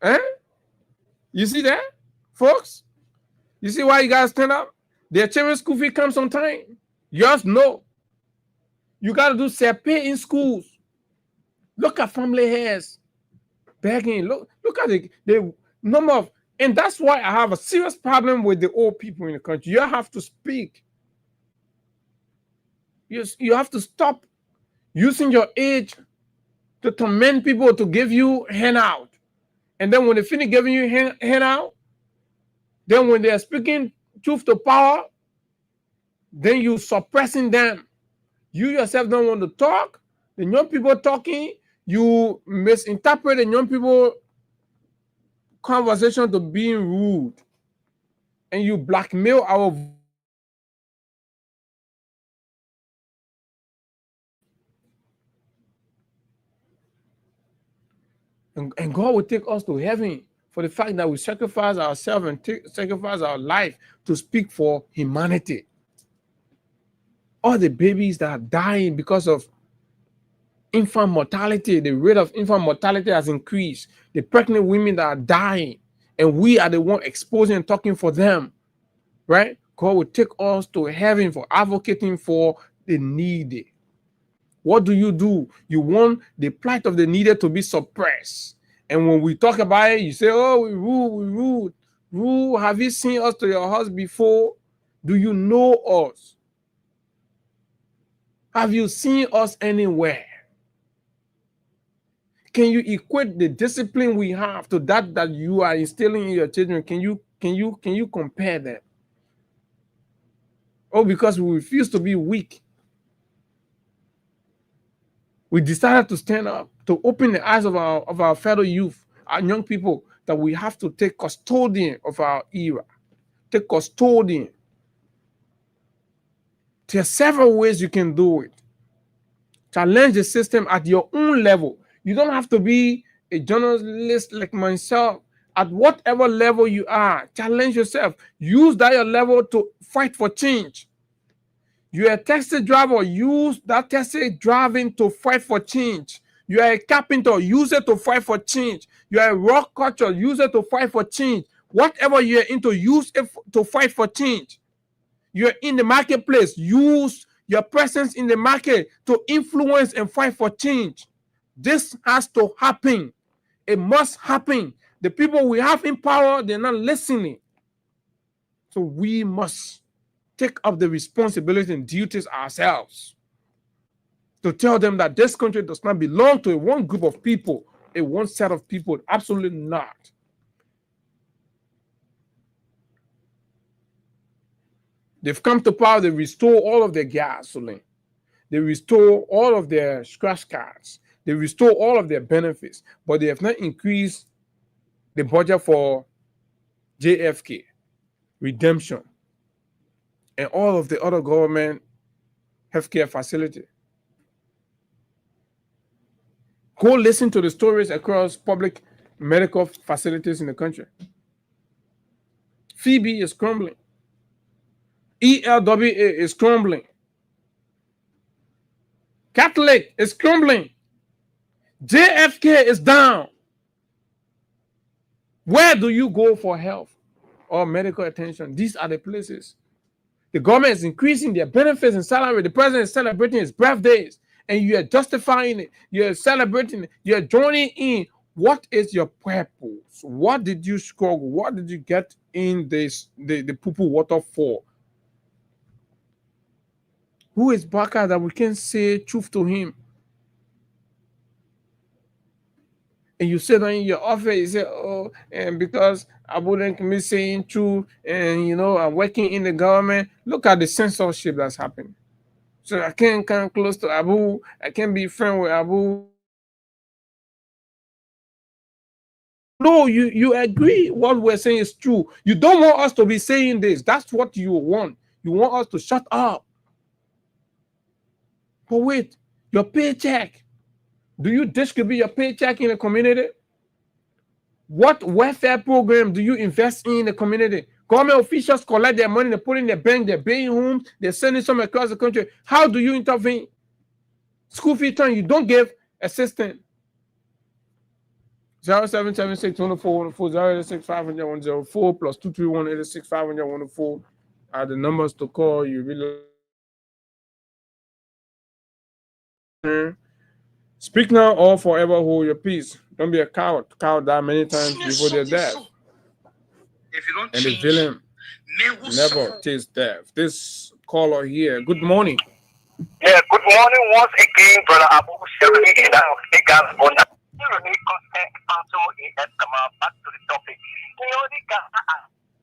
Eh? You see that, folks? You see why you guys stand up? Their children's school fee comes on time. Yours no. You got to do self-pay in schools. Look at family heads begging. Look at the number of, and that's why I have a serious problem with the old people in the country. You have to speak. You have to stop using your age to torment people to give you handout. And then when they finish giving you handout, then when they are speaking truth to power, then you suppressing them. You yourself don't want to talk. The young people talking, you misinterpret the young people conversation to being rude. and you blackmail our and God will take us to heaven for the fact that we sacrifice ourselves and sacrifice our life to speak for humanity. All the babies that are dying because of infant mortality, the rate of infant mortality has increased. The pregnant women that are dying, and we are the one exposing and talking for them, right? God will take us to heaven for advocating for the needy. What do? You want the plight of the needy to be suppressed. And when we talk about it, you say, oh, we rule. Have you seen us to your house before? Do you know us? Have you seen us anywhere? Can you equate the discipline we have to that you are instilling in your children? Can you compare that? Oh, because we refuse to be weak. We decided to stand up, to open the eyes of our fellow youth, our young people, that we have to take custodian of our era. Take custodian. There are several ways you can do it. Challenge the system at your own level. You don't have to be a journalist like myself. At whatever level you are, challenge yourself. Use that your level to fight for change. You're a taxi driver, use that taxi driving to fight for change. You are a carpenter, use it to fight for change. You are a rock culture, use it to fight for change. Whatever you're into, use it to fight for change. You're in the marketplace, use your presence in the market to influence and fight for change. This has to happen. It must happen. The people we have in power, they're not listening. So we must take up the responsibility and duties ourselves to tell them that this country does not belong to a one group of people, a one set of people. Absolutely not. They've come to power, they restore all of their gasoline. They restore all of their scratch cards. They restore all of their benefits, but they have not increased the budget for JFK, redemption, and all of the other government healthcare facilities. Go listen to the stories across public medical facilities in the country. Phoebe is crumbling. ELWA is crumbling. Catholic is crumbling. JFK is down. Where do you go for health or medical attention? These are the places. The government is increasing their benefits and salary. The president is celebrating his birthdays, and you are justifying it. You are celebrating it. You are joining in. What is your purpose? What did you struggle? What did you get in this the poo-poo water for? Who is Baka that we can say truth to him? And you sit in your office, you say, oh, and because I wouldn't be saying truth, and I'm working in the government. Look at the censorship that's happening. So I can't come close to Abu. I can't be friend with Abu. No, you agree what we're saying is true. You don't want us to be saying this. That's what you want. You want us to shut up. But wait, your paycheck. Do you distribute your paycheck in the community? What welfare program do you invest in the community? Government officials collect their money, they put in their bank, they're paying homes, they're sending some across the country. How do you intervene? School fee turn, you don't give assistance. 0776 104 086 500 104 plus 231 86 500 104 are the numbers to call. You really speak now or forever hold your peace. Don't be a coward. Coward die many times before their death. If you don't And the change, villain never tastes death. This caller here, good morning. Yeah, good morning once again, Brother Abu Sherry and back to the topic. The God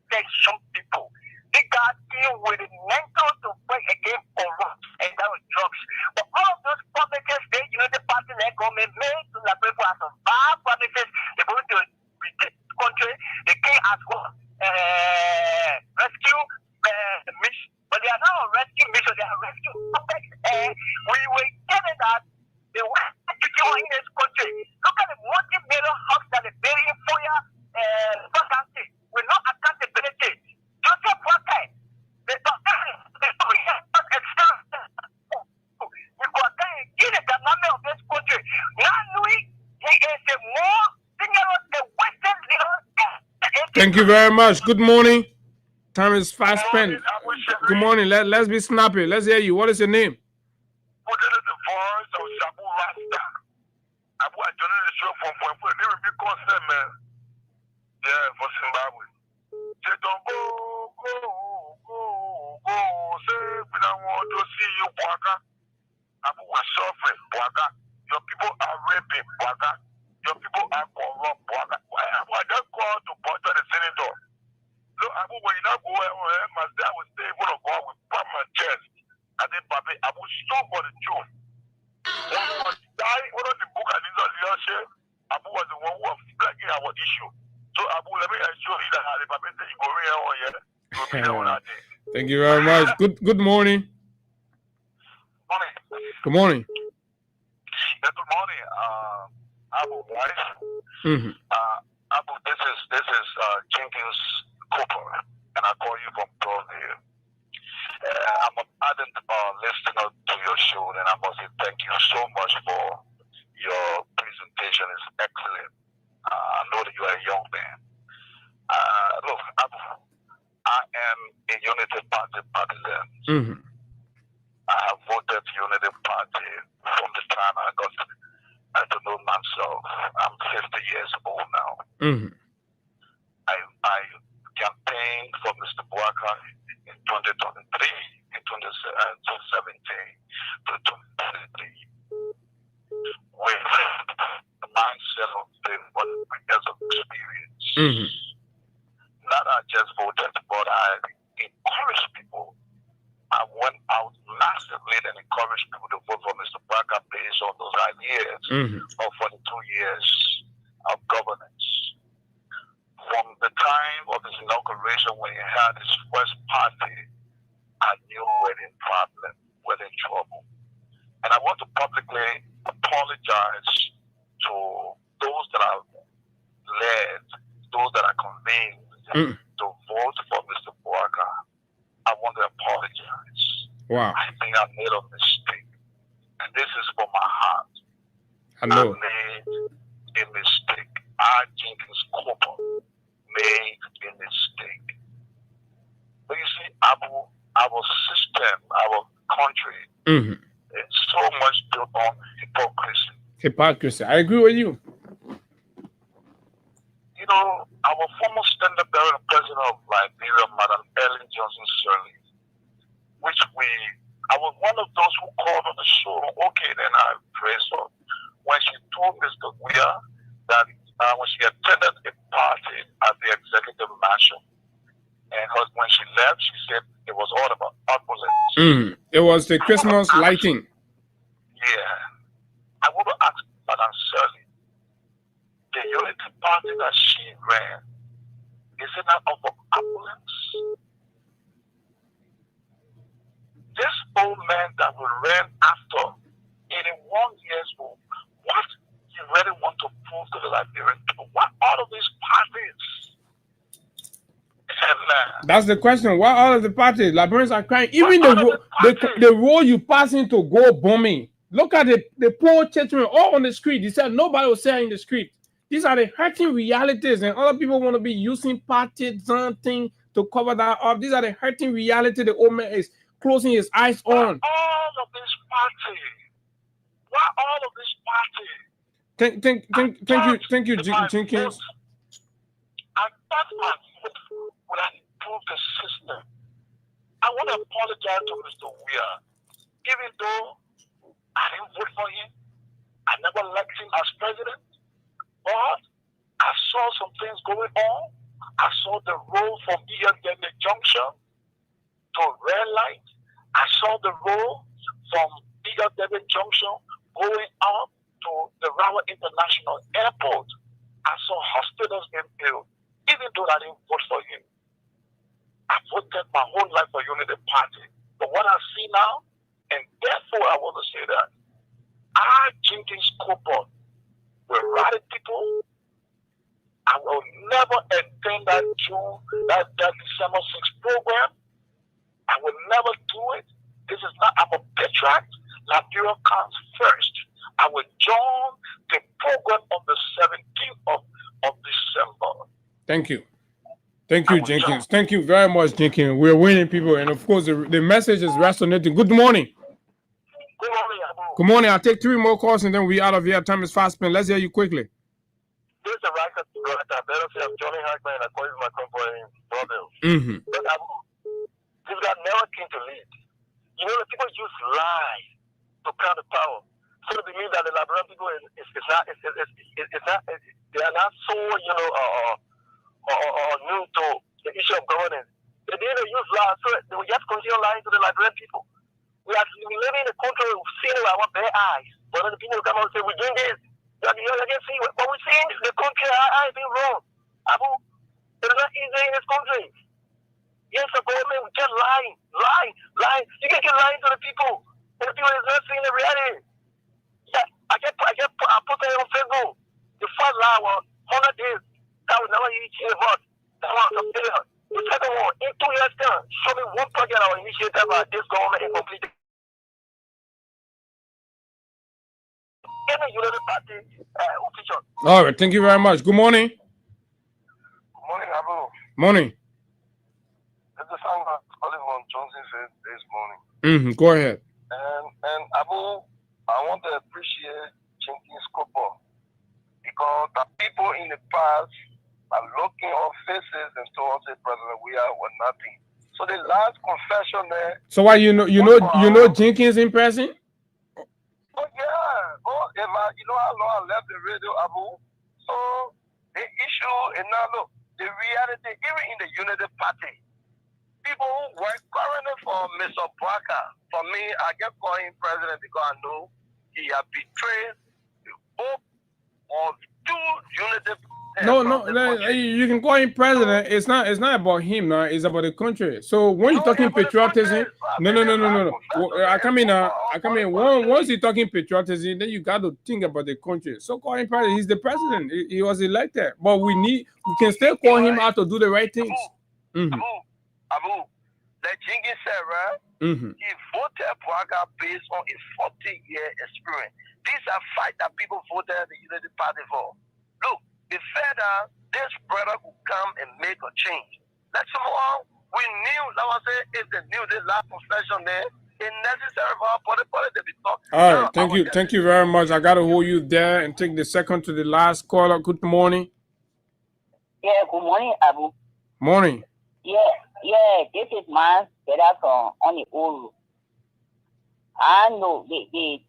takes some people. The God deal with the mental to fight against corrupt and that with drugs. But all of those promises, the party that government made to the people as some bad promises, they're going to the country. The king has got but they are now on rescue mission. They are rescue puppets. We were getting that they were in this country. Look at the multi-million hubs that are burying for you. We're not accountability. Joseph Walker, the government of this country. Now he is a more senior Western leader. Thank you very much. Good morning. Time is fast spent. Good morning. Let's be snappy. Let's hear you. What is your name? Yeah, for Zimbabwe. Say don't go. Say we don't want to see you, Bwaka. Abu was suffering, Bwaka. Your people are raping, Bwaka. Your people are corrupt, Bwaka. Why don't go to Bwaka the senator? Look, Abu, when you not go, my dad was able to go with my chest. And then, Papi, I was so for the truth. When I was dying, one of the book I did not share, Abu was the one who was flagging our issue. So, Abu, let me assure you that if I say you go here, thank you very much. Good morning. Good morning. Yeah, good morning, Abu, wife. Abu, this is Jenkins Cooper, and I call you from Pearlville. I'm an ardent listener to your show, and I must say thank you so much for your presentation. It's excellent. I know that you are a young man. Look, I am a Unity Party partisan. I have voted Unity Party from the time I got to know myself. I'm 50 years old now. I campaigned for Mr. Bwaka in 2023, in 2017 to 2023. With the mindset of 1 years of experience. Not I just voted, but I encouraged people. I went out massively and encouraged people to vote for Mr. Bwaka based on those ideas of 42 years of governance. From the time of his inauguration, when he had his first party, I knew we were in problem, we were in trouble. And I want to publicly apologize to those that are led, those that are convinced to vote for Mr. Bwaka. I want to apologize. Wow. I think I made a mistake. And this is from my heart. I know. I made a mistake. I, Jenkins Cooper, made a mistake. But you see, our system, our country, it's so much built on hypocrisy. I agree with you. You know, our former standard bearer president of Liberia, Madam Ellen Johnson Sirleaf, which I was one of those who called on the show. Okay, then I praised her when she told Mr. Weir that when she attended a party at the executive mansion, and when she left, she said it was all about opulence. It was the Christmas lighting. Yeah. I want to ask Madam Sirleaf, the Unity Party that she ran, is it not of opulence? This old man that we ran after, 81 years old, what you really want to prove to the Liberian people? What all of these parties? That's the question. Why all of the parties? Liberians are crying. Even the road you pass into go bombing. Look at the poor children all on the street. He said nobody was there in the street. These are the hurting realities, and other people want to be using partisan thing to cover that up. These are the hurting reality the old man is closing his eyes on. All of this party. Why all of this party? Thank you, Jenkins. I thought my vote would have improved the system. I want to apologize to Mr. Weir, even though I didn't vote for him. I never liked him as president. But I saw some things going on. I saw the road from Iyadene Junction to Red Light. I saw the road from Iyadene Junction going up to the Rawa International Airport. I saw hospitals being built, even though I didn't vote for him. I voted my whole life for Unity Party. But what I see now, and therefore I want to say that our Jenkins Cooper will rally people. I will never attend that December 6th program. I will never do it. This is not, I'm a patriot. Liberia comes first. I will join the program on the 17th of December. Thank you. Thank you, Jenkins. Thank you very much, Jenkins. We're winning people. And of course, the message is resonating. Good morning. Good morning, Abu. Good morning. I'll take 3 more calls and then we're out of here. Time is fast spent. Let's hear you quickly. This is a record. I better say I'm Johnny Hackman and I call my company Brothers. But Abu, this guy never came to lead. You know, the people use lies to crown the power. So it means that the Liberian people they are not so, you know, new to the issue of governance. They didn't use lies, so they will just continue lying to the Liberian people. We are living in a country we've seen with our bare eyes. But then the people come out and say, we're doing this. You can see what we're seeing in the country. I been wrong. Abu, it's not easy in this country. Yes, the government will just lying. You can keep lying to the people. And the people is not seeing the reality. Yeah, I put it on Facebook. The first lie was 100 days. That will never initiate a vote. That was a failure. The second one, in 2 years' time, show me one project that was initiated by this government and completed. Any Unity Party official. All right, thank you very much. Good morning. Good morning, Abu. Morning. This is song that Oliver Johnson said this morning. Go ahead. And Abu, I want to appreciate Jenkins Cooper because the people in the past are looking on faces and told us, President, we are nothing. So the last confession there. So why you know Jenkins in person? Oh yeah. Oh, you know how long I left the radio, Abu. So the issue is now look, the reality, even in the Unity Party, people who work currently for Mr. Parker, for me, I get call him president because I know he has betrayed the hope of 2 Unity. No, you can call him president. It's not about him now. It's about the country. So when you're talking patriotism, no. I come in. Once you're talking patriotism, then you got to think about the country. So call him president. He's the president. He was elected, but we can still call him out to do the right things. Abu, like Jenkins said, right? He voted Praga based on his 40-year experience. These are fights that people voted the Unity Party for. Look, the fact that this brother could come and make a change. That's all we knew. That was it. If they knew this last confession there, it's necessary for our politics to be talked. All right, thank you very much. I gotta hold you there and take the second to the last caller. Good morning. Yeah, good morning, Abu. Morning. Yeah, this is my better from on the old. I know the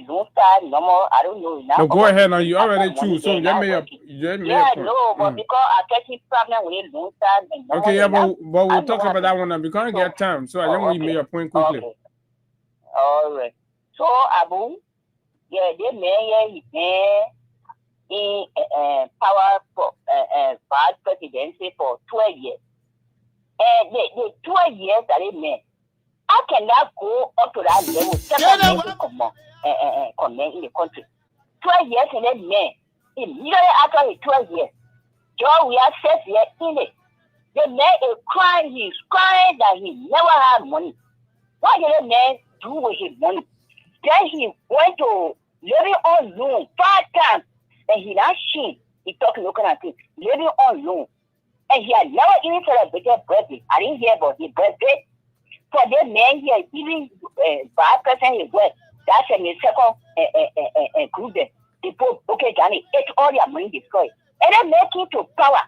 loan start normal. I don't know now. No, go ahead now. You already choose. So let me but because I catching problem with the loan start. Okay, yeah, but we'll talk about that one now. We can't get time, so I just want you to make your point quickly. Okay. All right. So Abu, yeah, the man in power for vice presidency for 12 years. And the 12 years that it meant, I cannot go up to that level. Comment in the country. 12 years and then man, immediately after the 12 years, John, we are set here in it. The man is crying, he's crying that he never had money. What did the man do with his money? Then he went to living on loan 5 times, and he not shit. He talking local and things, living on loan. And he had never even celebrated birthday. I didn't hear about his birthday. For the man here, even bad person his work, that's a second group there. People, okay, Johnny, it's all your money destroyed. And then make it to power.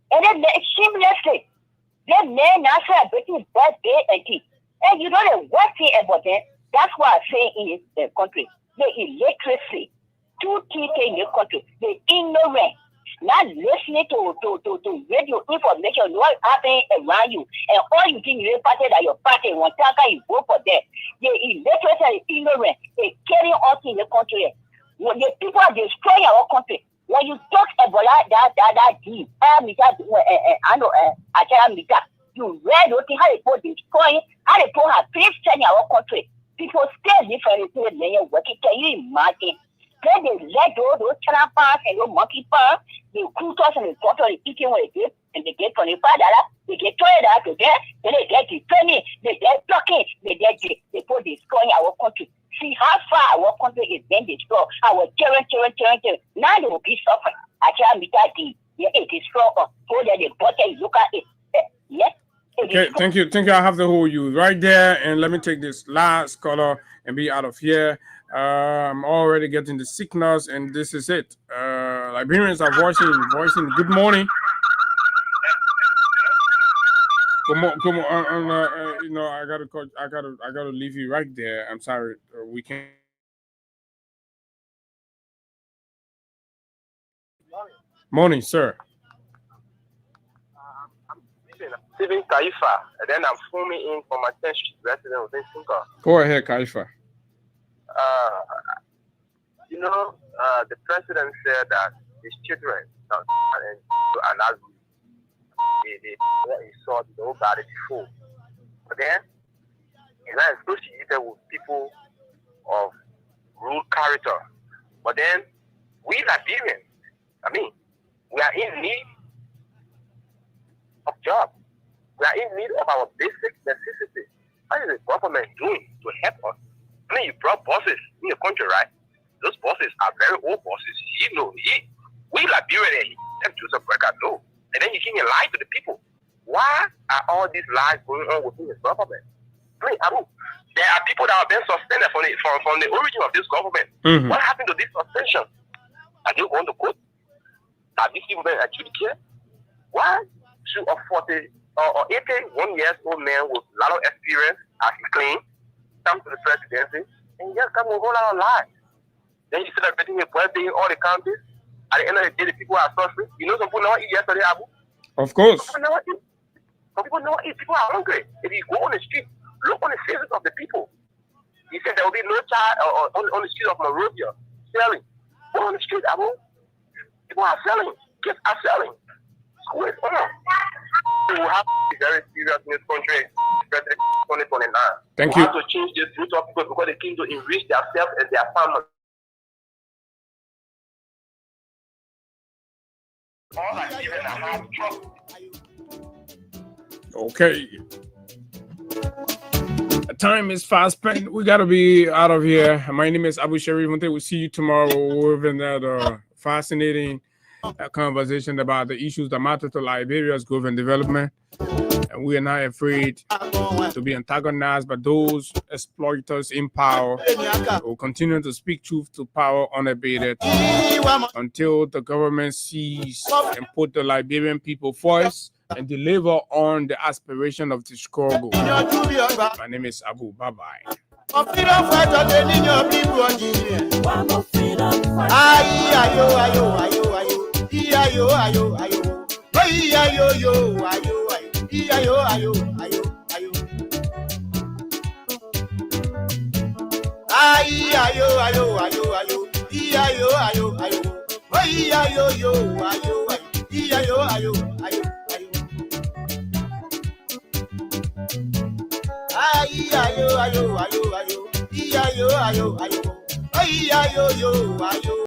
And then shamelessly, the man now celebrating birthday and tea. And you know the worst thing about that, that's what I say in this country. The illiteracy, 2 key things in this country, the ignorance. Not listening to radio information, what happening around you, and all you think you party that your party one time you vote for them. The illiterate and ignorant, they carry us in the country. When the people are destroying our country, when you talk about that deal, I know You read what how people destroying, how people have peace in our country. People stay different in the working. Can you imagine? Then they let those channel parts and those monkey parts, the cultures and the culture eating what they get, and they get $25, they get $20 to get, then they get the penny, they get blocking, they put destroying our country. See how far our country is being destroyed. Our children. Now they will be suffering. I can't meet that thing. Yeah, it is strong. So that the bottom look at it. Yes. Okay, thank you. I have to hold you right there, and let me take this last caller and be out of here. I'm already getting the signals, and this is it. Liberians are voicing. Good morning. Come on. You know, I gotta leave you right there. I'm sorry. We can't. Morning, sir. Stephen Kaifa, and then I'm filming in for my 10th Street resident of Sinka. Go ahead, Kaifa. The president said that his children and he saw nobody before. But then he's not associated with people of rude character. But then we Liberians, we are in need of jobs. We are in need of our basic necessities. What is the government doing to help us? You brought buses in your country, right? Those buses are very old buses. We Liberians, Joseph Brecker, no. And then you can lie to the people. Why are all these lies going on within the government? There are people that have been suspended from the origin of this government. Mm-hmm. What happened to this suspension? Are they going to court? Are these people been actually care? Why should a 40 or 81-year-old man with a lot of experience, as he claims, come to the presidency and just come with a whole lot of lies? Then you celebrating your birthday in all the counties. At the end of the day, the people are suffering. Some people never eat yesterday, Abu. Of course. Some people never eat. People are hungry. If you go on the street, look on the faces of the people. He said there will be no child on the street of Monrovia selling. Go on the street, Abu. People are selling. Kids are selling. School is on. We will have to be very serious in this country, especially 2029. Thank we you. have to change this route of people because they came to enrich themselves and their families. All I even have trouble. Okay. Time is fast spent. We gotta be out of here. My name is Abu Sharif. We'll see you tomorrow with another fascinating conversation about the issues that matter to Liberia's growth and development. And we are not afraid to be antagonized by those exploiters in power. We'll continue to speak truth to power unabated until the government sees and put the Liberian people first and deliver on the aspiration of the struggle. My name is Abu. Bye-bye. Ayo,